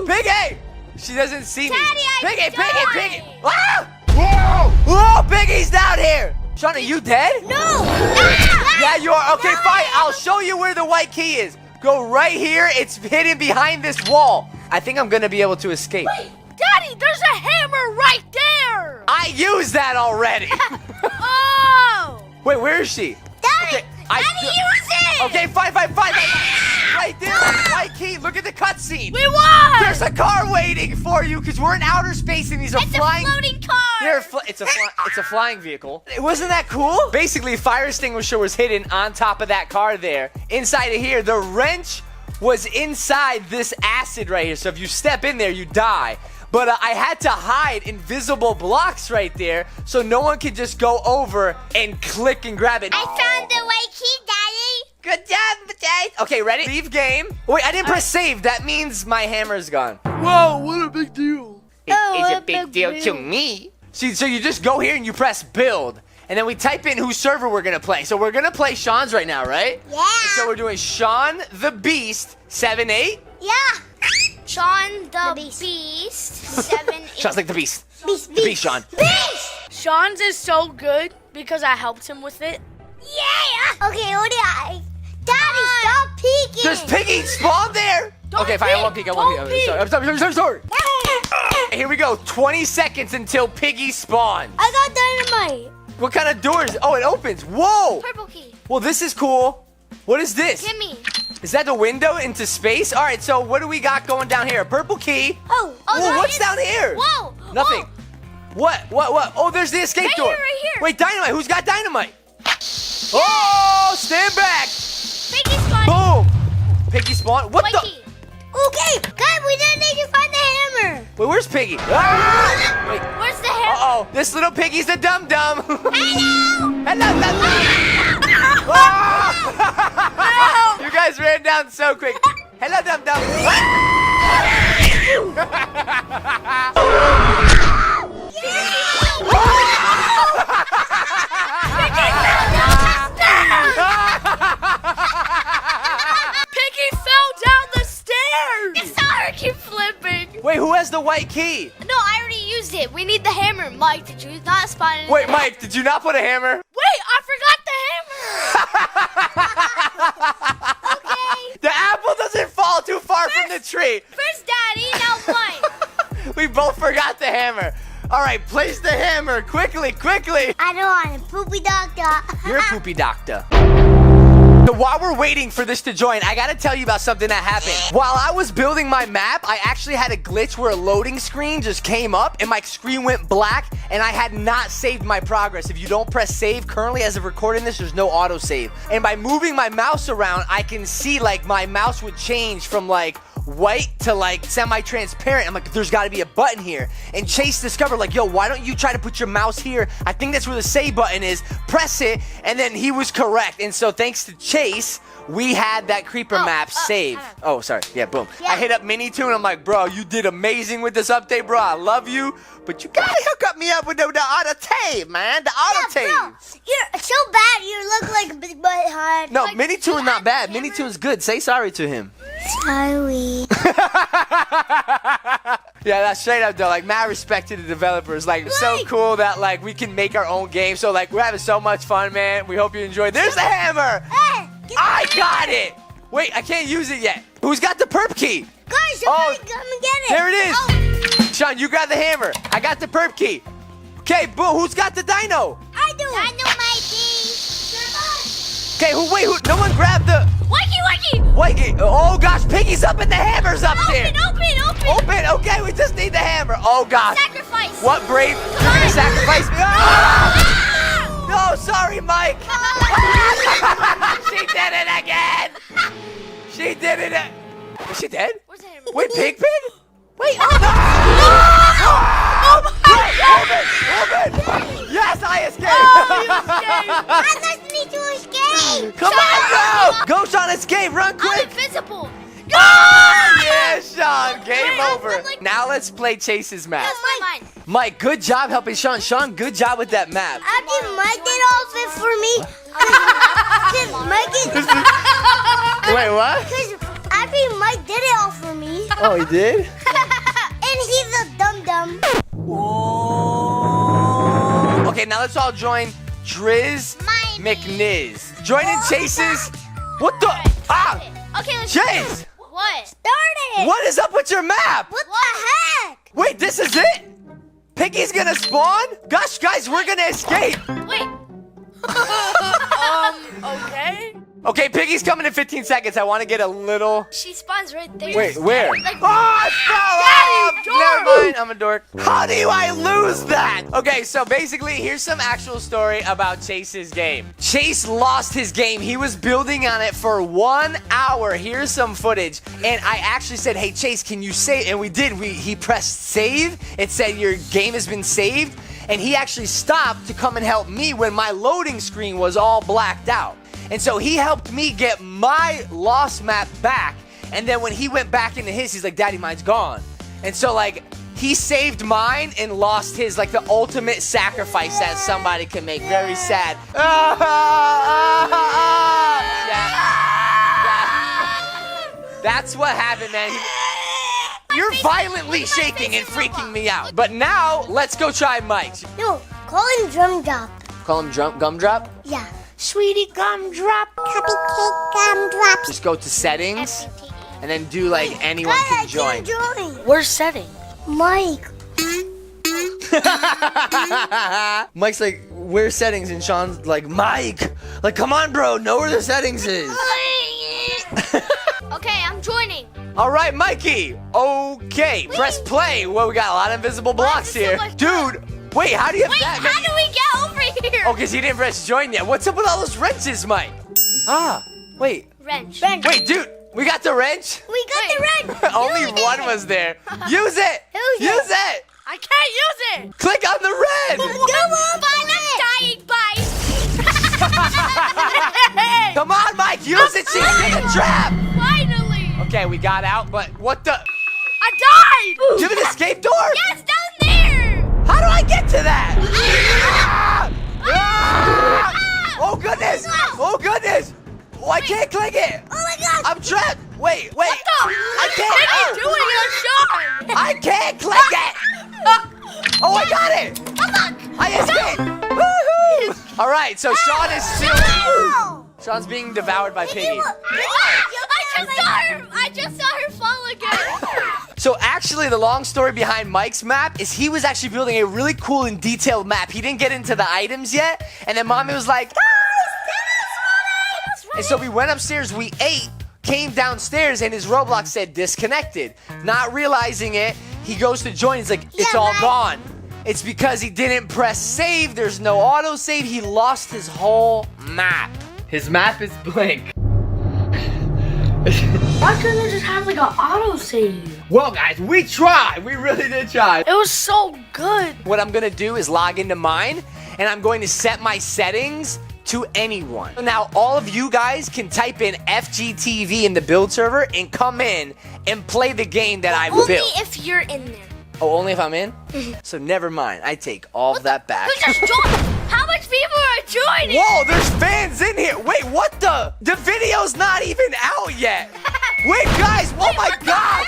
C: Piggy!
F: Piggy. She doesn't see me.
E: Daddy, I
F: Piggy.
E: died.
F: Ah!
C: Whoa!
F: Whoa, Piggy's down here. Sean, are you dead?
H: No.
F: Yeah, you are. Okay, fine. I'll show you where the white key is. Go right here. It's hidden behind this wall. I think I'm going to be able to escape.
E: Daddy, there's a hammer right there.
F: I used that already.
E: Oh.
F: Wait, where is she?
H: Daddy,
F: Okay,
H: Daddy, use it.
F: Okay, fine. Right there, white key. Look at the cutscene.
E: We won.
F: There's a car waiting for you because we're in outer space and these are
E: It's
F: flying.
E: a floating car.
F: It's a flying vehicle. Wasn't that cool? Basically, fire extinguisher was hidden on top of that car there. Inside of here, the wrench was inside this acid right here. So if you step in there, you die. But I had to hide invisible blocks right there so no one could just go over and click and grab it.
H: I found the white key, Daddy.
F: Good job, Dad. Okay, ready? Leave game. Wait, I didn't press save. That means my hammer's gone.
C: Whoa! What a big deal!
F: It's a big deal to me. See, so you just go here and you press build. And then we type in whose server we're going to play. So we're going to play Sean's right now, right?
H: Yeah.
F: So we're doing Sean the Beast 7-8.
H: Yeah.
E: Sean the
H: Beast.
E: Beast 7.
F: Sean's like the Beast.
H: Beast,
F: The Beast, Sean.
H: Beast.
E: Sean's is so good because I helped him with it.
H: Yeah. Okay, what do I? Daddy, stop peeking.
F: There's Piggy spawned there.
E: Don't
F: Okay, fine. I won't
E: peek.
F: peek. I won't
E: Don't
F: peek.
E: peek.
F: I'm sorry. Here we go. 20 seconds until Piggy spawns.
H: I got dynamite.
F: What kind of doors? Oh, it opens. Whoa.
E: Purple key.
F: Well, this is cool. What is this?
E: Give me.
F: Is that the window into space? All right, so what do we got going down here? Purple key.
H: Oh.
F: Whoa,
E: that
F: what's
E: is-
F: down here?
E: Whoa.
F: Nothing.
E: Whoa.
F: What? Oh, there's the escape
E: Right
F: door.
E: here, right here.
F: Wait, dynamite. Who's got dynamite? Oh, stand back.
E: Piggy spawn.
F: Boom. Piggy spawn. What
E: White
F: the?
E: key.
H: Okay, guys, we didn't need to find the hammer.
F: Wait, where's Piggy? Ah! Wait.
E: Where's the hammer?
F: Uh-oh. This little piggy's a dum-dum.
H: Hello.
F: Hello, dum-dum. Oh! You guys ran down so quick. Hello, dum-dum.
E: Piggy fell down the stairs. I saw her keep flipping.
F: Wait, who has the white key?
E: No, I already used it. We need the hammer. Mike, did you not spawn it?
F: Wait, Mike, did you not put a hammer?
E: Wait, I forgot the hammer. Okay.
F: The apple doesn't fall too far from the tree.
E: First Daddy, now Mike.
F: We both forgot the hammer. All right, place the hammer quickly.
H: I don't want a poopy doctor.
F: You're a poopy doctor. So while we're waiting for this to join, I gotta tell you about something that happened. While I was building my map, I actually had a glitch where a loading screen just came up and my screen went black and I had not saved my progress. If you don't press save, currently as of recording this, there's no autosave. And by moving my mouse around, I can see like my mouse would change from like white to like semi-transparent. I'm like, there's gotta be a button here. And Chase discovered like, yo, why don't you try to put your mouse here? I think that's where the save button is. Press it, and then he was correct. And so thanks to Chase, we had that creeper map saved. Oh, sorry. Yeah, boom. I hit up Mini2 and I'm like, bro, you did amazing with this update, bro. I love you. But you gotta hook up me up with the auto tape, man. The auto tape.
H: Bro, you're so bad. You look like a big butt hard.
F: No, Mini2 is not bad. Mini2 is good. Say sorry to him.
H: Sorry.
F: Yeah, that's straight up though. Like, mad respect to the developers. Like, so cool that like we can make our own game. So like, we're having so much fun, man. We hope you enjoy. There's the hammer.
H: Hey,
F: I got it. Wait, I can't use it yet. Who's got the perp key?
H: guys, somebody come and get it.
F: There it is.
H: Oh,
F: Sean, you grab the hammer. I got the perp key. Okay, boo. Who's got the dino?
H: I do. Dynamite.
F: Okay, who? No one grabbed the. Wakey. Oh gosh, Piggy's up and the hammer's up there. Open. Okay, we just need the hammer. Oh gosh.
E: Sacrifice.
F: What brave? You're gonna sacrifice me? Ah! No, sorry, Mike. She did it again. She did it. Is she dead?
E: Where's the hammer?
F: Wait, Pig? Wait. Oh no! Open. Yes, I escaped.
H: I just need to escape.
F: Come on, go. Go, Sean, escape. Run
E: I'm
F: quick.
E: invisible.
F: Yeah, Sean. Game over. Now let's play Chase's map.
E: That's mine.
F: Mike, good job helping Sean. Sean, good job with that map.
H: I think Mike did all of it for me. Mike did.
F: Wait, what?
H: Because I think Mike did it all for me.
F: Oh, he did?
H: And he's a dum-dum.
F: Okay, now let's all join Driz McNiz. Join in Chase's. What the? Ah!
E: Okay, let's
F: Chase!
E: What?
H: Started.
F: What is up with your map?
H: What the heck?
F: Wait, this is it? Piggy's gonna spawn? Gosh, guys, we're gonna escape.
E: Wait. Okay.
F: Okay, Piggy's coming in 15 seconds. I want to get a little...
E: She spawns right there.
F: Wait, where?
E: Like,
F: Oh, I fell off!
E: Daddy,
F: Never mind, I'm a dork. How do I lose that? Okay, so basically, here's some actual story about Chase's game. Chase lost his game. He was building on it for 1 hour. Here's some footage. And I actually said, hey, Chase, can you save? And we did. He pressed save. It said your game has been saved. And he actually stopped to come and help me when my loading screen was all blacked out. And so he helped me get my lost map back. And then when he went back into his, he's like, Daddy, mine's gone. And so like, he saved mine and lost his, like the ultimate sacrifice that somebody can make. Very sad. That's what happened, man. You're violently shaking and freaking me out. But now, let's go try Mike's.
H: No, call him Drum Drop.
F: Call him Gumdrop?
H: Yeah.
F: Sweetie Gumdrop.
H: Cupcake Gum Drop.
F: Just go to settings and then do like anyone
H: Guys,
F: can
H: I
F: join.
H: can't join.
E: Where's setting?
H: Mike.
F: Mike's like, where's settings? And Sean's like, Mike, like, come on, bro, know where the settings is.
E: Okay, I'm joining.
F: All right, Mikey. Okay, press play. Well, we got a lot of invisible blocks
E: is so
F: here.
E: much
F: Dude, wait, how do you have
E: Wait,
F: that
E: how
F: many?
E: do we get over here?
F: Oh, because he didn't press join yet. What's up with all those wrenches, Mike? Ah, wait.
E: Wrench.
F: Wait, dude, we got the wrench?
H: We got the red.
F: Only one was there. Use it. Use it.
E: I can't use it.
F: Click on the red.
H: Come on,
E: Fine, I'm dying. Bye.
F: Come on, Mike, use it. She's in a trap.
E: Finally.
F: Okay, we got out, but what the?
E: I died.
F: Do you have an escape door?
E: Yes, down there.
F: How do I get to that? Oh, goodness. Oh, goodness. Oh, I can't click it.
H: Oh my God.
F: I'm trapped. Wait. I can't.
E: What are you doing, Sean?
F: I can't click it. Oh, I got it. I escaped. Woohoo. All right, so Sean is still... Sean's being devoured by Piggy.
E: I just saw her fall again.
F: So actually, the long story behind Mike's map is he was actually building a really cool and detailed map. He didn't get into the items yet, and then Mommy was like, and so we went upstairs, we ate, came downstairs, and his Roblox said disconnected. Not realizing it, he goes to join, he's like, it's all gone. It's because he didn't press save. There's no autosave. He lost his whole map. His map is blank.
E: Why couldn't it just have like an autosave?
F: Well, guys, we tried. We really did try.
E: It was so good.
F: What I'm gonna do is log into mine, and I'm going to set my settings to anyone. Now, all of you guys can type in FGTV in the build server and come in and play the game that I've built.
E: Only if you're in there.
F: Oh, only if I'm in? So never mind. I take all of that back.
E: Who just joined? How much people are joining?
F: Whoa, there's fans in here. Wait, what the? The video's not even out yet. Wait, guys, oh my gosh.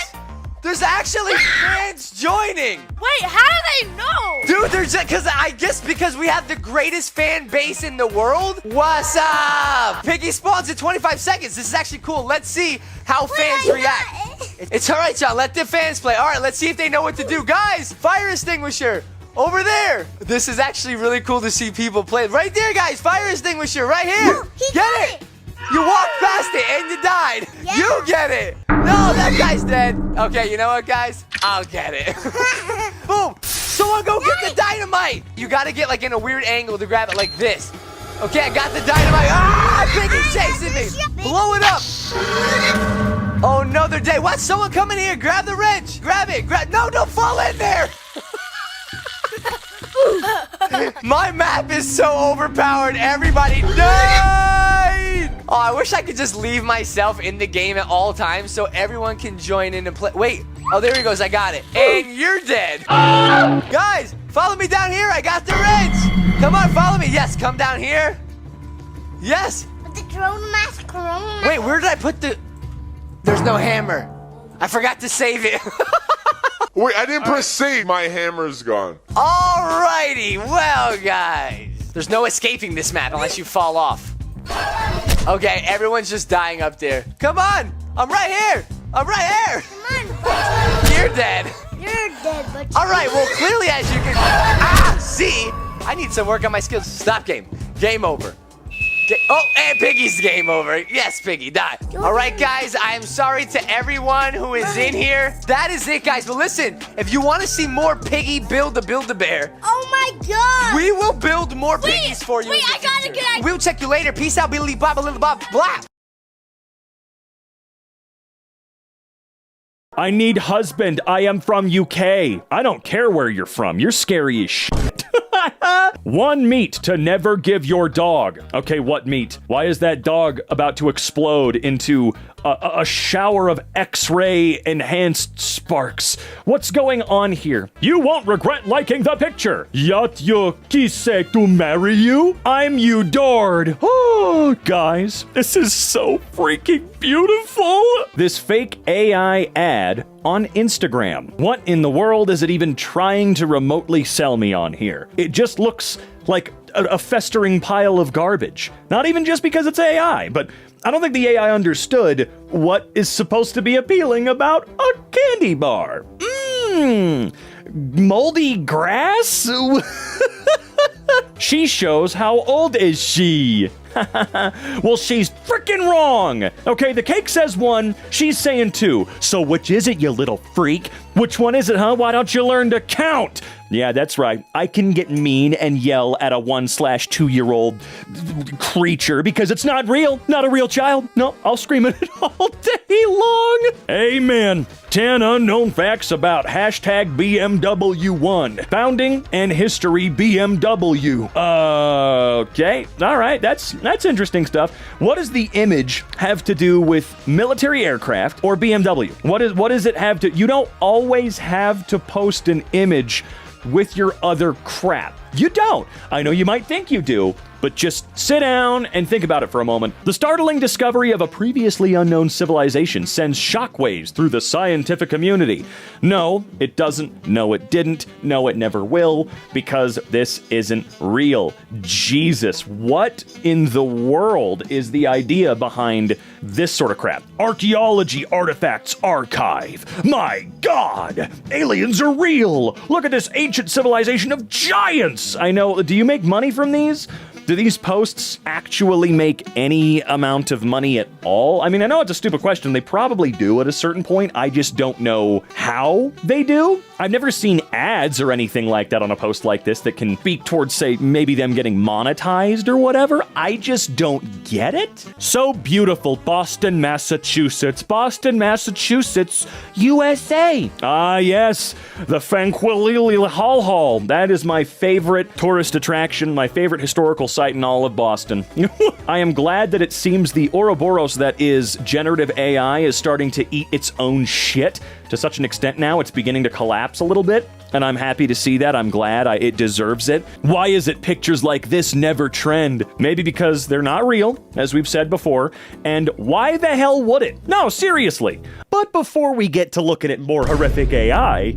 F: There's actually fans joining.
E: Wait, how do they know?
F: Dude, there's because I guess because we have the greatest fan base in the world. What's up? Piggy spawns in 25 seconds. This is actually cool. Let's see how fans react. It's all right, John. Let the fans play. All right, let's see if they know what to do. Guys, fire extinguisher over there. This is actually really cool to see people play. Right there, guys. Fire extinguisher right here. Get it. You walked past it and you died.
H: Yeah.
F: You get it. No, that guy's dead. Okay, you know what, guys? I'll get it. Boom. Someone go get the dynamite. You got to get like in a weird angle to grab it like this. Okay, I got the dynamite. Ah, Piggy's chasing me. Blow it up. Oh, no, they're dead. What? Someone come in here. Grab the wrench. Grab it. No, don't fall in there. My map is so overpowered. Everybody died. Oh, I wish I could just leave myself in the game at all times so everyone can join in and play. Wait. Oh, there he goes. I got it. And you're dead. Guys, follow me down here. I got the wrench. Come on, follow me. Yes, come down here. Yes.
H: But the corona mask.
F: Wait, where did I put the... There's no hammer. I forgot to save it.
K: Wait, I didn't press save. My hammer's gone.
F: Alrighty, well, guys. There's no escaping this map unless you fall off. Okay, everyone's just dying up there. Come on, I'm right here. I'm right here.
H: Come on,
F: You're dead.
H: you're dead, but
F: All right, well, clearly as you can... Ah, see? I need some work on my skills. Stop game. Game over. Oh, and Piggy's game over. Yes, Piggy, die. All right, guys, I am sorry to everyone who is in here. That is it, guys. But listen, if you want to see more Piggy Build-A-Bear,
H: oh my god.
F: we will build more Piggies for you.
E: Wait, I gotta get...
F: We'll check you later. Peace out, Billy Bob, Little Bob, blah.
A: I need husband. I am from UK. I don't care where you're from. You're scary as shit. One meat to never give your dog. Okay, what meat? Why is that dog about to explode into a shower of X-ray enhanced sparks? What's going on here? You won't regret liking the picture. Yat yo quise to marry you. I'm you adored. Oh, guys, this is so freaking beautiful. This fake AI ad on Instagram. What in the world is it even trying to remotely sell me on here? It just looks like a festering pile of garbage. Not even just because it's AI, but I don't think the AI understood what is supposed to be appealing about a candy bar. Moldy grass? She shows how old is she? Well, she's freaking wrong. Okay, the cake says 1, she's saying 2. So which is it, you little freak? Which one is it, huh? Why don't you learn to count? Yeah, that's right. I can get mean and yell at a 1/2-year-old creature because it's not real. Not a real child. No, I'll scream at it all day long. Amen. 10 unknown facts about hashtag BMW1. Founding and history BMW. Okay. All right. That's interesting stuff. What does the image have to do with military aircraft or BMW? What does it have to... You don't always have to post an image with your other crap. You don't. I know you might think you do, but just sit down and think about it for a moment. The startling discovery of a previously unknown civilization sends shockwaves through the scientific community. No, it doesn't. No, it didn't. No, it never will, because this isn't real. Jesus, what in the world is the idea behind this sort of crap? Archaeology Artifacts Archive. My God, aliens are real. Look at this ancient civilization of giants. I know. Do you make money from these? Do these posts actually make any amount of money at all? I mean, I know it's a stupid question. They probably do at a certain point. I just don't know how they do. I've never seen ads or anything like that on a post like this that can speak towards, say, maybe them getting monetized or whatever. I just don't get it. So beautiful, Boston, Massachusetts. Boston, Massachusetts, USA. Ah, yes, the Fanquilili Hall. That is my favorite tourist attraction, my favorite historical site in all of Boston. I am glad that it seems the Ouroboros that is generative AI is starting to eat its own shit to such an extent now it's beginning to collapse a little bit. And I'm happy to see that. I'm glad it deserves it. Why is it pictures like this never trend? Maybe because they're not real, as we've said before. And why the hell would it? No, seriously. But before we get to looking at more horrific AI...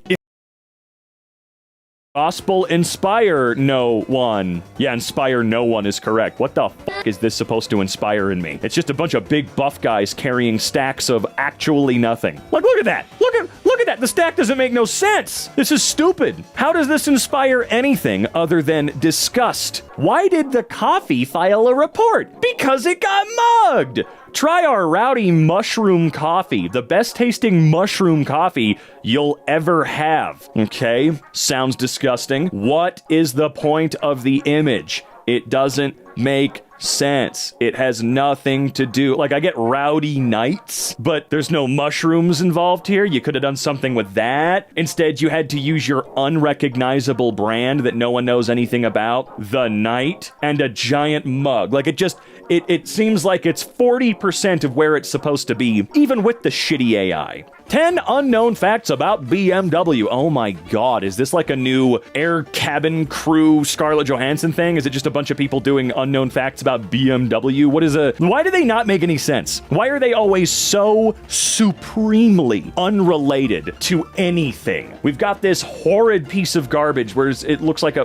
A: Gospel inspire no one. Yeah, inspire no one is correct. What the fuck is this supposed to inspire in me? It's just a bunch of big buff guys carrying stacks of actually nothing. Like, look at that. Look at that. The stack doesn't make no sense. This is stupid. How does this inspire anything other than disgust? Why did the coffee file a report? Because it got mugged. Try our rowdy mushroom coffee, the best tasting mushroom coffee you'll ever have. Okay? Sounds disgusting. What is the point of the image? It doesn't make sense. It has nothing to do. Like, I get rowdy nights, but there's no mushrooms involved here. You could have done something with that. Instead, you had to use your unrecognizable brand that no one knows anything about, The Night, and a giant mug. Like, it seems like it's 40% of where it's supposed to be, even with the shitty AI. 10 unknown facts about BMW. Oh my god, is this like a new air cabin crew Scarlett Johansson thing? Is it just a bunch of people doing unknown facts about BMW? Why do they not make any sense? Why are they always so supremely unrelated to anything? We've got this horrid piece of garbage where it looks like a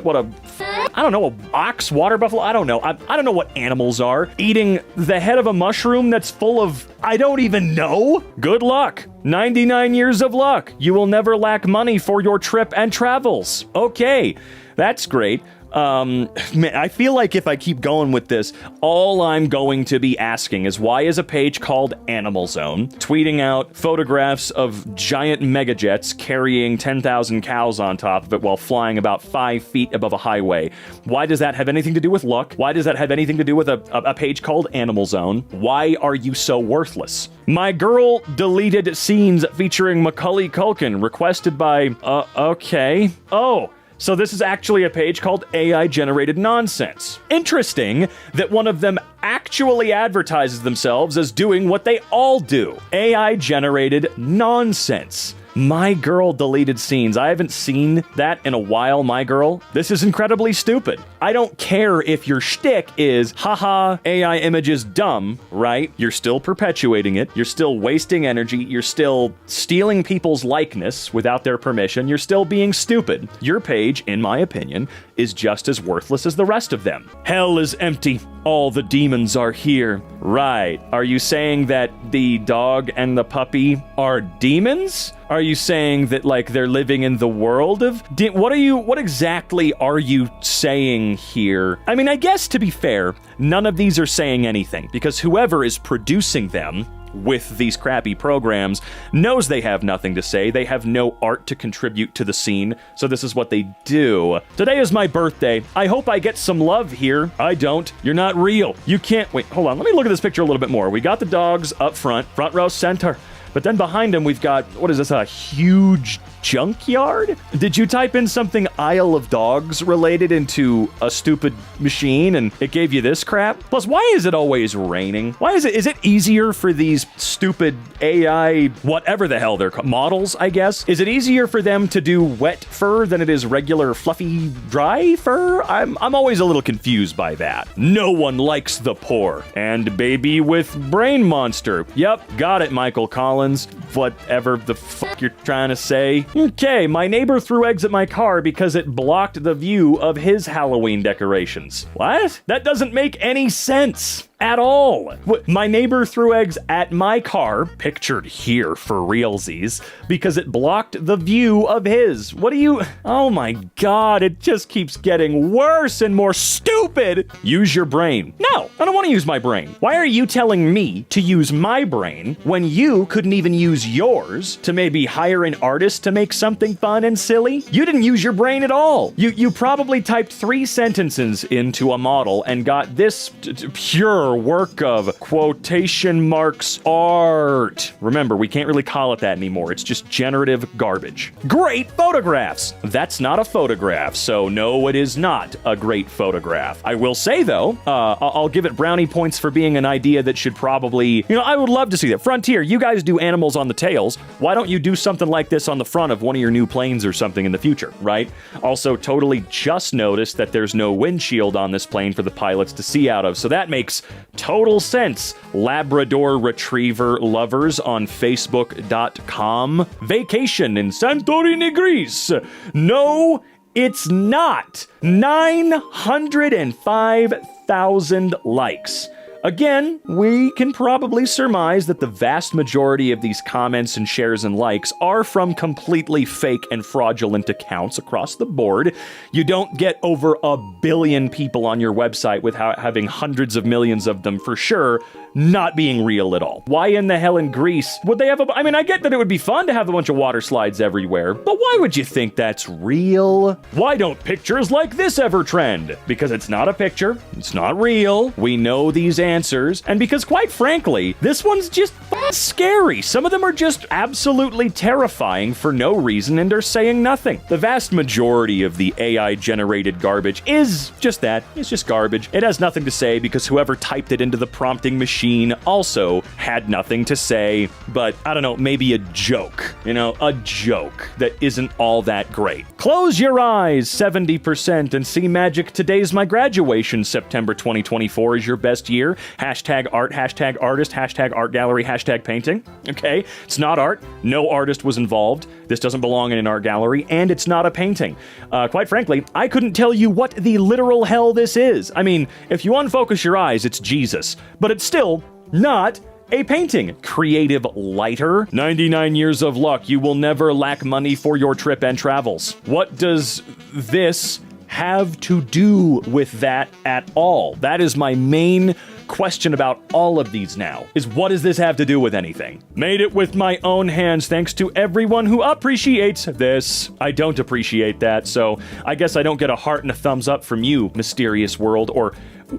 A: ox, water buffalo? I don't know. I don't know what animals are. Eating the head of a mushroom that's full of, I don't even know. Good luck. 99 years of luck. You will never lack money for your trip and travels. Okay, that's great. Man, I feel like if I keep going with this, all I'm going to be asking is why is a page called Animal Zone tweeting out photographs of giant megajets carrying 10,000 cows on top of it while flying about 5 feet above a highway? Why does that have anything to do with luck? Why does that have anything to do with a page called Animal Zone? Why are you so worthless? My girl deleted scenes featuring Macaulay Culkin requested by, okay. Oh. So this is actually a page called AI-generated nonsense. Interesting that one of them actually advertises themselves as doing what they all do. AI-generated nonsense. My girl deleted scenes. I haven't seen that in a while, my girl. This is incredibly stupid. I don't care if your shtick is, haha, AI image is dumb, right? You're still perpetuating it. You're still wasting energy. You're still stealing people's likeness without their permission. You're still being stupid. Your page, in my opinion, is just as worthless as the rest of them. Hell is empty. All the demons are here. Right. Are you saying that the dog and the puppy are demons? Are you saying that, like, they're living in the world of... What exactly are you saying here? I mean, I guess, to be fair, none of these are saying anything, because whoever is producing them with these crappy programs knows they have nothing to say. They have no art to contribute to the scene, so this is what they do. Today is my birthday. I hope I get some love here. I don't. You're not real. You can't... Wait, hold on. Let me look at this picture a little bit more. We got the dogs up front row center. But then behind him, we've got, what is this, a huge junkyard? Did you type in something Isle of Dogs related into a stupid machine and it gave you this crap? Plus, why is it always raining? Is it easier for these stupid AI, whatever the hell they're called, models, I guess? Is it easier for them to do wet fur than it is regular fluffy dry fur? I'm always a little confused by that. No one likes the poor. And baby with brain monster. Yep, got it, Michael Collins. Whatever the fuck you're trying to say. Okay, my neighbor threw eggs at my car because it blocked the view of his Halloween decorations. What? That doesn't make any sense. at all. My neighbor threw eggs at my car, pictured here for realsies, because it blocked the view of his. What do you... Oh my god, it just keeps getting worse and more stupid. Use your brain. No, I don't want to use my brain. Why are you telling me to use my brain when you couldn't even use yours to maybe hire an artist to make something fun and silly? You didn't use your brain at all. You probably typed 3 sentences into a model and got this pure work of quotation marks art. Remember, we can't really call it that anymore. It's just generative garbage. Great photographs. That's not a photograph, so no, it is not a great photograph. I will say, though, I'll give it brownie points for being an idea that should probably, I would love to see that. Frontier, you guys do animals on the tails. Why don't you do something like this on the front of one of your new planes or something in the future, right? Also, totally just noticed that there's no windshield on this plane for the pilots to see out of, so that makes total sense. Labrador Retriever lovers on Facebook.com. Vacation in Santorini, Greece. No, it's not. 905,000 likes. Again, we can probably surmise that the vast majority of these comments and shares and likes are from completely fake and fraudulent accounts across the board. You don't get over 1 billion people on your website without having hundreds of millions of them for sure not being real at all. Why in the hell in Greece would they have I mean, I get that it would be fun to have a bunch of water slides everywhere, but why would you think that's real? Why don't pictures like this ever trend? Because it's not a picture, it's not real, we know these answers, and because quite frankly, this one's just scary. Some of them are just absolutely terrifying for no reason and are saying nothing. The vast majority of the AI-generated garbage is just that. It's just garbage. It has nothing to say because whoever typed it into the prompting machine also had nothing to say, but I don't know, maybe a joke. A joke that isn't all that great. Close your eyes 70% and see magic. Today's my graduation. September 2024 is your best year. Hashtag art, hashtag artist, hashtag art gallery, hashtag painting. Okay? It's not art. No artist was involved. This doesn't belong in an art gallery, and it's not a painting. Quite frankly, I couldn't tell you what the literal hell this is. I mean, if you unfocus your eyes, it's Jesus. But it's still not a painting. Creative lighter. 99 years of luck. You will never lack money for your trip and travels. What does this have to do with that at all? That is my main question about all of these now, is what does this have to do with anything? Made it with my own hands thanks to everyone who appreciates this. I don't appreciate that, so I guess I don't get a heart and a thumbs up from you, mysterious world, or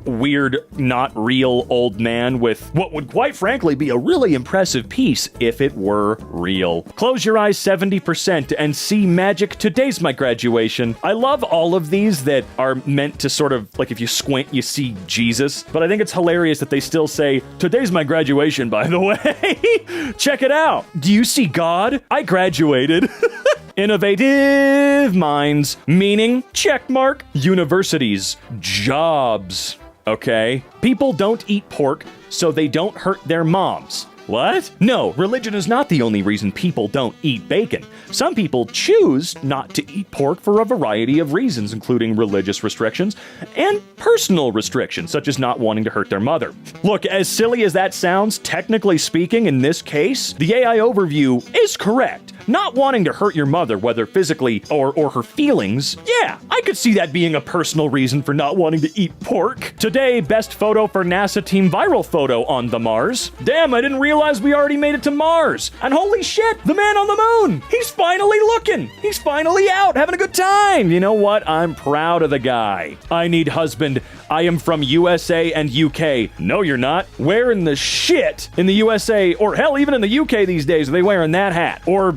A: weird, not real old man with what would quite frankly be a really impressive piece if it were real. Close your eyes 70% and see magic. Today's my graduation. I love all of these that are meant to sort of, like if you squint, you see Jesus, but I think it's hilarious that they still say, today's my graduation, by the way. Check it out. Do you see God? I graduated. Innovative minds, meaning, check mark, universities, jobs, okay? People don't eat pork, so they don't hurt their moms. What? No, religion is not the only reason people don't eat bacon. Some people choose not to eat pork for a variety of reasons, including religious restrictions and personal restrictions, such as not wanting to hurt their mother. Look, as silly as that sounds, technically speaking, in this case, the AI overview is correct. Not wanting to hurt your mother, whether physically or her feelings, yeah, I could see that being a personal reason for not wanting to eat pork. Today, best photo for NASA team viral photo on the Mars. Damn, I didn't realize we already made it to Mars. And holy shit, the man on the moon, he's finally looking. He's finally out, having a good time. You know what? I'm proud of the guy. I need husband. I am from USA and UK. No, you're not. Where in the shit in the USA, or hell, even in the UK these days, are they wearing that hat? Or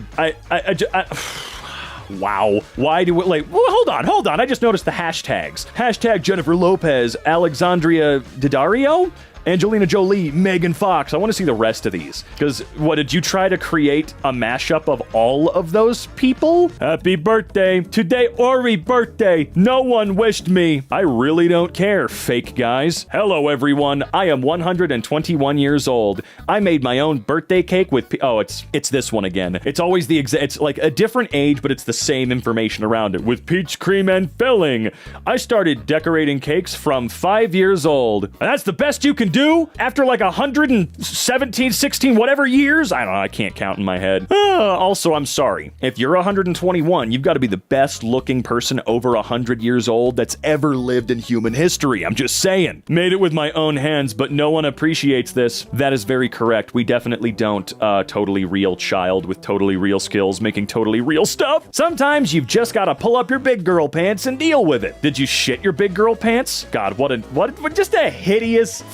A: wow. Why do we, well, hold on. I just noticed the hashtags. Hashtag Jennifer Lopez, Alexandria Daddario, Angelina Jolie, Megan Fox. I want to see the rest of these. Because, what, did you try to create a mashup of all of those people? Happy birthday. Today, Ori birthday. No one wished me. I really don't care, fake guys. Hello, everyone. I am 121 years old. I made my own birthday cake with... it's this one again. It's always it's like a different age, but it's the same information around it. With peach cream and filling. I started decorating cakes from 5 years old. And that's the best you can do after like 117, 16, whatever years? I don't know, I can't count in my head. Also, I'm sorry. If you're 121, you've got to be the best looking person over 100 years old that's ever lived in human history. I'm just saying. Made it with my own hands, but no one appreciates this. That is very correct. We definitely don't totally real child with totally real skills making totally real stuff. Sometimes you've just got to pull up your big girl pants and deal with it. Did you shit your big girl pants? God, what just a hideous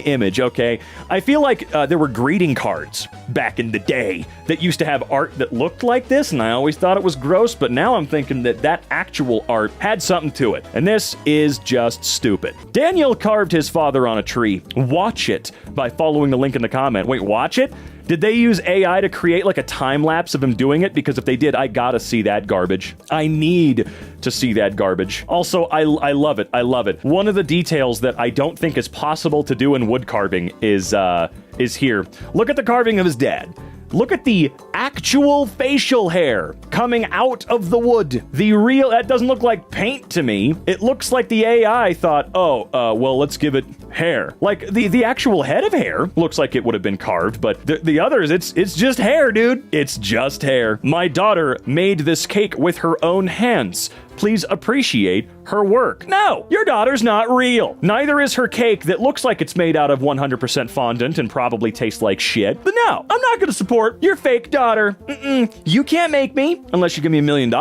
A: image, okay? I feel like there were greeting cards back in the day that used to have art that looked like this, and I always thought it was gross, but now I'm thinking that actual art had something to it, and this is just stupid. Daniel carved his father on a tree. Watch it by following the link in the comment. Wait, watch it? Did they use AI to create like a time lapse of him doing it? Because if they did, I gotta see that garbage. I need to see that garbage. Also, I love it. I love it. One of the details that I don't think is possible to do in wood carving is here. Look at the carving of his dad. Look at the actual facial hair coming out of the wood. That doesn't look like paint to me. It looks like the AI thought, well, let's give it hair. Like, the actual head of hair looks like it would have been carved, but the others, it's just hair, dude. It's just hair. My daughter made this cake with her own hands. Please appreciate her work. No, your daughter's not real. Neither is her cake that looks like it's made out of 100% fondant and probably tastes like shit. But no, I'm not gonna support your fake daughter. You can't make me unless you give me $1 million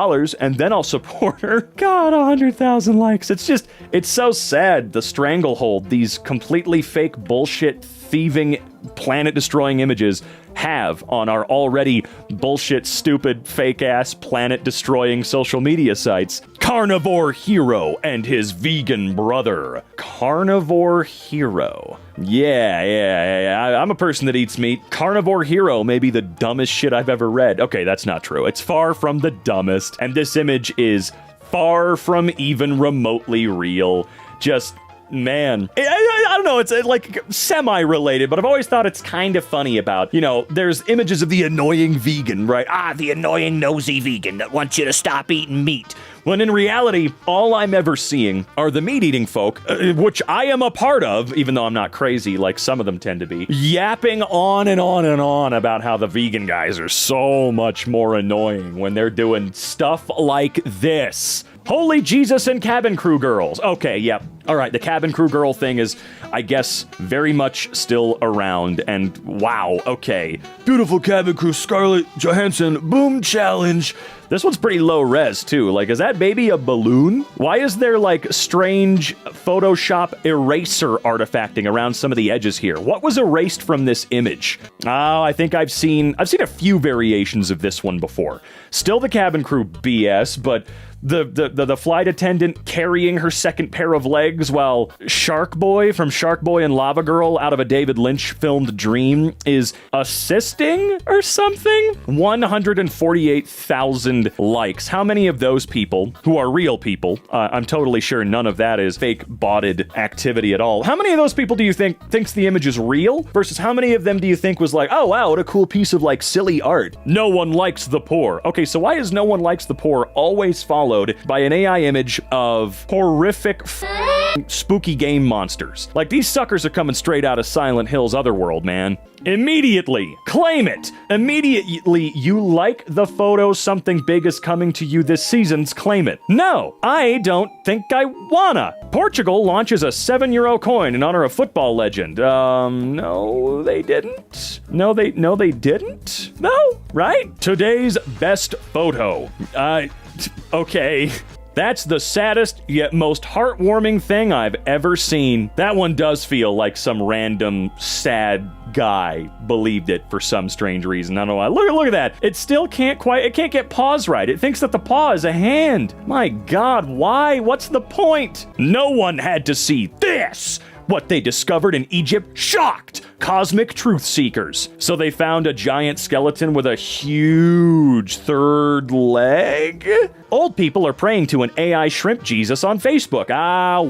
A: and then I'll support her. God, 100,000 likes. It's so sad, the stranglehold these completely fake bullshit thieving planet-destroying images have on our already bullshit, stupid, fake-ass, planet-destroying social media sites. Carnivore Hero and his vegan brother. Carnivore Hero. Yeah. I'm a person that eats meat. Carnivore Hero may be the dumbest shit I've ever read. Okay, that's not true. It's far from the dumbest, and this image is far from even remotely real. Just... man, I don't know, it's like semi-related, but I've always thought it's kind of funny about, there's images of the annoying vegan, right? The annoying nosy vegan that wants you to stop eating meat. When in reality, all I'm ever seeing are the meat-eating folk, which I am a part of, even though I'm not crazy like some of them tend to be, yapping on and on and on about how the vegan guys are so much more annoying when they're doing stuff like this. Holy Jesus and cabin crew girls. Okay, yep. All right, the cabin crew girl thing is, I guess, very much still around, and wow, okay. Beautiful cabin crew Scarlett Johansson boom challenge. This one's pretty low res, too. Like, is that baby a balloon? Why is there, like, strange Photoshop eraser artifacting around some of the edges here? What was erased from this image? Oh, I think I've seen a few variations of this one before. Still the cabin crew BS, but the flight attendant carrying her second pair of legs while Shark Boy from Shark Boy and Lava Girl out of a David Lynch filmed Dream is assisting or something? 148,000 likes. How many of those people, who are real people, I'm totally sure none of that is fake botted activity at all. How many of those people do you thinks the image is real versus how many of them do you think was like, oh wow, what a cool piece of like silly art? No one likes the poor. Okay, so why is no one likes the poor always followed by an AI image of horrific spooky game monsters? Like, these suckers are coming straight out of Silent Hill's Otherworld, man. Immediately, claim it. Immediately, you like the photo something big is coming to you this season's, claim it. No, I don't think I wanna. Portugal launches a €7 coin in honor of football legend. No, they didn't. No, they didn't. No, right? Today's best photo. Okay. That's the saddest yet most heartwarming thing I've ever seen. That one does feel like some random sad guy believed it for some strange reason. I don't know why. Look at that. It still can't get paws right. It thinks that the paw is a hand. My God, why? What's the point? No one had to see this. What they discovered in Egypt shocked cosmic truth seekers. So they found a giant skeleton with a huge third leg? Old people are praying to an AI shrimp Jesus on Facebook.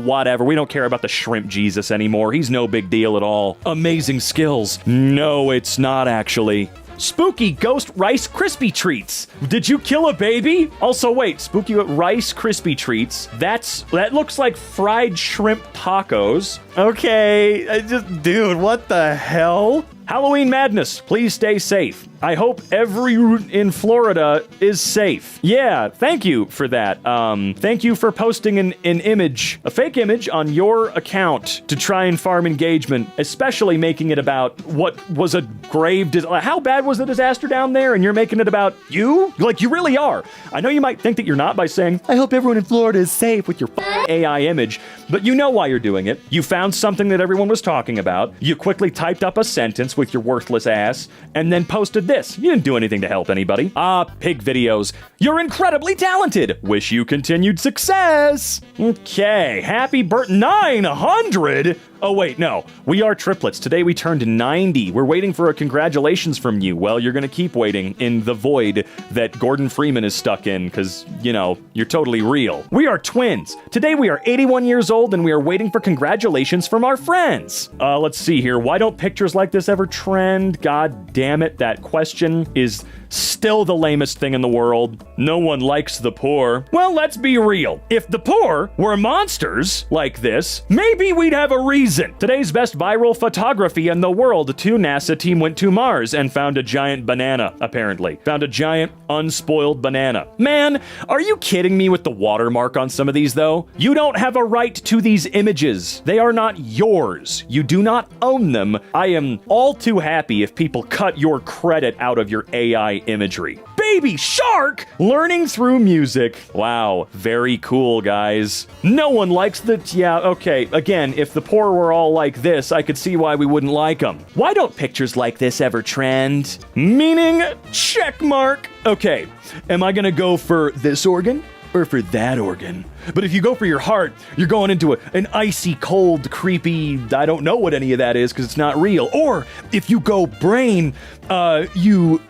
A: Whatever. We don't care about the shrimp Jesus anymore. He's no big deal at all. Amazing skills. No, it's not actually. Spooky Ghost Rice Krispie Treats. Did you kill a baby? Also, wait, Spooky Rice Krispie Treats. That looks like fried shrimp tacos. Okay, dude, what the hell? Halloween Madness, please stay safe. I hope everyone in Florida is safe. Yeah, thank you for that. Thank you for posting an image, a fake image on your account to try and farm engagement, especially making it about what was a grave disaster. How bad was the disaster down there? And you're making it about you? Like, you really are. I know you might think that you're not by saying, I hope everyone in Florida is safe with your AI image, but you know why you're doing it. You found something that everyone was talking about. You quickly typed up a sentence with your worthless ass, and then posted this. You didn't do anything to help anybody. Pig videos. You're incredibly talented. Wish you continued success. Okay, happy birthday. 900? Oh, wait, no. We are triplets. Today we turned 90. We're waiting for a congratulations from you. Well, you're gonna keep waiting in the void that Gordon Freeman is stuck in, because, you know, you're totally real. We are twins. Today we are 81 years old, and we are waiting for congratulations from our friends. Let's see here. Why don't pictures like this ever trend? God damn it, that question is still the lamest thing in the world. No one likes the poor. Well, let's be real. If the poor were monsters like this, maybe we'd have a reason. Today's best viral photography in the world. Two NASA team went to Mars and found a giant banana, apparently. Found a giant, unspoiled banana. Man, are you kidding me with the watermark on some of these, though? You don't have a right to these images. They are not yours. You do not own them. I am all too happy if people cut your credit out of your AI imagery. Baby shark learning through music. Wow, very cool, guys. No one likes the... Yeah, okay. Again, if the poor were all like this, I could see why we wouldn't like them. Why don't pictures like this ever trend? Meaning, check mark. Okay, am I gonna go for this organ or for that organ? But if you go for your heart, you're going into an icy, cold, creepy, I don't know what any of that is because it's not real. Or if you go brain, you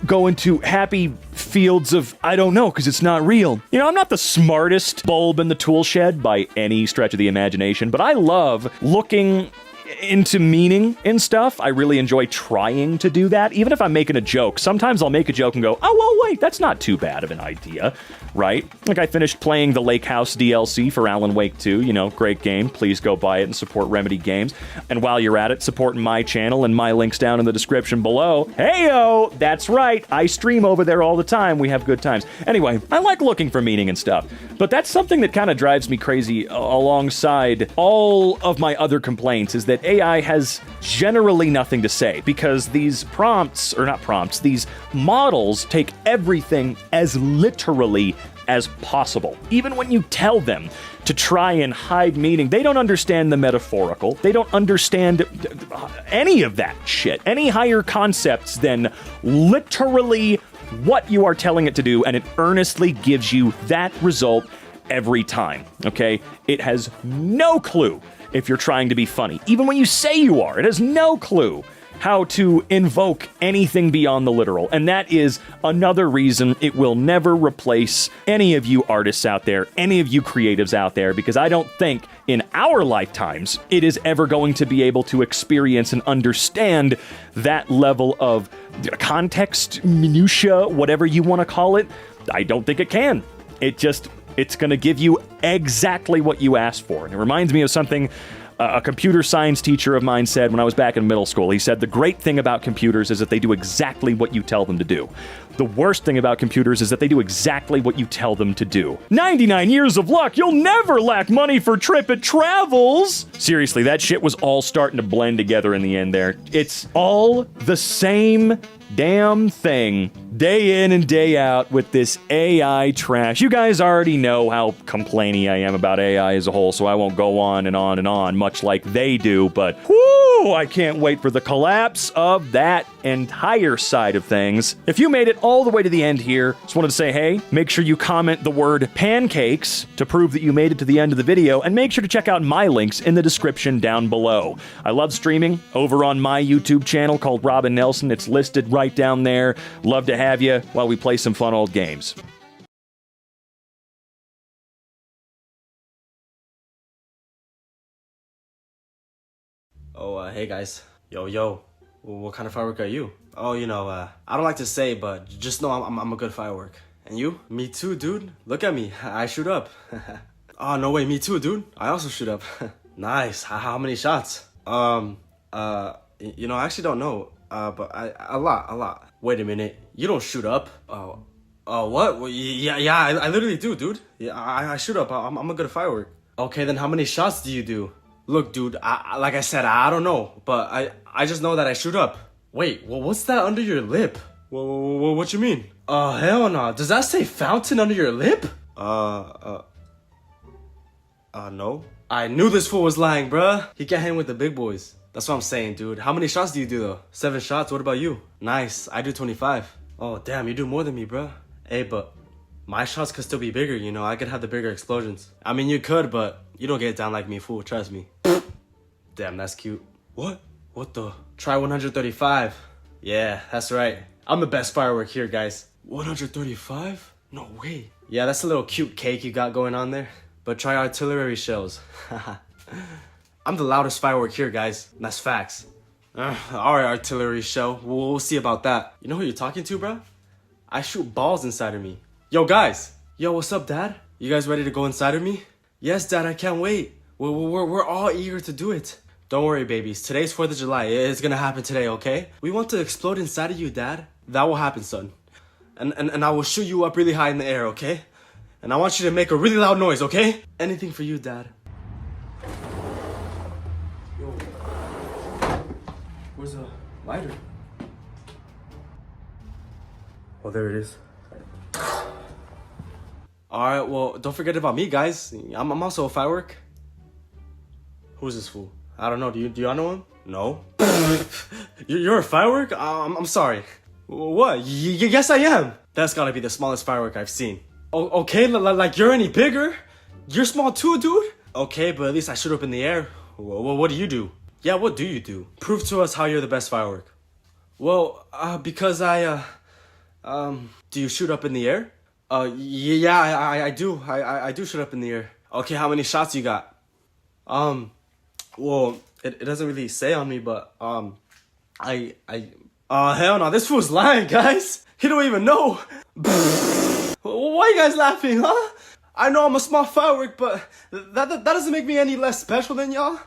A: go into happy fields of I don't know because it's not real. You know, I'm not the smartest bulb in the tool shed by any stretch of the imagination, but I love looking into meaning in stuff. I really enjoy trying to do that. Even if I'm making a joke, sometimes I'll make a joke and go, oh, well, wait, that's not too bad of an idea, right? Like I finished playing the Lake House DLC for Alan Wake 2, you know, great game. Please go buy it and support Remedy Games. And while you're at it, support my channel and my links down in the description below. Heyo, that's right. I stream over there all the time. We have good times. Anyway, I like looking for meaning and stuff, but that's something that kind of drives me crazy alongside all of my other complaints is that AI has generally nothing to say because these prompts, or not prompts, these models take everything as literally as possible. Even when you tell them to try and hide meaning, they don't understand the metaphorical. They don't understand any of that shit, any higher concepts than literally what you are telling it to do, and it earnestly gives you that result every time, okay? It has no clue if you're trying to be funny. Even when you say you are, it has no clue how to invoke anything beyond the literal. And that is another reason it will never replace any of you artists out there, any of you creatives out there, because I don't think in our lifetimes it is ever going to be able to experience and understand that level of context, minutia, whatever you want to call it. I don't think it can. It's going to give you exactly what you asked for. And it reminds me of something a computer science teacher of mine said when I was back in middle school. He said, the great thing about computers is that they do exactly what you tell them to do. The worst thing about computers is that they do exactly what you tell them to do. 99 years of luck, you'll never lack money for trip it travels. Seriously, that shit was all starting to blend together in the end there. It's all the same damn thing, day in and day out with this AI trash. You guys already know how complainy I am about AI as a whole, so I won't go on and on and on, much like they do, but whoo, I can't wait for the collapse of that entire side of things. If you made it all the way to the end here, just wanted to say, hey, make sure you comment the word pancakes to prove that you made it to the end of the video, and make sure to check out my links in the description down below. I love streaming over on my YouTube channel called Robin Nelson. It's listed right down there. Love to have you while we play some fun old games.
L: Oh, hey guys. Yo. What kind of firework are you? Oh, I don't like to say, but just know I'm a good firework. And you? Me too, dude. Look at me. I shoot up. Oh, no way. Me too, dude. I also shoot up. Nice. How many shots? I actually don't know. But a lot. Wait a minute. You don't shoot up? What? Well, yeah, I literally do, dude. Yeah, I shoot up. I'm a good firework. Okay, then how many shots do you do? Look, dude, like I said, I don't know, but I just know that I shoot up. Wait, well, what's that under your lip? What you mean? Hell no. Does that say fountain under your lip? No. I knew this fool was lying, bruh. He can't hang with the big boys. That's what I'm saying, dude. How many shots do you do, though? 7 shots. What about you? Nice. I do 25. Oh, damn, you do more than me, bruh. Hey, but my shots could still be bigger, I could have the bigger explosions. I mean, you could, but you don't get down like me, fool. Trust me. Damn, that's cute. What? What the? Try 135. Yeah, that's right. I'm the best firework here, guys. 135? No way. Yeah, that's a little cute cake you got going on there. But try artillery shells. I'm the loudest firework here, guys. That's facts. Alright, artillery shell. We'll see about that. You know who you're talking to, bro? I shoot balls inside of me. Yo, guys. Yo, what's up, Dad? You guys ready to go inside of me? Yes, Dad, I can't wait. We're all eager to do it. Don't worry, babies. Today's 4th of July. It's gonna happen today, okay? We want to explode inside of you, Dad. That will happen, son. And I will shoot you up really high in the air, okay? And I want you to make a really loud noise, okay? Anything for you, Dad. Yo. Where's the lighter? Oh, there it is. Alright, well, don't forget about me, guys. I'm also a firework. Who's this fool? I don't know. Do y'all know him? No. You're a firework? I'm sorry. What? Yes, I am. That's gotta be the smallest firework I've seen. Okay, like you're any bigger? You're small too, dude? Okay, but at least I shoot up in the air. What do you do? Yeah, what do you do? Prove to us how you're the best firework. Well, because do you shoot up in the air? Yeah, I do. I do shoot up in the air. Okay, how many shots you got? Well, it doesn't really say on me, but, hell no, this fool's lying, guys. He don't even know. Why are you guys laughing, huh? I know I'm a small firework, but that doesn't make me any less special than y'all.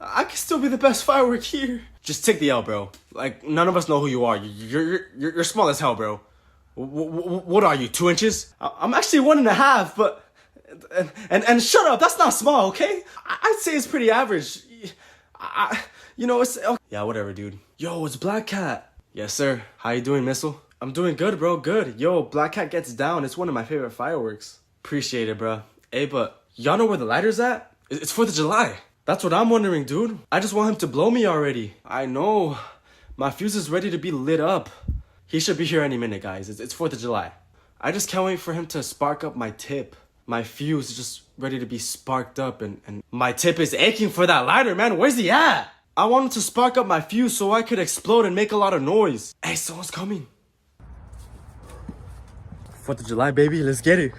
L: I can still be the best firework here. Just take the L, bro. Like, none of us know who you are. You're small as hell, bro. What are you, 2 inches? I'm actually 1.5, but... And shut up, that's not small, okay? I'd say it's pretty average. It's... Yeah, whatever, dude. Yo, it's Black Cat. Yes, sir. How you doing, Missile? I'm doing good, bro, good. Yo, Black Cat gets down. It's one of my favorite fireworks. Appreciate it, bro. Hey, but y'all know where the lighter's at? It's 4th of July. That's what I'm wondering, dude. I just want him to blow me already. I know. My fuse is ready to be lit up. He should be here any minute, guys. It's 4th of July. I just can't wait for him to spark up my tip. My fuse is just ready to be sparked up, and my tip is aching for that lighter, man. Where's he at? I want him to spark up my fuse so I could explode and make a lot of noise. Hey, someone's coming. 4th of July, baby. Let's get it.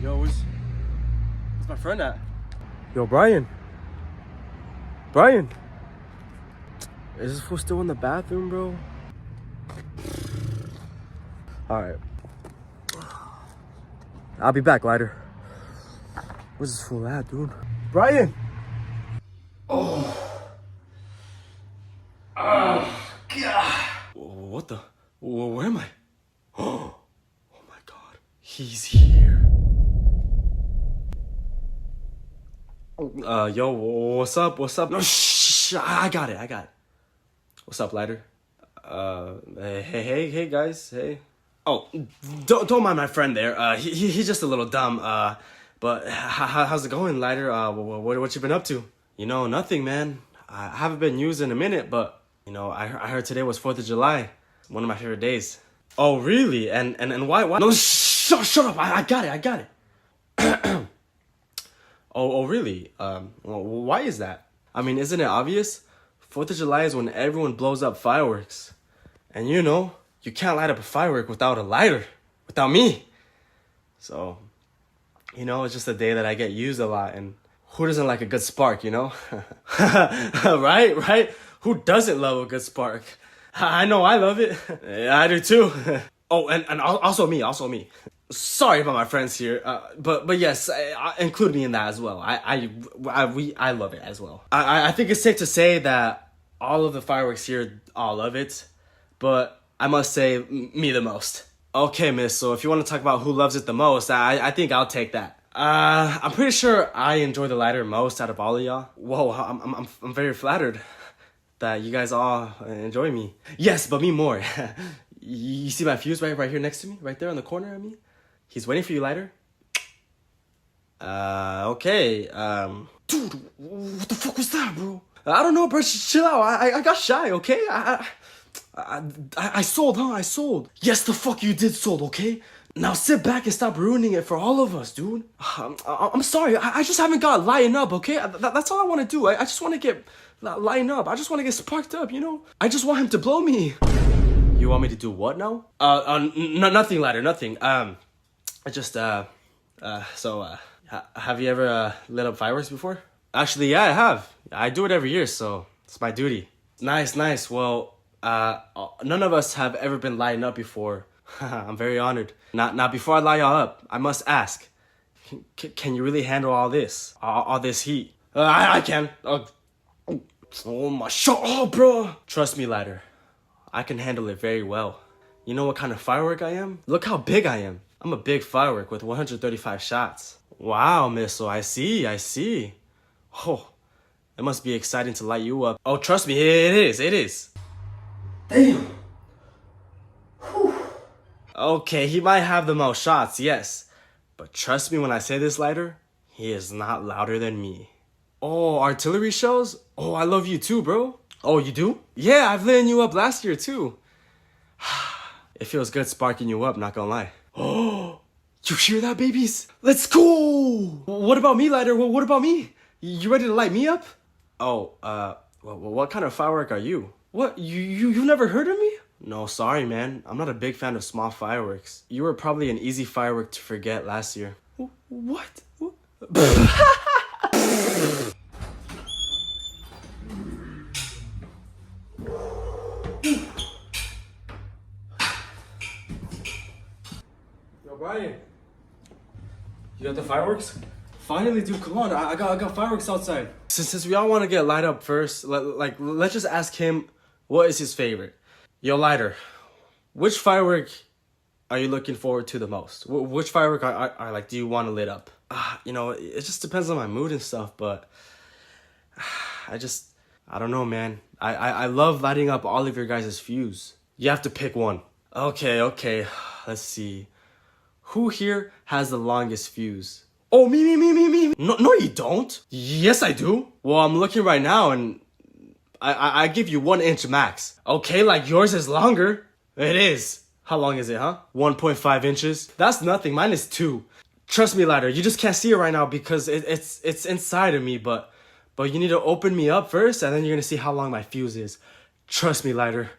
L: Yo, where's my friend at? Yo, Brian. Brian. Is this fool still in the bathroom, bro? Alright. I'll be back, lighter. Where's this fool at, dude? Brian! Oh. Oh, God. What the? Where am I? Oh my God. He's here. Yo, what's up? What's up? No, shh, I got it. What's up, lighter? Hey, guys, hey. Oh, don't mind my friend there. He's just a little dumb. But how's it going, lighter? What you been up to? Nothing, man. I haven't been used in a minute, but I heard today was 4th of July, one of my favorite days. Oh, really? And why? No, shut up! I got it. Oh, really? Why is that? I mean, isn't it obvious? 4th of July is when everyone blows up fireworks. And you can't light up a firework without a lighter. Without me. So, it's just a day that I get used a lot. And who doesn't like a good spark, you know? Right? Who doesn't love a good spark? I know I love it. Yeah, I do too. Oh, and also me. Sorry about my friends here, but yes, include me in that as well. I love it as well. I think it's safe to say that all of the fireworks here all love it, but I must say me the most. Okay, miss, so if you want to talk about who loves it the most, I think I'll take that. I'm pretty sure I enjoy the lighter most out of all of y'all. Whoa, I'm very flattered that you guys all enjoy me. Yes, but me more. You see my fuse right here next to me? Right there in the corner of me? He's waiting for you, lighter. Okay. Dude, what the fuck was that, bro? I don't know, bro. Chill out. I got shy, okay? I sold, huh? I sold. Yes, the fuck you did sold, okay? Now sit back and stop ruining it for all of us, dude. I'm sorry. I just haven't got lighten up, okay? That's all I want to do. I just want to get lighten up. I just want to get sparked up, you know? I just want him to blow me. You want me to do what now? Nothing, lighter, nothing. Have you ever lit up fireworks before? Actually, yeah, I have. I do it every year, so it's my duty. Nice. Well, none of us have ever been lighting up before. I'm very honored. Now, before I light y'all up, I must ask, can you really handle all this? All this heat? I can. Oh my shot, oh bro. Trust me, lighter. I can handle it very well. You know what kind of firework I am? Look how big I am. I'm a big firework with 135 shots. Wow, missile, I see. Oh, it must be exciting to light you up. Oh, trust me, it is.
G: Damn.
L: Okay, he might have the most shots, yes. But trust me when I say this, lighter, he is not louder than me. Oh, artillery shells? Oh, I love you too, bro. Oh, you do? Yeah, I've lit you up last year too. It feels good sparking you up, not gonna lie. Oh, you hear that, babies? Let's go! What about me, lighter? What about me? You ready to light me up? Oh, what kind of firework are you? What? You never heard of me? No, sorry, man. I'm not a big fan of small fireworks. You were probably an easy firework to forget last year. What? Yo, Brian. You got the fireworks? Finally, dude, come on. I got fireworks outside. Since we all want to get light up first, let's just ask him what is his favorite. Yo, lighter, which firework are you looking forward to the most? Which firework do you want to lit up? You know, it just depends on my mood and stuff, but I don't know, man. I love lighting up all of your guys' fuse. You have to pick one. Okay. Let's see. Who here has the longest fuse? Oh, me. No, you don't. Yes, I do. Well, I'm looking right now and I give you 1 inch max. Okay, like yours is longer. It is. How long is it, huh? 1.5 inches. That's nothing. Mine is 2. Trust me, lighter. You just can't see it right now because it's inside of me. But you need to open me up first, and then you're gonna see how long my fuse is. Trust me, lighter.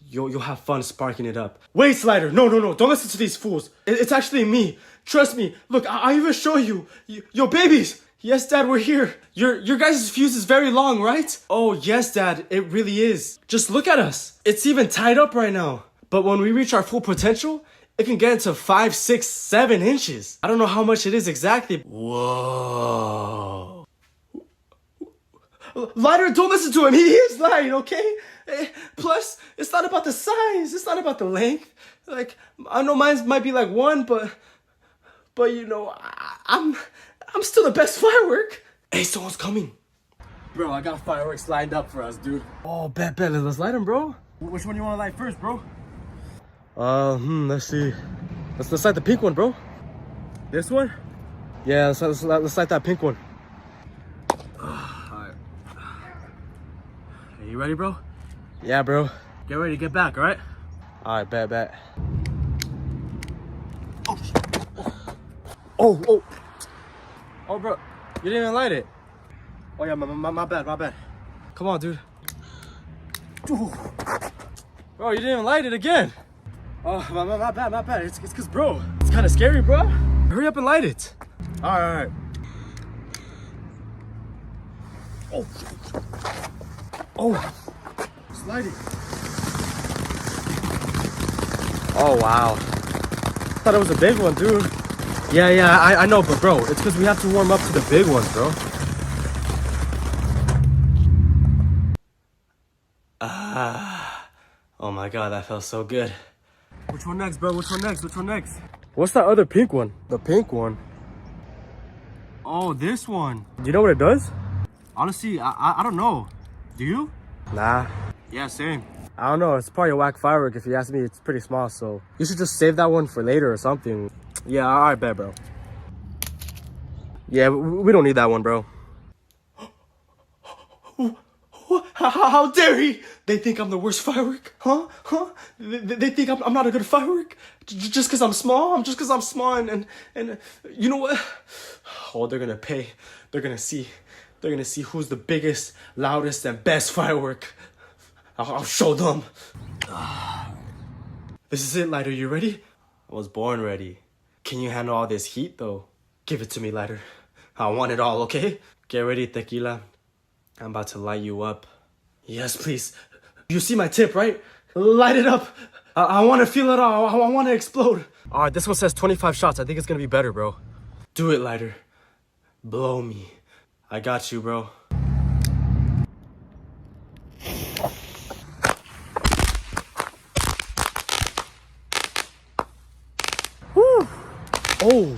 L: You'll have fun sparking it up. Wait, lighter. No. Don't listen to these fools. It's actually me. Trust me. Look, I even show you. Yo, babies. Yes, Dad, we're here. Your guys' fuse is very long, right? Oh, yes, Dad, it really is. Just look at us. It's even tied up right now. But when we reach our full potential, it can get into 5, 6, 7 inches. I don't know how much it is exactly. Whoa. Lighter, don't listen to him. He is lying, okay? Plus, it's not about the size. It's not about the length. Like, I know mine might be like 1, but you know, I'm still the best firework. Hey, someone's coming. Bro, I got fireworks lined up for us, dude. Oh, bet. Let's light them, bro. Which one you want to light first, bro? Let's see. Let's light the pink one, bro. This one? Yeah, let's light that pink one. Alright. Are you ready, bro? Yeah, bro. Get ready to get back, alright? Alright, bet. Oh, bro, you didn't even light it. Oh yeah, my bad. Come on, dude. Bro, you didn't even light it again. Oh, my bad. It's cause, bro, it's kind of scary, bro. Hurry up and light it. All right. Oh, sliding. Oh, wow. Thought it was a big one, dude. Yeah, I know, but bro, it's because we have to warm up to the big ones, bro. Oh my god, that felt so good. Which one next, bro? Which one next? Which one next? What's that other pink one? The pink one. Oh, this one. Do you know what it does? Honestly, I don't know. Do you? Nah. Yeah, same. I don't know. It's probably a whack firework. If you ask me, it's pretty small, so you should just save that one for later or something. Yeah, I bet, bro. Yeah, we don't need that one, bro. How dare he? They think I'm the worst firework, huh? They think I'm not a good firework just because I'm small. Just because I'm small and you know what? Oh, they're gonna pay. They're gonna see who's the biggest, loudest, and best firework. I'll show them. This is it, Lighter. You ready? I was born ready. Can you handle all this heat, though? Give it to me, Lighter. I want it all, okay? Get ready, Tequila. I'm about to light you up. Yes, please. You see my tip, right? Light it up. I want to feel it all. I want to explode. All right, this one says 25 shots. I think it's going to be better, bro. Do it, Lighter. Blow me. I got you, bro. Woo. Oh.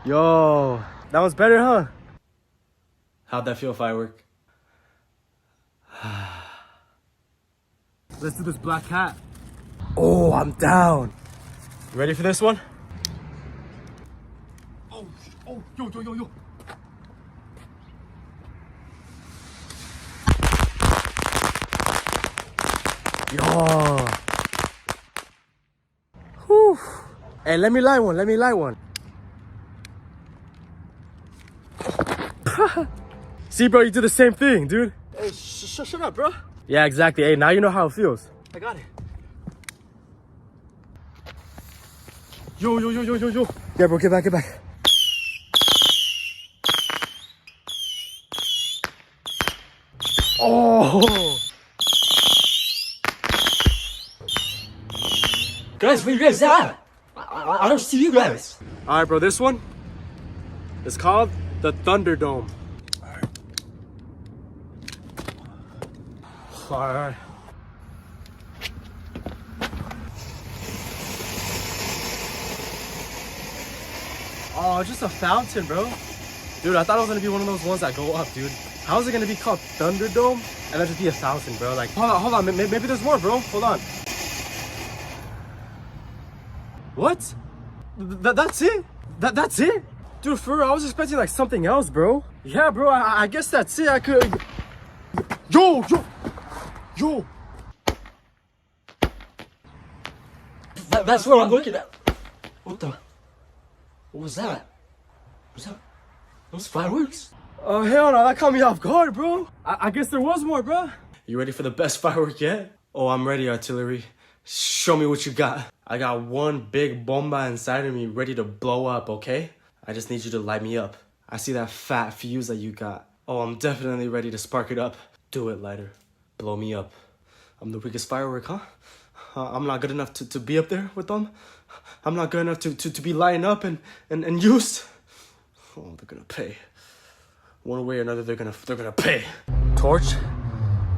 L: Yo, that was better, huh? How'd that feel, firework? Let's do this black cat. Oh, I'm down. You ready for this one? Oh, yo. Yo. Whew. Hey, let me light one. See, bro, you do the same thing, dude. Hey, shut up, bro. Yeah, exactly. Hey, now you know how it feels. I got it. Yo. Yeah, bro, get back. Oh.
G: Guys, where you guys at? I don't see you guys.
L: All right, bro, this one is called the Thunderdome. All right. Oh, just a fountain, bro. Dude, I thought it was gonna be one of those ones that go up, dude. How is it gonna be called Thunderdome and that just be a fountain, bro? Like, hold on. Maybe there's more, bro. Hold on. What? That's it? That's it? Dude, for real, I was expecting like something else, bro. Yeah, bro, I guess that's it. I could... Yo!
G: That's what I'm looking at. What was that? Those fireworks?
L: Oh, hell no, that caught me off guard, bro. I guess there was more, bro. You ready for the best firework yet? Oh, I'm ready, artillery. Show me what you got. I got one big bomba inside of me ready to blow up, okay? I just need you to light me up. I see that fat fuse that you got. Oh, I'm definitely ready to spark it up. Do it, Lighter. Blow me up. I'm the weakest firework, huh? I'm not good enough to be up there with them. I'm not good enough to be lighting up and used. Oh, they're gonna pay. One way or another, they're gonna pay. Torch,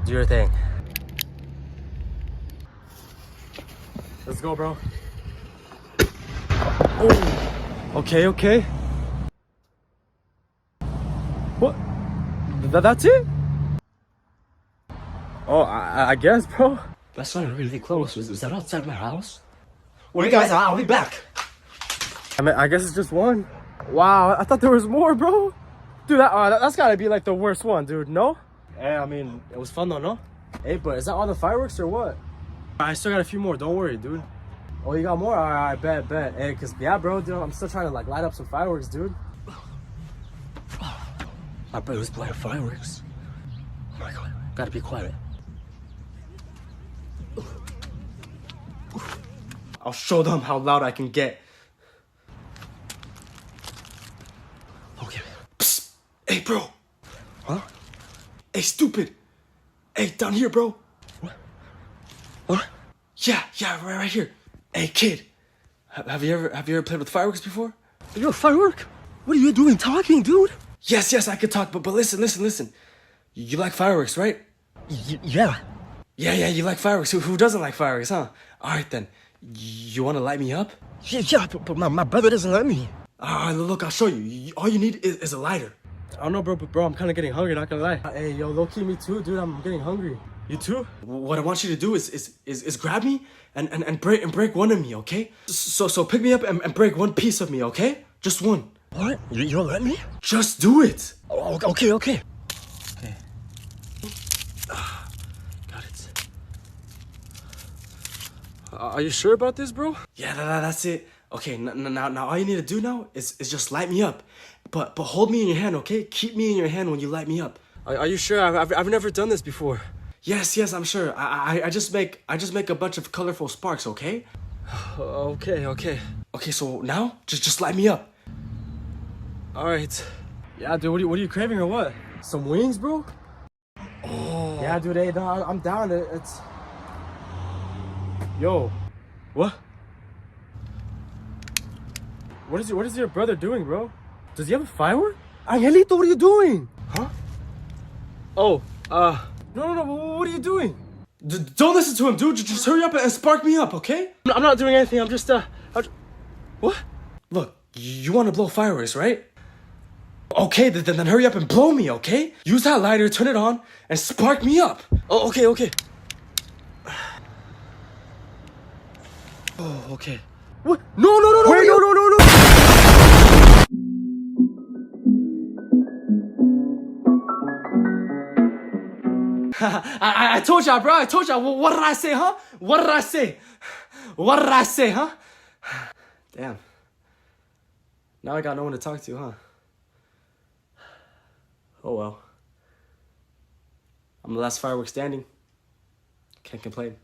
L: do your thing. Let's go, bro. Oh, okay. What? That's it? Oh, I guess, bro.
G: That's not really close. Was that outside my house? Well, you guys, I'll be back.
L: I mean, I guess it's just one. Wow, I thought there was more, bro. Dude, that's gotta be like the worst one, dude, no? Yeah, I mean, it was fun though, no? Hey, but is that all the fireworks or what? I still got a few more, don't worry, dude. Oh, you got more? All right, bet. Hey, cause yeah, bro, dude, I'm still trying to like light up some fireworks, dude.
G: My brother's playing fireworks. Oh my god, gotta be quiet.
L: I'll show them how loud I can get.
G: Okay.
L: Psst. Hey, stupid. Hey, down here, bro. What? Yeah, right here. Hey, kid. Have you ever played with fireworks before?
G: Are you a firework? What are you doing talking, dude?
L: Yes, I could talk, but listen. You like fireworks, right?
G: Yeah.
L: Yeah, you like fireworks. Who doesn't like fireworks, huh? All right, then. You want to light me up?
G: Yeah, but my brother doesn't let me.
L: Look, I'll show you. All you need is a lighter. I don't know, bro, I'm kind of getting hungry, not gonna lie. Hey, yo, low-key, me too, dude. I'm getting hungry. You too? What I want you to do is grab me and break one of me, okay? So pick me up and break one piece of me, okay? Just one.
G: What? You don't let me?
L: Just do it.
G: Oh, okay.
L: Okay. Got it. Are you sure about this, bro? Yeah, that's it. Okay, now all you need to do now is just light me up. But hold me in your hand, okay? Keep me in your hand when you light me up. Are you sure? I've never done this before. Yes, I'm sure. I just make a bunch of colorful sparks, okay? Okay. Okay, so now just light me up. All right. Yeah, dude. What are you craving or what? Some wings, bro? Oh. Yeah, dude. Hey, no, I'm down. It's. Yo. What? What is your brother doing, bro? Does he have a firework?
G: Angelito, what are you doing?
L: Huh? Oh, no, what are you doing? Don't listen to him, dude. Just hurry up and spark me up, okay? I'm not doing anything. I'm just, What? Look, you want to blow fireworks, right? Okay, then hurry up and blow me, okay? Use that lighter, turn it on, and spark me up. Oh, okay. Oh, okay. What? No, wait, no. I told y'all, bro. What did I say, huh? What did I say, huh? Damn. Now I got no one to talk to, huh? Oh well. I'm the last firework standing. Can't complain.